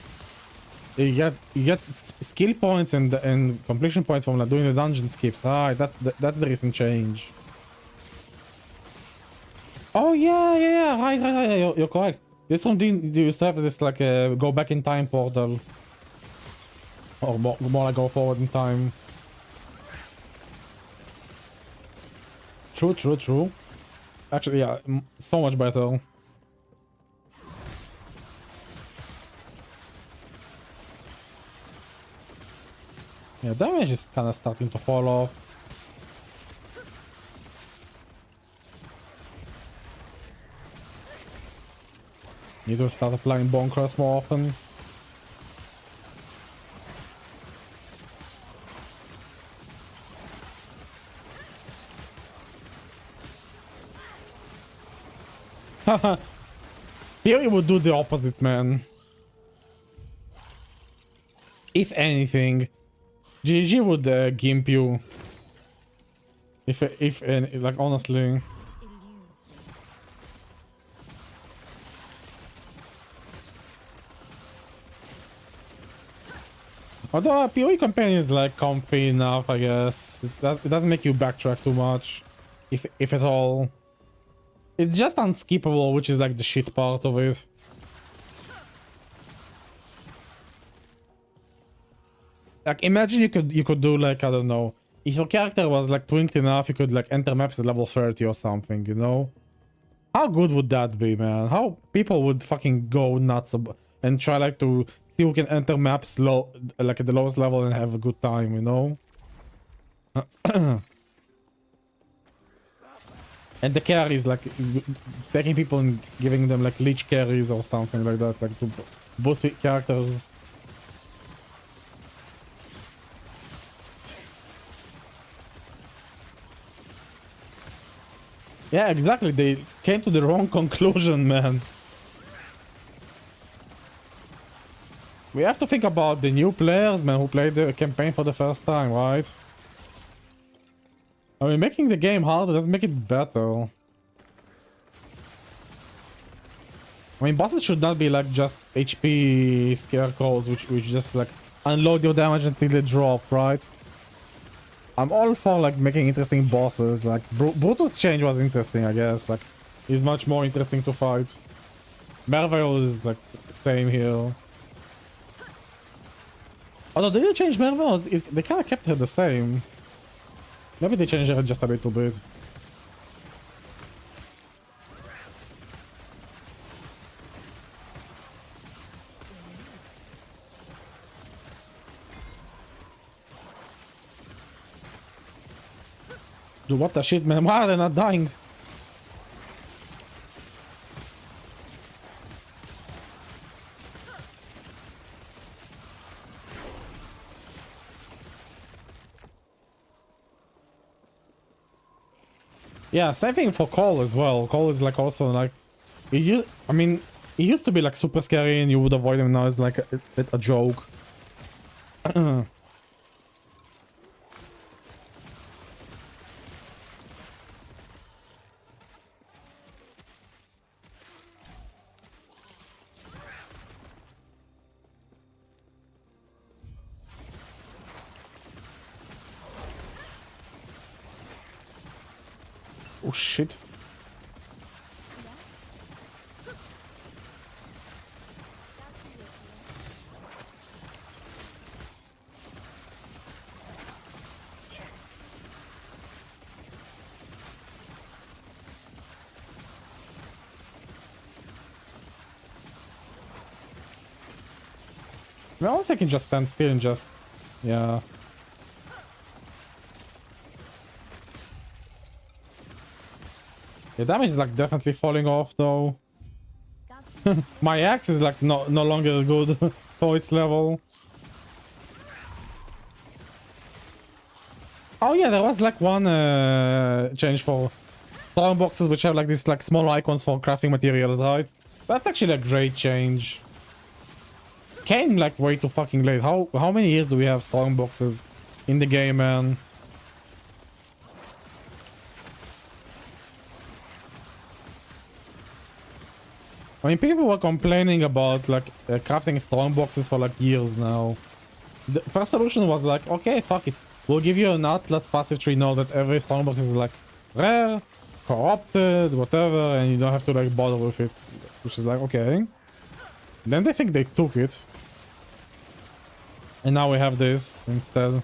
You get skill points and completion points from like doing the dungeon skips. Ah, that's the recent change. Oh yeah. Right. You're correct. This one didn't. You used to have this like go back in time portal, or more like go forward in time. True. Actually, yeah, so much better. Yeah, damage is kind of starting to fall off. Need to start applying bonkers more often. Haha. Here you would do the opposite, man. If anything, GG would gimp you. If any, like honestly. It eludes me. Although a PoE campaign is like comfy enough, I guess. It doesn't make you backtrack too much, if at all. It's just unskippable, which is like the shit part of it. Like imagine you could do like, I don't know, if your character was like twinked enough, you could like enter maps at level 30 or something, you know? How good would that be, man? How people would fucking go nuts and try like to see who can enter maps low, like at the lowest level and have a good time, you know? And the carries, like taking people and giving them like Lich carries or something like that, like to boost characters. Yeah, exactly. They came to the wrong conclusion, man. We have to think about the new players, man, who played the campaign for the first time, right? I mean, making the game harder doesn't make it better. I mean, bosses should not be like just HP scarecrows, which just like unload your damage until they drop, right? I'm all for like making interesting bosses. Like Brutus change was interesting, I guess. Like he's much more interesting to fight. Merveil is like same here. Although did they change Merveil? They kind of kept her the same. Maybe they changed her just a little bit. Dude, what the shit, man? Why are they not dying? Yeah, same thing for Cole as well. Cole is like also like, I mean, he used to be like super scary and you would avoid him. Now it's like a joke. Oh shit. Well, I can just stand still and just, yeah. The damage is like definitely falling off though. My axe is like no longer good for its level. Oh yeah, there was like one change for throwing boxes which have like these like small icons for crafting materials, right? That's actually a great change. Came like way too fucking late. How many years do we have strong boxes in the game, man? I mean, people were complaining about like crafting strong boxes for like years now. The first solution was like, okay, fuck it. We'll give you an Atlas passive tree now that every strong box is like rare, corrupted, whatever, and you don't have to like bother with it. Which is like, okay. Then they think they took it. And now we have this instead.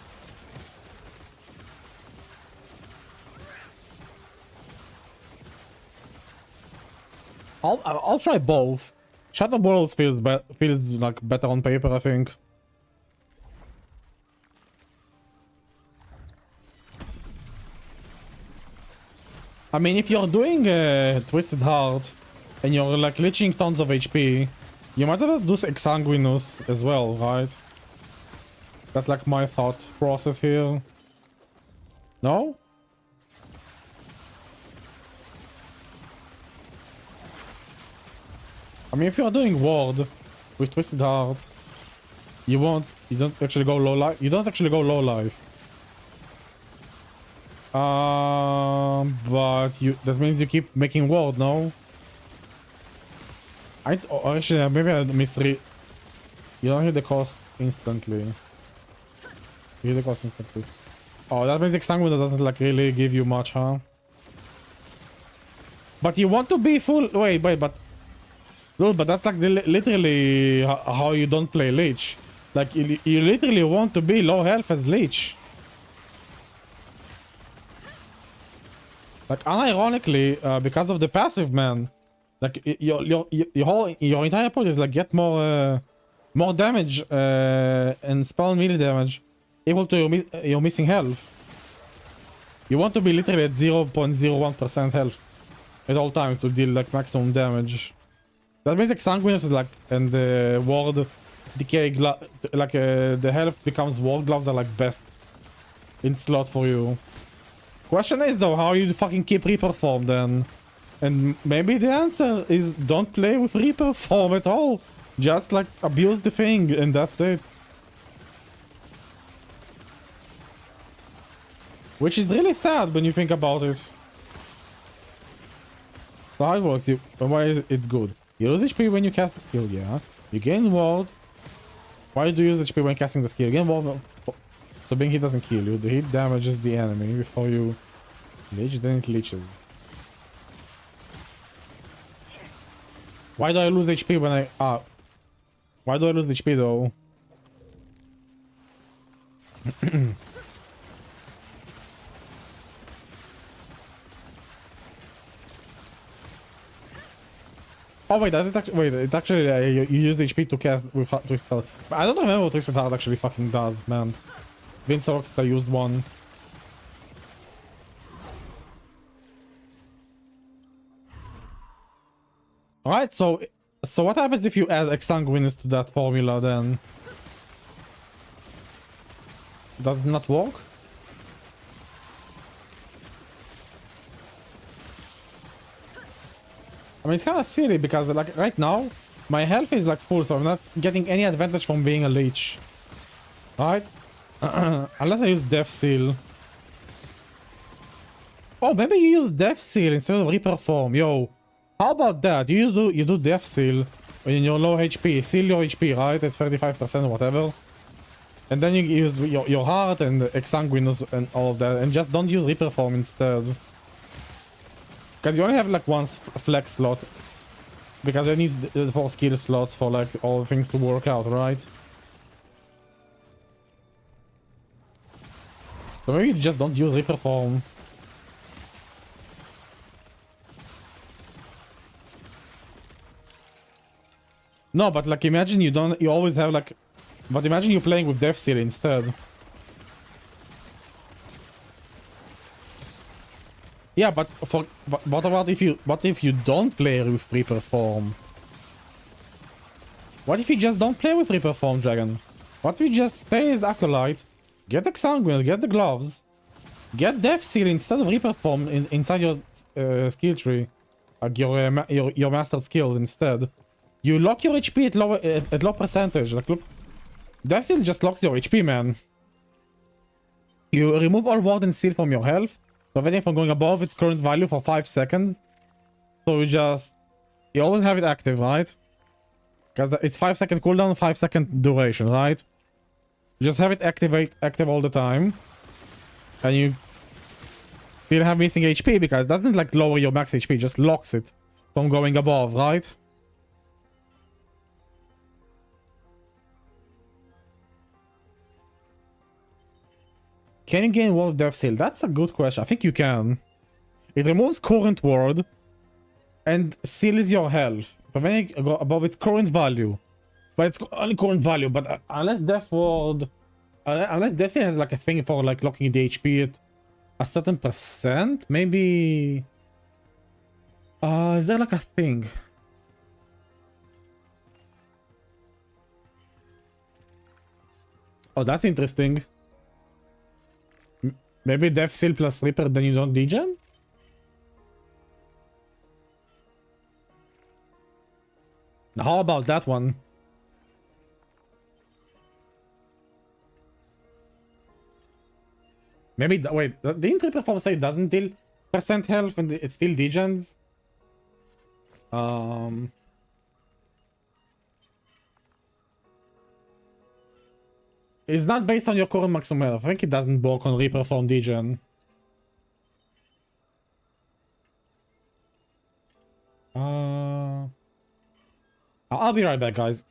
I'll try both. Shadow Worlds feels like better on paper, I think. I mean, if you're doing Twisted Heart and you're like leeching tons of HP, you might as well do Exsanguinous as well, right? That's like my thought process here. No? I mean, if you're doing Ward with Twisted Heart, you don't actually go low life. You don't actually go low life. But that means you keep making Ward, no? Actually, maybe I misread. You don't hit the cost instantly. You hit the cost instantly. Oh, that means Exsanguinous doesn't like really give you much, huh? But you want to be full. Wait, but. Dude, but that's like literally how you don't play Lich. Like, you literally want to be low health as Lich. Like, unironically, because of the passive, man. Like, your entire point is like get more damage and spell melee damage equal to your missing health. You want to be literally at 0.01% health at all times to deal like maximum damage. That means Exsanguinous is like, and the ward decay, like the health becomes ward gloves are like best in slot for you. Question is though, how you fucking keep Reaper form then? And maybe the answer is don't play with Reaper form at all. Just like abuse the thing and that's it. Which is really sad when you think about it. So how it works, why is it's good? You lose HP when you cast the skill, yeah. You gain ward. Why do you use HP when casting the skill? You gain ward. So being hit doesn't kill you. The hit damages the enemy before you leech, then it leeches. Why do I lose HP when I... Why do I lose HP though? Oh wait, does it actually? Wait, it actually you use the HP to cast with Twisted Heart. I don't remember what Twisted Heart actually fucking does, man. Vince Rocks, I used one. All right, so what happens if you add Exsanguinous to that formula? Then does it not work? I mean, it's kind of silly because like right now, my health is like full, so I'm not getting any advantage from being a leech. Right? Unless I use Death Seal. Oh, maybe you use Death Seal instead of Reaper form. Yo, how about that? You do Death Seal when you're low HP. Seal your HP, right? At 35% or whatever. And then you use your heart and Exsanguinous and all of that. And just don't use Reaper form instead. Because you only have like one flex slot. Because you need 4 skill slots for like all things to work out, right? So maybe you just don't use Reaper form. No, but like imagine you always have like... But imagine you're playing with Death Seal instead. Yeah, but what about if you don't play with Reaper form? What if you just don't play with Reaper form, Dragon? What if you just stay as Acolyte, get Exsanguinous, get the gloves, get Death Seal instead of Reaper form inside your skill tree, like your mastered skills instead. You lock your HP at low percentage. Like look, Death Seal just locks your HP, man. You remove all ward and seal from your health, preventing from going above its current value for 5 seconds. So you just You always have it active, right? Because it's 5-second cooldown, 5-second duration, right? You just have it active all the time. And you still have missing HP because it doesn't like lower your max HP, just locks it from going above, right? Can you gain Wall of Death Seal? That's a good question. I think you can. It removes current ward and seals your health, preventing it go above its current value. But it's only current value, but unless Death Ward... unless Death Seal has like a thing for like locking the HP at a certain percent, maybe... is there like a thing? Oh, that's interesting. Maybe Death Seal plus Reaper, then you don't degen? How about that one? Maybe, wait, didn't Reaper Form say it doesn't deal percent health and it still degens? It's not based on your current maximum health. I think it doesn't work on Reaper Form degen. I'll be right back, guys.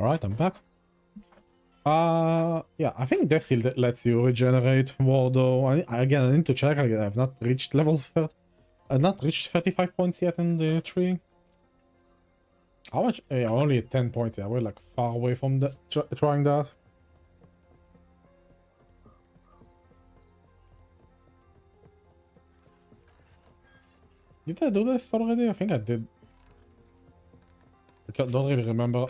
Alright, I'm back. Yeah, I think Death Seal lets you regenerate more though. Again, I need to check. I've not reached level 30. I've not reached 35 points yet in the tree. How much? Yeah, only at 10 points. Yeah, we're like far away from the trying that. Did I do this already? I think I did. Don't really remember.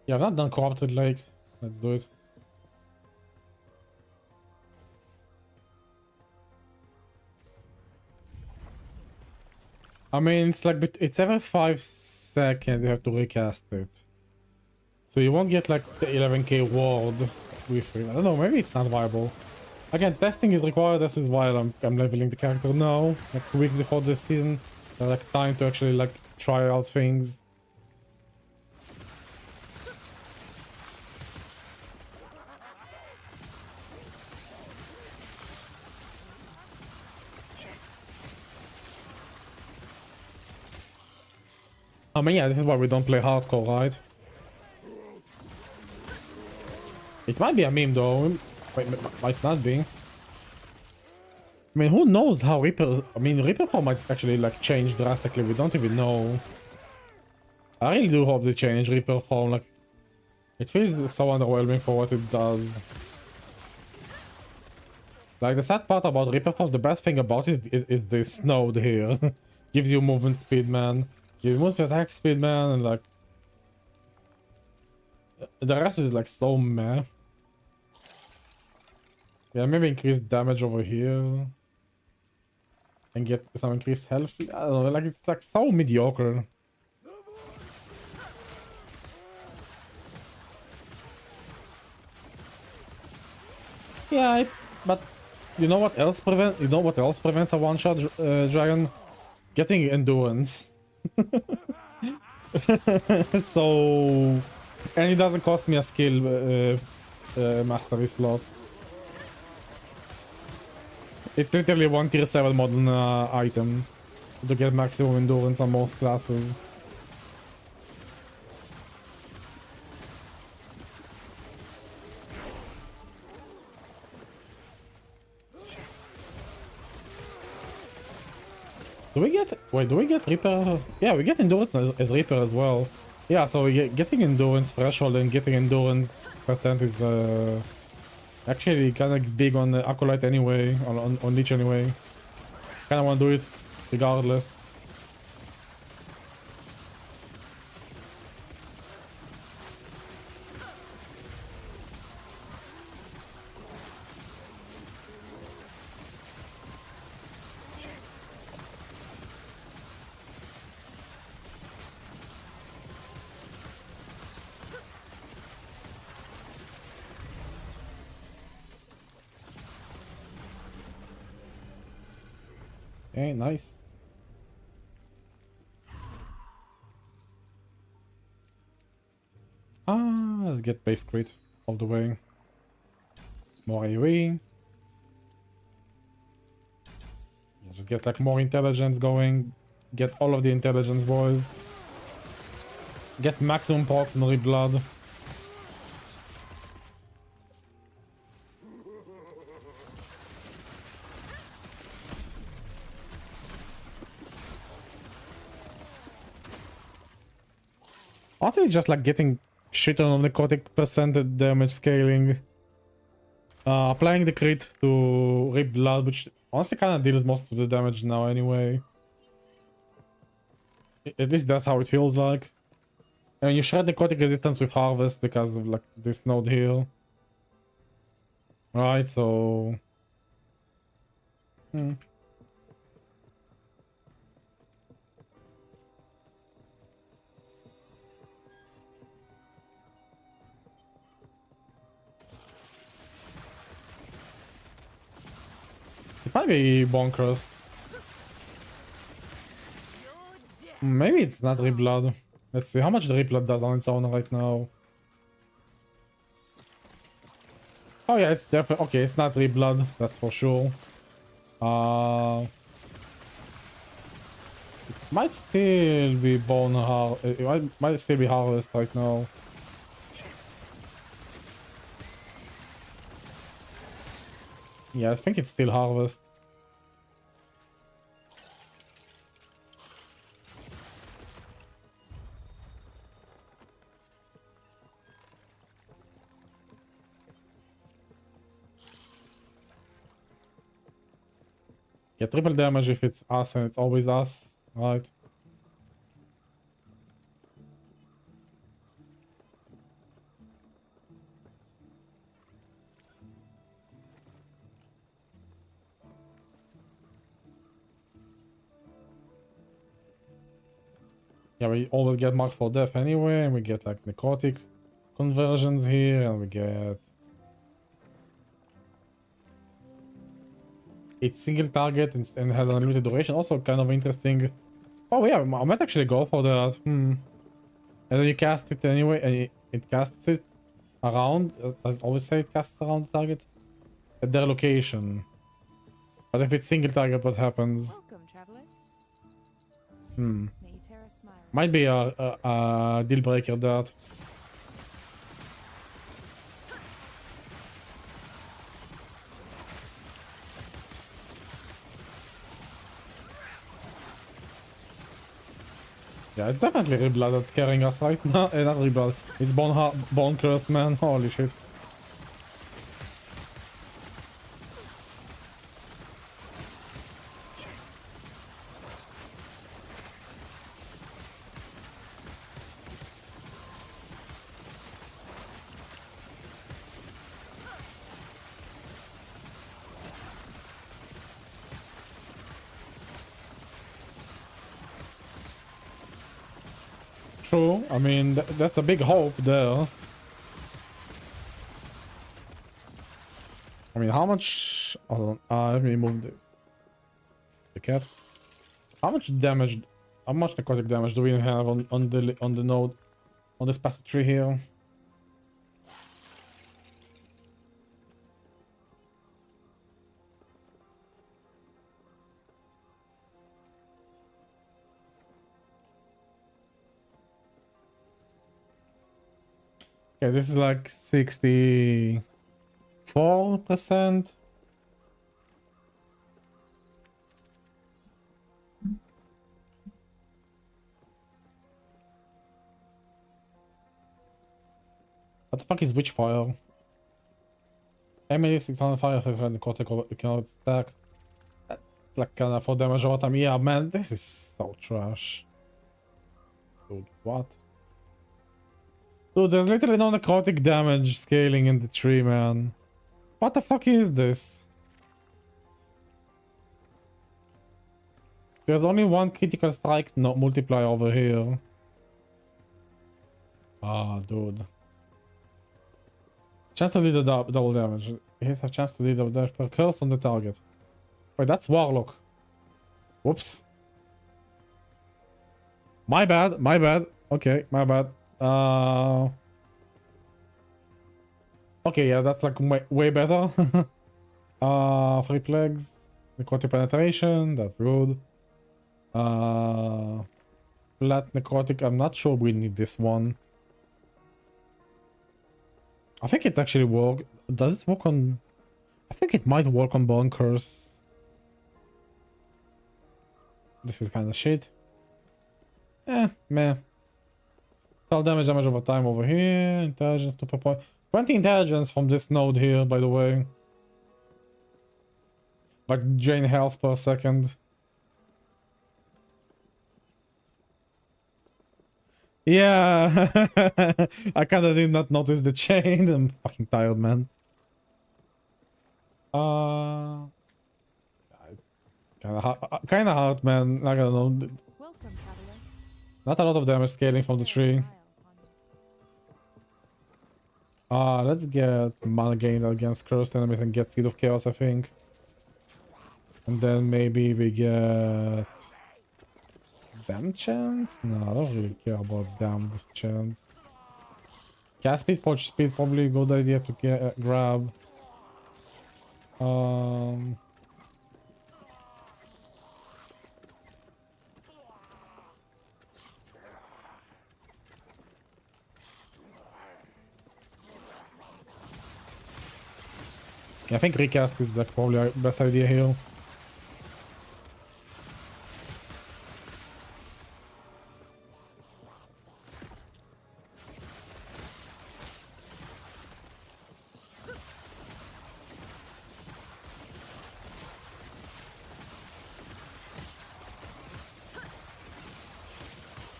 Yeah, I've not done Corrupted Lake. Let's do it. I mean, it's like, it's every 5 seconds you have to recast it. So you won't get like the 11k ward with it. I don't know, maybe it's not viable. Again, testing is required. This is why I'm leveling the character now, like 2 weeks before this season. There's like time to actually like try out things. I mean, yeah, this is why we don't play hardcore, right? It might be a meme though. Might not be. I mean, who knows how Reaper... I mean, Reaper form might actually like change drastically. We don't even know. I really do hope they change Reaper form. Like, it feels so underwhelming for what it does. Like, the sad part about Reaper form, the best thing about it is this node here. Gives you movement speed, man. Gives you movement attack speed, man, and like... The rest is like so meh. Yeah, maybe increase damage over here. And get some increased health. I don't know, like it's like so mediocre. Yeah, but you know what else prevents a one-shot dragon? Getting endurance. So, and it doesn't cost me a skill mastery slot. It's literally one tier 7 modern item to get maximum endurance on most classes. Do we get... Wait, do we get Reaper? Yeah, we get endurance as Reaper as well. Yeah, so we getting endurance threshold and getting endurance percent is actually kind of big on the Acolyte anyway, on Lich anyway. Kind of want to do it regardless. Okay, nice. Let's get base crit all the way. More AoE. Yeah, just get like more intelligence going. Get all of the intelligence, boys. Get maximum procs and reblood. Honestly, just like getting shit on necrotic percentage damage scaling. Applying the crit to rip blood, which honestly kind of deals most of the damage now anyway. At least that's how it feels like. And you shred necrotic resistance with harvest because of like this node here. Right, so... It might be bonkers. Maybe it's not reblood. Let's see how much the reblood does on its own right now. Oh yeah, it's definitely okay. It's not reblood, that's for sure. Might still be bone har. It might still be harvest right now. Yeah, I think it's still harvest. Yeah, triple damage if it's us, and it's always us, right? Yeah, we always get marked for death anyway, and we get like necrotic conversions here, and we get... It's single target and has unlimited duration, also kind of interesting. Oh yeah, I might actually go for that. And then you cast it anyway, and it casts it around, as I always say, it casts around the target at their location. But if it's single target, what happens? Welcome, traveler. Hmm. May Terra smile. Might be a deal breaker that. Yeah, it's definitely Reblood that's carrying us right now. Not Reblood. It's Bone Curse, man. Holy shit. True. I mean, that's a big hope there. I mean, how much... Hold on. Let me move this. The cat. How much damage... How much necrotic damage do we have on the node? On this passage tree here? Okay, this is like 64%. What the fuck is Witchfire? Emily 600 fire if the cortic you cannot stack. That's like kind of 4 damage over time. Yeah, man, this is so trash. Dude, what? Dude, there's literally no necrotic damage scaling in the tree, man. What the fuck is this? There's only one critical strike no multiplier over here. Ah, dude. Chance to deal double damage. He has a chance to deal double damage per curse on the target. Wait, that's Warlock. Whoops. My bad, my bad. Okay, my bad. Okay, yeah, that's like way better. 3 plagues. Necrotic penetration, that's good. Flat necrotic, I'm not sure we need this one. I think it actually works. Does it work on... I think it might work on Bone Curse. This is kind of shit. Meh. Spell damage over time over here. Intelligence 2 per point. 20 intelligence from this node here, by the way. Like drain health per second. Yeah, I kind of did not notice the chain. I'm fucking tired, man. Kind of hard, man. I don't know. Welcome, traveler. Not a lot of damage scaling from the tree. Smile upon you. Let's get mana gain against cursed enemies and get Seed of Chaos, I think. And then maybe we get... Damn chance? No, I don't really care about damned chance. Cast speed, poach speed, probably a good idea to get grab. Yeah, I think recast is like probably our best idea here.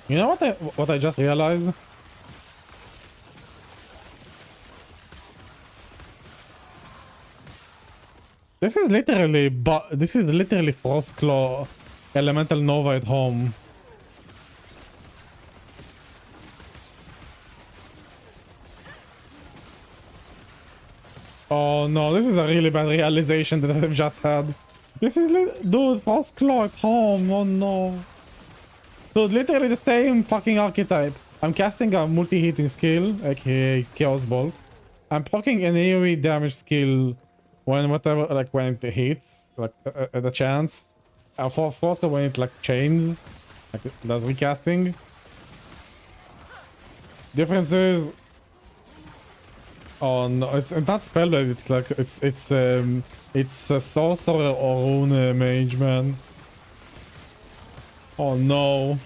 You know what I just realized? This is literally Frostclaw Elemental Nova at home. Oh no, this is a really bad realization that I've just had. This is dude, Frostclaw at home. Oh no. Dude, literally the same fucking archetype. I'm casting a multi-hitting skill, aka Chaos Bolt. I'm proccing an AoE damage skill when it hits, like at a chance. For Froster when it like chains, like it does recasting. Difference is, oh no, it's not spellblade. It's like it's a sorcerer or rune mage, man. Oh no.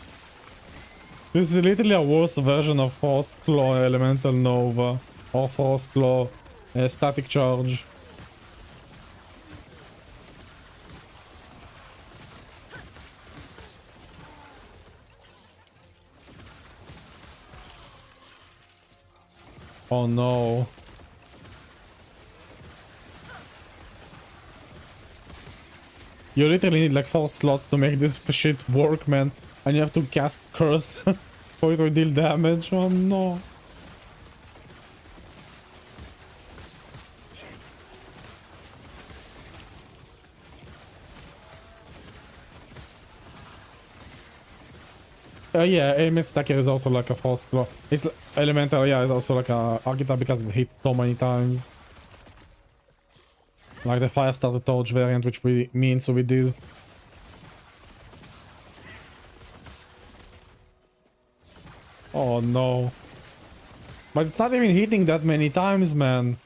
This is literally a worse version of Frostclaw Elemental Nova or Frostclaw Static Charge. Oh no. You literally need like 4 slots to make this shit work, man. And you have to cast Curse for it to deal damage. Oh no. Yeah, aim stacker is also like a Force Claw. It's elemental, yeah, it's also like a archetype because it hits so many times. Like the Fire Starter Torch variant, which we did. Oh no. But it's not even hitting that many times, man.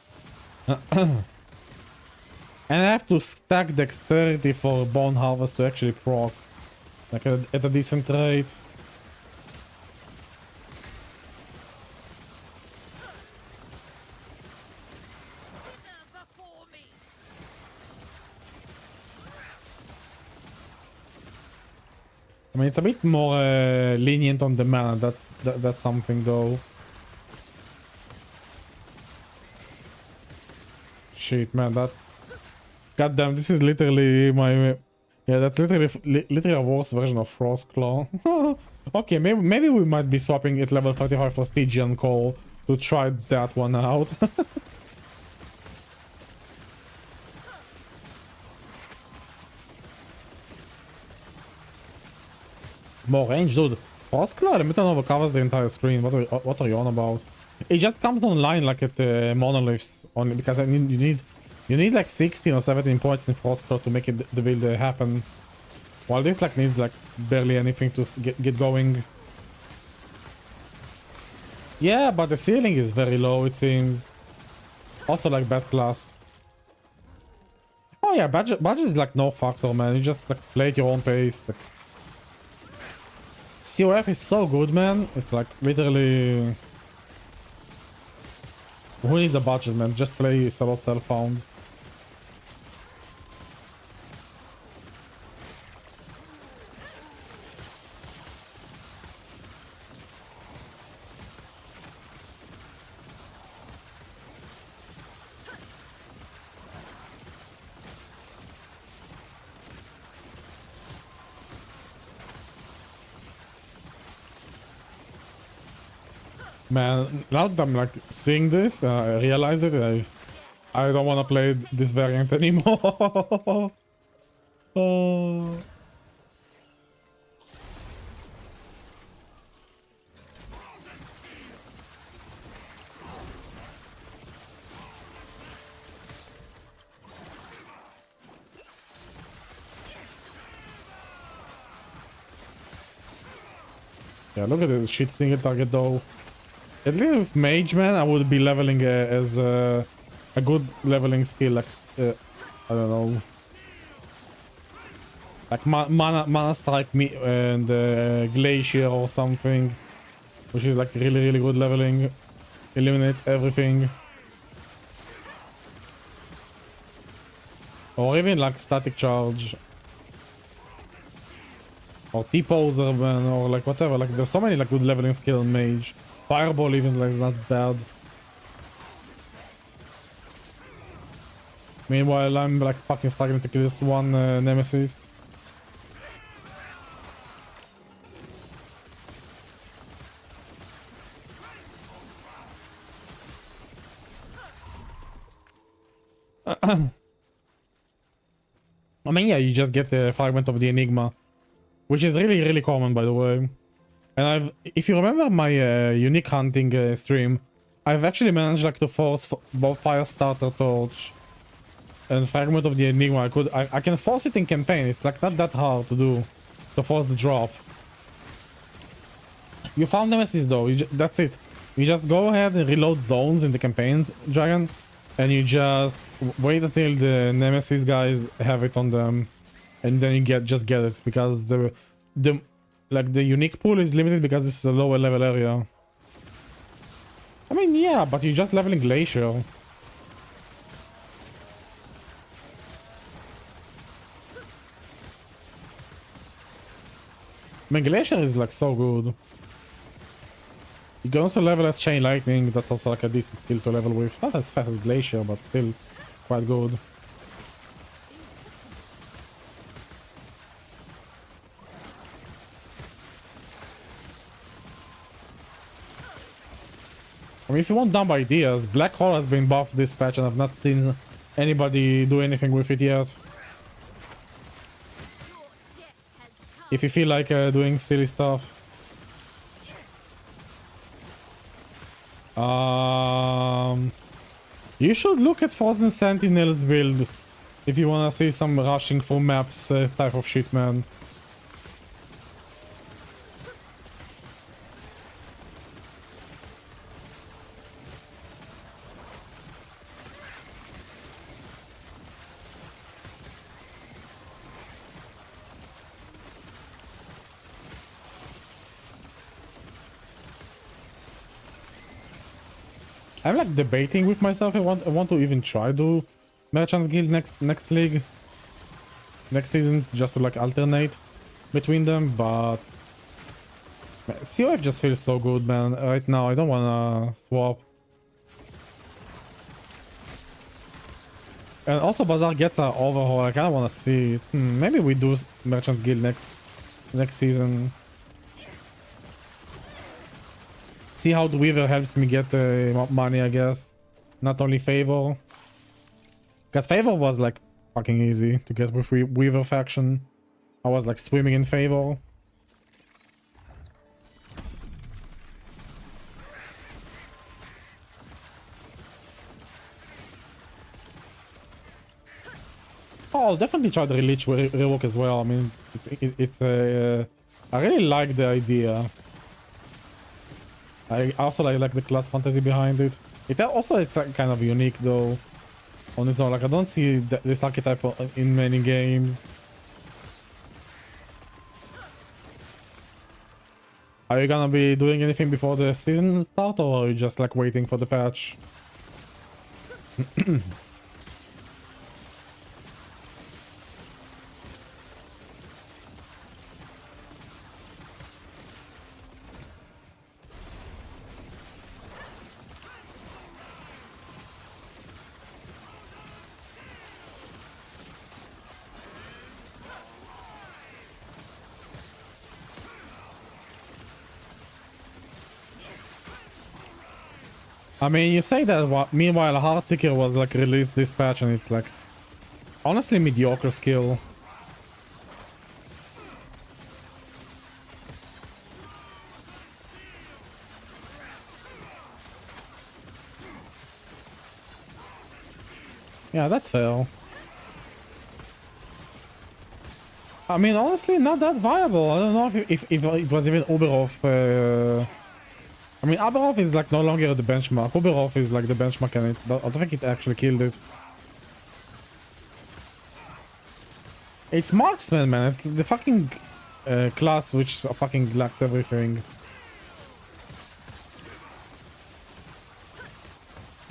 And I have to stack Dexterity for Bone Harvest to actually proc. Like at a decent rate. I mean, it's a bit more lenient on the mana. That's something, though. Shit, man, that... Goddamn, this is literally my... Yeah, that's literally a worse version of Frostclaw. Okay, maybe we might be swapping at level 35 for Stygian Call to try that one out. More range, dude. Frostclaw Elemental Nova covers the entire screen. What are you on about? It just comes online like at the monoliths only because you need like 16 or 17 points in Frostclaw to make it the build happen. While this like needs like barely anything to get going. Yeah, but the ceiling is very low, it seems. Also like bad class. Oh yeah, budget is like no factor, man. You just like play at your own pace. Like, COF is so good, man. It's like literally... Who needs a budget, man? Just play solo self-found. Man, now that I'm like seeing this, I realize it. I don't want to play this variant anymore. Oh. Yeah, look at this shit single target though. At least with Mage Man, I would be leveling as a good leveling skill, like I don't know, like mana strike me and glacier or something, which is like really good leveling, eliminates everything. Or even like static charge. Or T-poser man, or like whatever. Like there's so many like good leveling skill in mage. Fireball even like not bad. Meanwhile I'm like fucking struggling to kill this one nemesis. I mean, yeah, you just get the fragment of the Enigma, which is really common, by the way. And if you remember my unique hunting stream, I've actually managed like to force both Fire Starter Torch and fragment of the Enigma. I can force it in campaign. It's like not that hard to do, to force the drop. You found Nemesis though. That's it. You just go ahead and reload zones in the campaigns, Dragon, and you just wait until the Nemesis guys have it on them, and then you just get it, because the unique pool is limited because this is a lower level area. I mean, yeah, but you're just leveling Glacier. I mean, Glacier is like so good. You can also level as Chain Lightning. That's also like a decent skill to level with. Not as fast as Glacier, but still quite good. I mean, if you want dumb ideas, Black Hole has been buffed this patch and I've not seen anybody do anything with it yet. If you feel like doing silly stuff. You should look at Frozen Sentinel build if you wanna see some rushing through maps type of shit, man. I'm like debating with myself. I want to even try to Merchant Guild next league, next season, just to like alternate between them. But COF just feels so good, man. Right now, I don't wanna swap. And also, Bazaar gets an overhaul. I kinda wanna see it. Maybe we do Merchant's Guild next season. See how the Weaver helps me get money, I guess. Not only Favor. Because Favor was like fucking easy to get with Weaver faction. I was like swimming in Favor. Oh, I'll definitely try the Lich rework as well. I mean, it's a... I really like the idea. I also like the class fantasy behind it. It also is like kind of unique though on its own. Like I don't see this archetype in many games. Are you gonna be doing anything before the season start, or are you just like waiting for the patch? I mean, you say that, meanwhile Heartseeker was like released this patch and it's like honestly mediocre skill. Yeah, that's fair. I mean, honestly, not that viable. I don't know if it was even Uberov. I mean, Aberov is like no longer the benchmark. Uberov is like the benchmark, and I don't think it actually killed it. It's marksman, man. It's the fucking class which fucking lacks everything.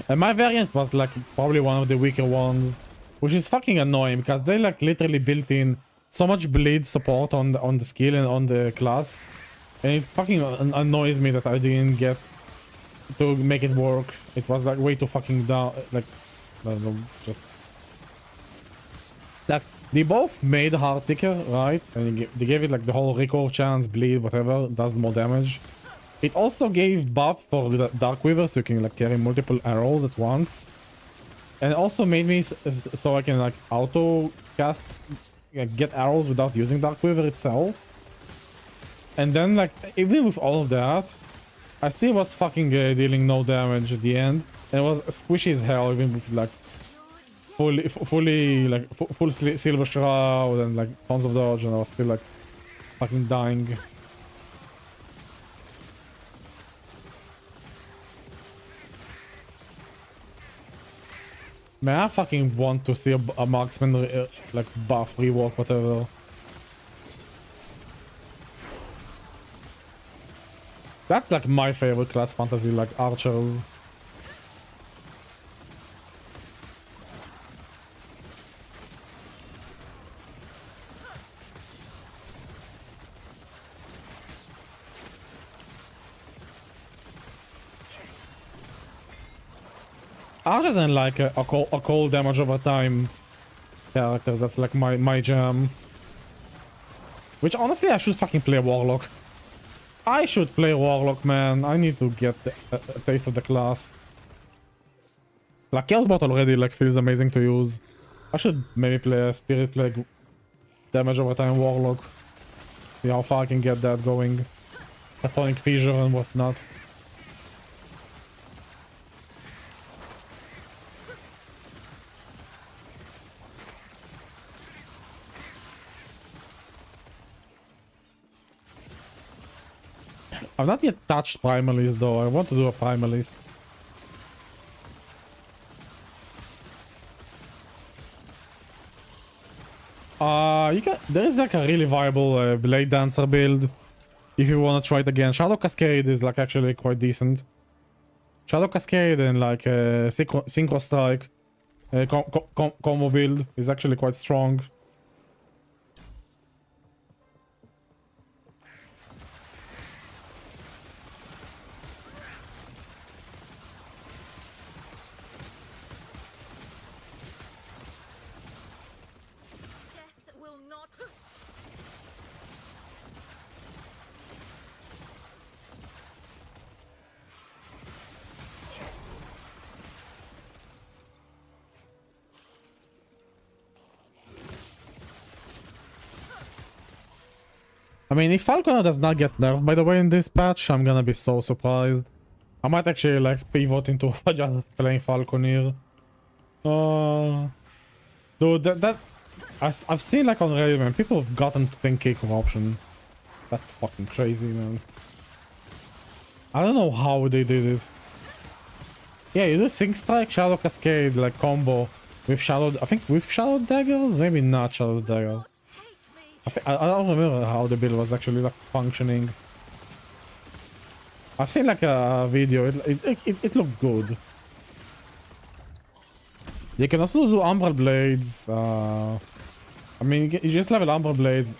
And my variant was like probably one of the weaker ones, which is fucking annoying because they like literally built in so much bleed support on the skill and on the class, and it fucking annoys me that I didn't get to make it work. It was like way too fucking down. Like, I don't know, just like they both made hard ticker, right? And they gave it like the whole recoil chance, bleed, whatever, does more damage. It also gave buff for the Dark Weaver, so you can like carry multiple arrows at once. And it also made me so I can like auto cast, get arrows without using Dark Weaver itself. And then like, even with all of that, I still was fucking dealing no damage at the end. And it was squishy as hell, even with like full Silver Shroud and like tons of dodge, and I was still like fucking dying. Man, I fucking want to see a marksman like buff, rework, whatever. That's like my favorite class fantasy, like archers. Archers and like a cold damage over time characters, that's like my jam. Which honestly I should fucking play Warlock. I should play Warlock, man. I need to get a taste of the class. Like Chaos Bot already like feels amazing to use. I should maybe play a Spirit Plague damage over time Warlock. See how far I can get that going. Platonic Fissure and whatnot. I've not yet touched Primalist though. I want to do a Primalist. There is like a really viable Blade Dancer build if you want to try it again. Shadow Cascade is like actually quite decent. Shadow Cascade and like Synchro Strike combo build is actually quite strong. I mean, if Falconer does not get nerfed, by the way, in this patch, I'm gonna be so surprised. I might actually, like, pivot into just playing Falconer. Dude, I've seen, like, on Reddit, man, people have gotten to 10k corruption. That's fucking crazy, man. I don't know how they did it. Yeah, you do Sync Strike, Shadow Cascade, like, combo with I think with Shadow Daggers? Maybe not Shadow Daggers. I don't remember how the build was actually like functioning. I've seen like a video. It looked good. You can also do Umbral Blades. I mean, you just level Umbral Blades,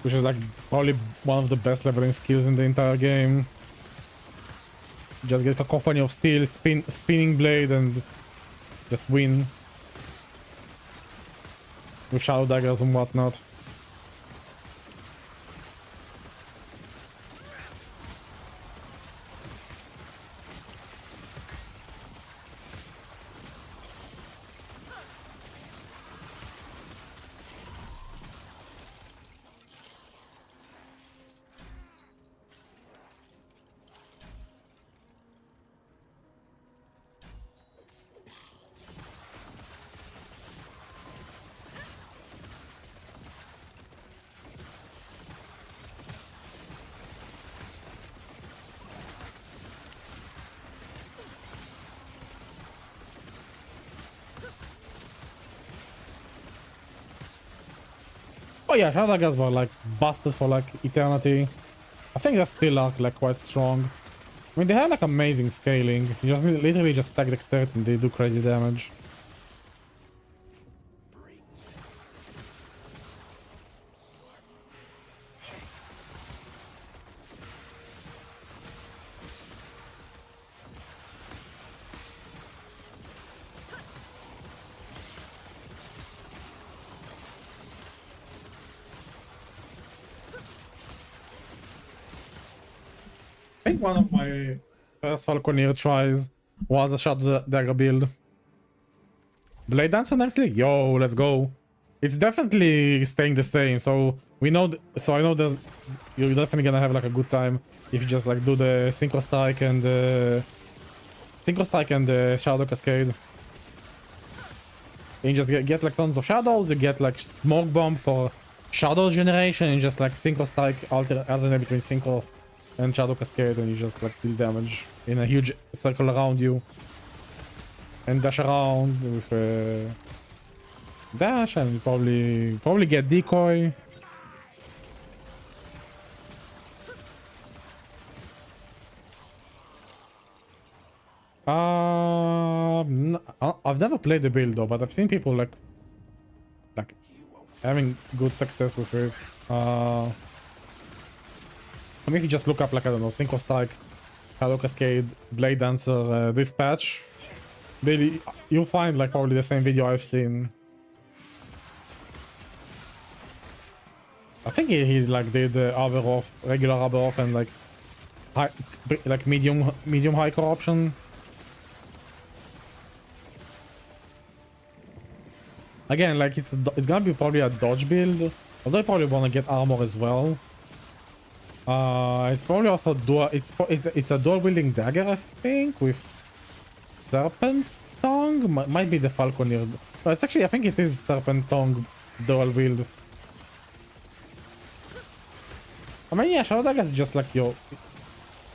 which is like probably one of the best leveling skills in the entire game. Just get Cacophony of Steel, Spinning Blade, and just win with Shadow Daggers and whatnot. Oh yeah, Shadow Daggers were like busted for like eternity. I think they still are like quite strong. I mean, they have like amazing scaling. You just literally just stack dexterity and they do crazy damage. I think one of my first Falconeer tries was a Shadow Dagger build. Blade Dancer next league? Yo, let's go. It's definitely staying the same, so we know, so I know that you're definitely gonna have like a good time if you just like do the Synchro Strike and the Shadow Cascade. And you just get like tons of shadows, you get like Smoke Bomb for shadow generation, and just like Synchro Strike alternate between Synchro and Shadow Cascade, and you just like deal damage in a huge circle around you. And dash around with dash, and probably get decoy. I've never played the build though, but I've seen people like having good success with it. I mean, if you just look up like, I don't know, Synchro Strike, Shadow Cascade, Blade Dancer, Dispatch, really you'll find like probably the same video I've seen. I think he like did arbor off, regular arbor off, and like high, like medium high corruption. Again, like it's gonna be probably a dodge build, although I probably want to get armor as well. It's probably also dual. It's a dual wielding dagger, I think, with Serpent Tongue. Might be the Falconeer. No, it's actually, I think it is Serpent Tongue dual wield. I mean, yeah, Shadow Dagger is just like your.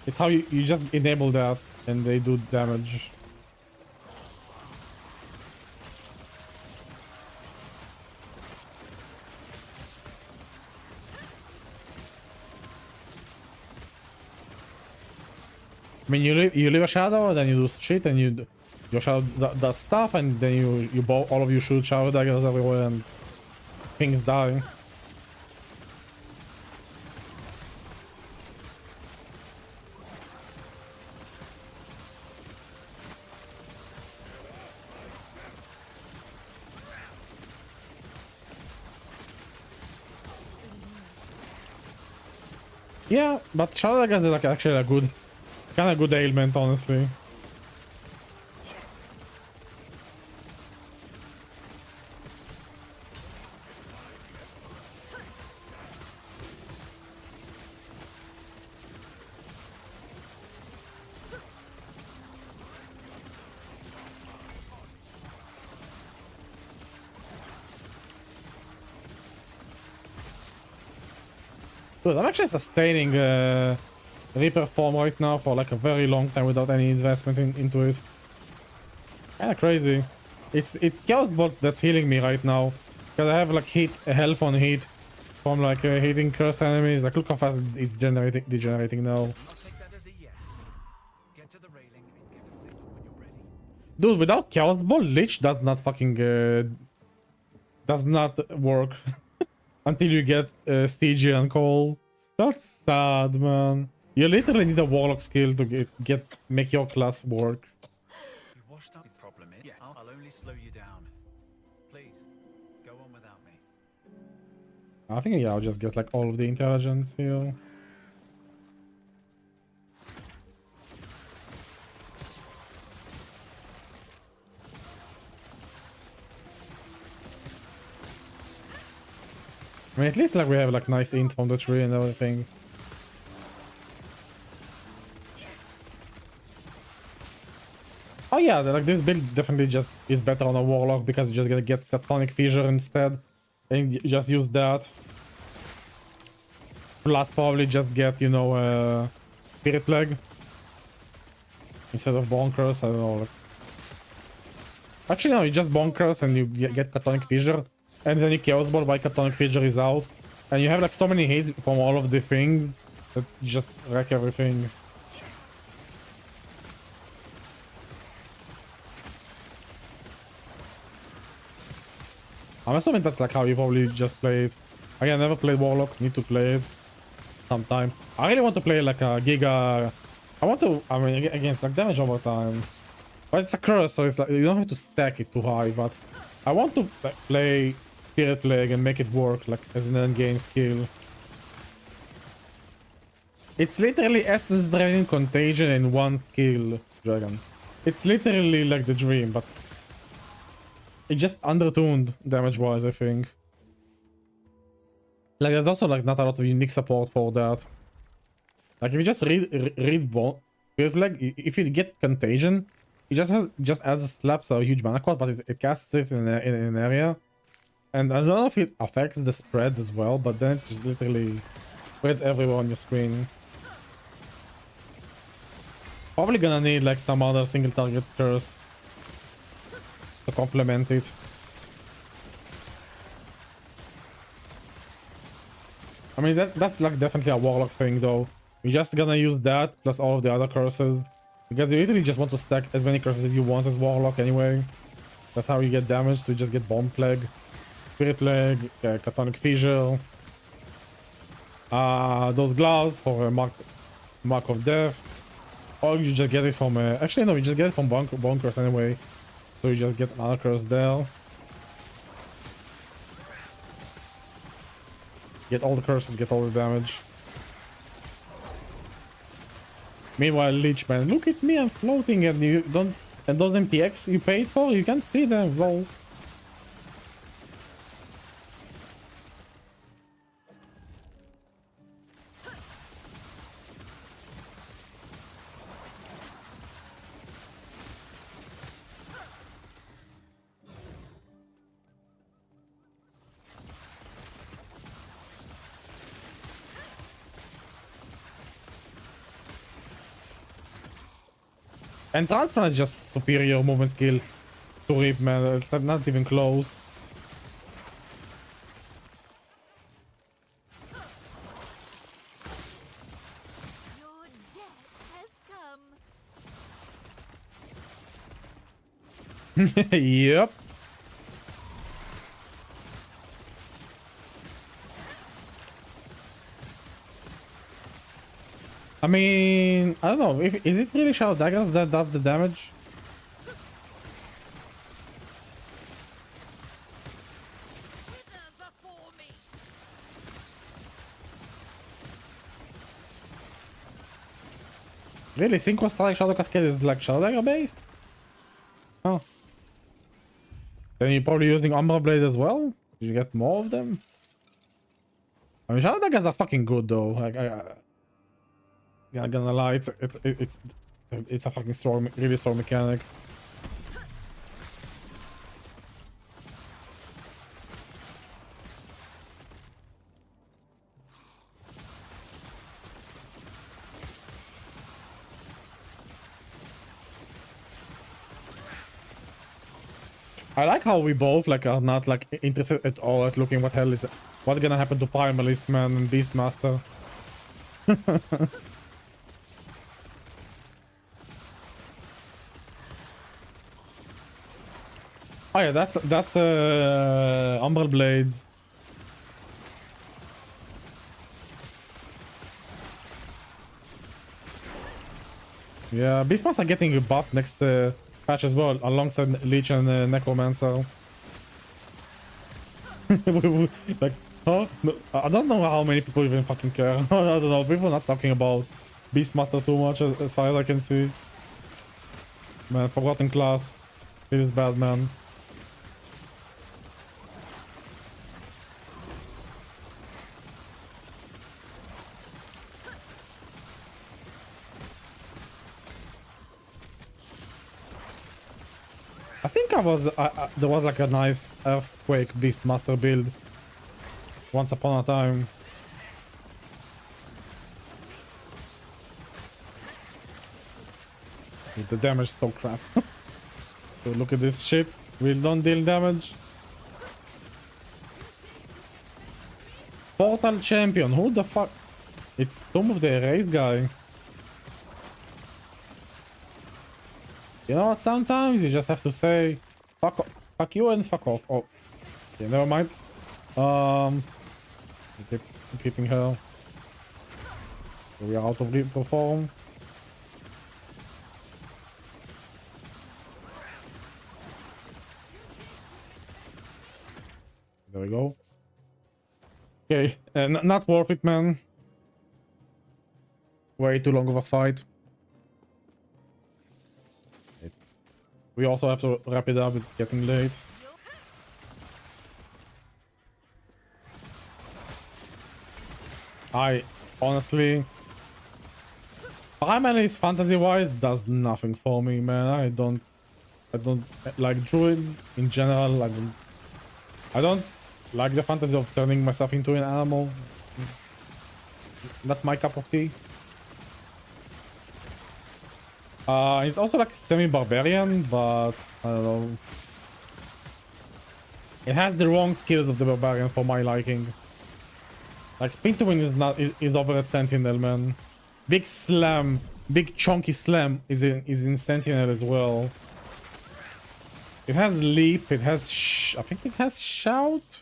It's how you just enable that and they do damage. I mean, you leave a shadow, then you do shit, and your shadow does stuff, and then you both, all of you shoot shadow daggers everywhere, and things die. Yeah, but shadow daggers is like actually a good. Kind of good ailment, honestly. Dude, I'm actually sustaining Reaper form right now for like a very long time without any investment into it. Kinda crazy. It's Chaos Bolt that's healing me right now. Because I have like health on heat from like hitting cursed enemies. Like look how fast it's degenerating now. I'll take that as a yes. Get to the railing and give a signal when you're ready. Dude, without Chaos Bolt, Lich does not fucking does not work until you get Stygian Call. That's sad, man. You literally need a Warlock skill to make your class work. You washed up its problem. Yeah, I'll only slow you down. Please, go on without me. I think, yeah, I'll just get like all of the intelligence here. I mean, at least like we have like nice int from the tree and everything. Oh yeah, like this build definitely just is better on a Warlock because you're just gonna get Catonic Fissure instead. And you just use that. Plus probably just get, you know, Spirit Plague. Instead of Bonkers, I don't know. Like... Actually no, you just Bonkers and you get Catonic Fissure. and then you Chaos Ball by Catonic Fissure is out. And you have like so many hits from all of the things that you just wreck everything. I'm assuming that's like how you probably just play it. Again, I never played Warlock, need to play it sometime. I really want to play like a Giga... I mean, again, it's like damage over time. But it's a curse, so it's like, you don't have to stack it too high, but... I want to play Spirit Plague and make it work, like, as an endgame skill. It's literally Essence Draining Contagion in one skill, Dragon. It's literally like the dream, but... It just undertuned damage-wise, I think. Like, there's also like not a lot of unique support for that. Like, if you just read Spirit Plague, if you get Contagion, it just adds a slaps a huge mana cost, but it casts it in an area. And I don't know if it affects the spreads as well, but then it just literally spreads everywhere on your screen. Probably gonna need like some other single target curse to complement it. I mean, that's like definitely a Warlock thing though. You're just gonna use that plus all of the other curses. Because you literally just want to stack as many curses as you want as Warlock anyway. That's how you get damage, so you just get Bomb Plague, Spirit Plague, Catonic Fissure. Those gloves for Mark of Death. Or you just get it from... actually, no, you just get it from Bunkers anyway. So you just get another curse there. Get all the curses, get all the damage. Meanwhile, Lich, man, look at me, I'm floating and you don't... And those MTX you paid for, you can't see them, lol. And Transplant is just superior movement skill to Reap, man. It's not even close. Your death has come. Yep. I mean, I don't know. Is it really Shadow Daggers that does the damage? Before me. Really? Synchro Strike Shadow Cascade is like Shadow Dagger based? Oh. Then you're probably using Umbra Blade as well? Did you get more of them? I mean, Shadow Daggers are fucking good though. Like, yeah, I'm gonna lie, it's a fucking strong, really strong mechanic. I like how we both like are not like interested at all at looking what's gonna happen to Primalist Man and Beastmaster. Oh yeah, that's Umbral Blades. Yeah, Beastmaster getting a buff next patch as well, alongside Lich and Necromancer. Like, huh? No, I don't know how many people even fucking care. I don't know, people are not talking about Beastmaster too much as far as I can see. Man, Forgotten Class. It is bad, man. I think there was like a nice Earthquake Beastmaster build once upon a time. The damage is so crap. So look at this shit. We don't deal damage. Portal champion. Who the fuck? It's Tomb of the Erase guy. You know what? Sometimes you just have to say fuck you and fuck off. Oh, okay, never mind. Keep keeping her. We are out of repo form. There we go. Okay, not worth it, man. Way too long of a fight. We also have to wrap it up, it's getting late. I honestly... Primaries fantasy-wise does nothing for me, man. I don't like druids in general. I don't like the fantasy of turning myself into an animal. Not my cup of tea. It's also like semi-barbarian, but I don't know. It has the wrong skills of the barbarian for my liking. Like spin to win is over at Sentinel, man. Big slam, big chunky slam is in Sentinel as well. It has leap. It has I think it has shout.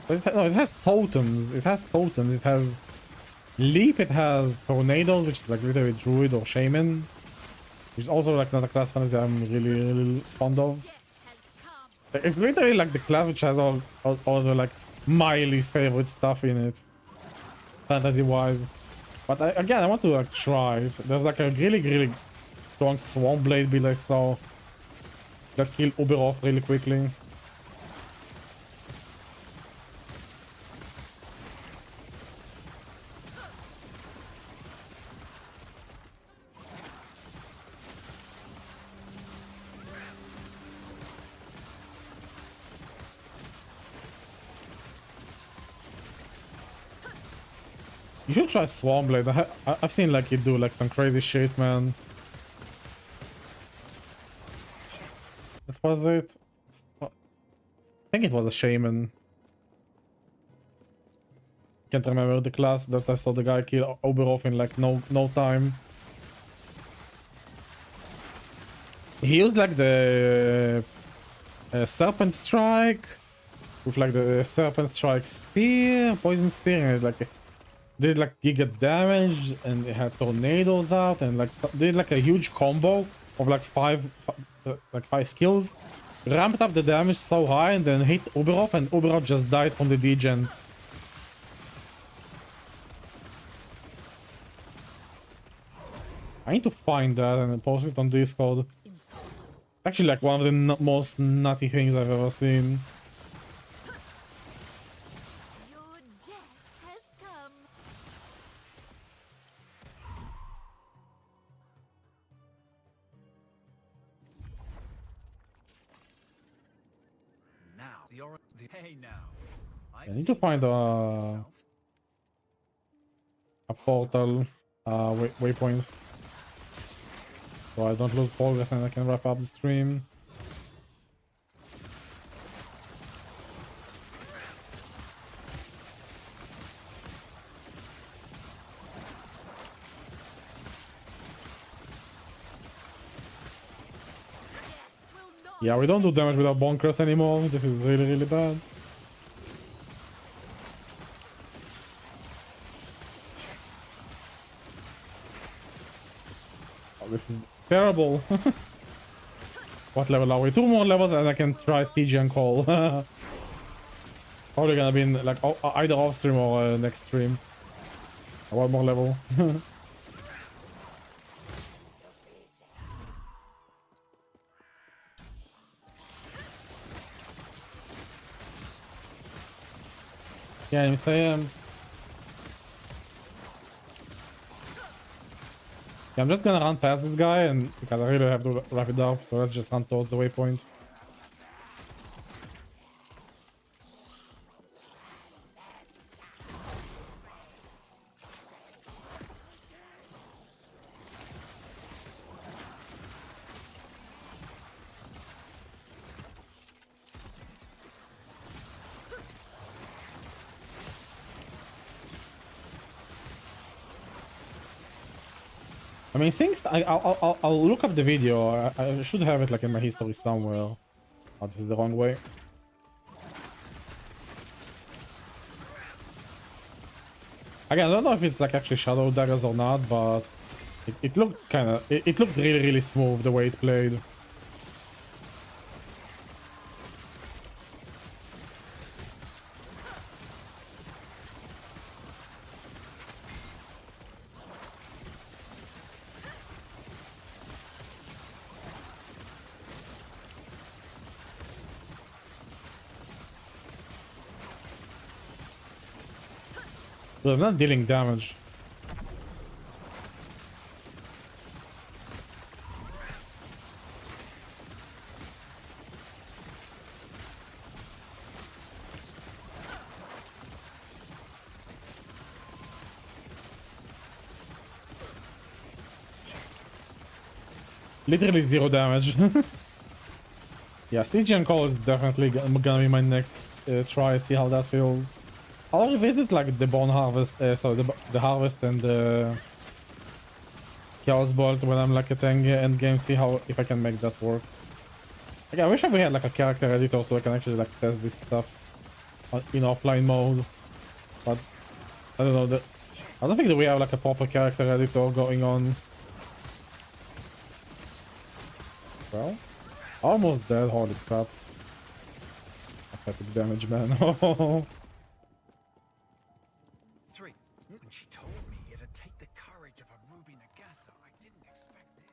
But no, it has totems. It has totems. It has leap. It has tornadoes, which is like literally druid or shaman, which is also like not a class fantasy I'm really fond of. It's literally like the class which has all the like my least favorite stuff in it, fantasy wise. But again, I want to like try it. There's like a really strong Swarm Blade build I saw that killed Uber off really quickly. You should try Swarm Blade. I've seen like it do like some crazy shit, man. What was it? I think it was a shaman. Can't remember the class that I saw the guy kill Oberhof in like no time. He used like the Serpent Strike with like the Serpent Strike spear, poison spear, and it like did like giga damage, and it had tornadoes out, and like did like a huge combo of like five skills, ramped up the damage so high, and then hit Uberhof, and Uberhof just died from the degen. I need to find that and post it on Discord. Actually, like one of the most nutty things I've ever seen. Your death has come. Now, hey now. I need to find a portal waypoint, so I don't lose progress and I can wrap up the stream. Yeah, we don't do damage without bonkers anymore. This is really bad. Oh, this is terrible. What level are we? 2 more levels and I can try Stygian Call. Probably gonna be in like either off stream or next stream. 1 more level. Yeah, I'm saying. Yeah, I'm just gonna run past this guy, and because I really have to wrap it up, so let's just run towards the waypoint. I mean, things. I'll look up the video. I should have it like in my history somewhere. Oh, this is the wrong way. Again, I don't know if it's like actually shadow daggers or not, but it looked kind of. It looked really smooth the way it played. But I'm not dealing damage. Literally 0 damage. Yeah, Stygian Call is definitely gonna be my next try, see how that feels. I'll revisit like the Bone Harvest, sorry, the Harvest and the Chaos Bolt when I'm like at end game, see how if I can make that work. Like, I wish we had like a character editor so I can actually like test this stuff in offline mode. But I don't know, I don't think that we have like a proper character editor going on. Well, almost dead, holy crap. Epic damage, man. 3. When she told me it'd take the courage of a Ruby Nagasa, I didn't expect this.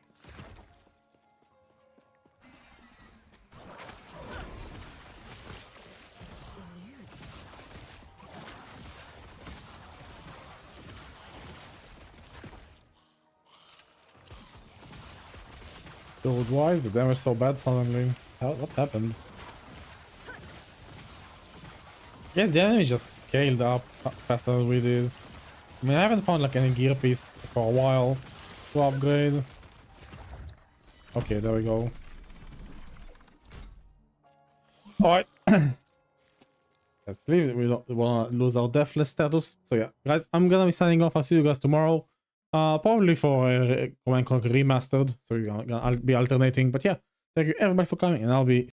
Dude, why is the damage so bad suddenly? What happened? Yeah, the enemy just scaled up faster than we did. I mean, I haven't found like any gear piece for a while to upgrade. Okay, there we go. Alright. Let's leave it. We don't want to lose our deathless status. So yeah, guys, I'm gonna be signing off. I'll see you guys tomorrow. Probably for Command & Conquer Remastered. So I'll be alternating. But yeah, thank you everybody for coming, and I'll be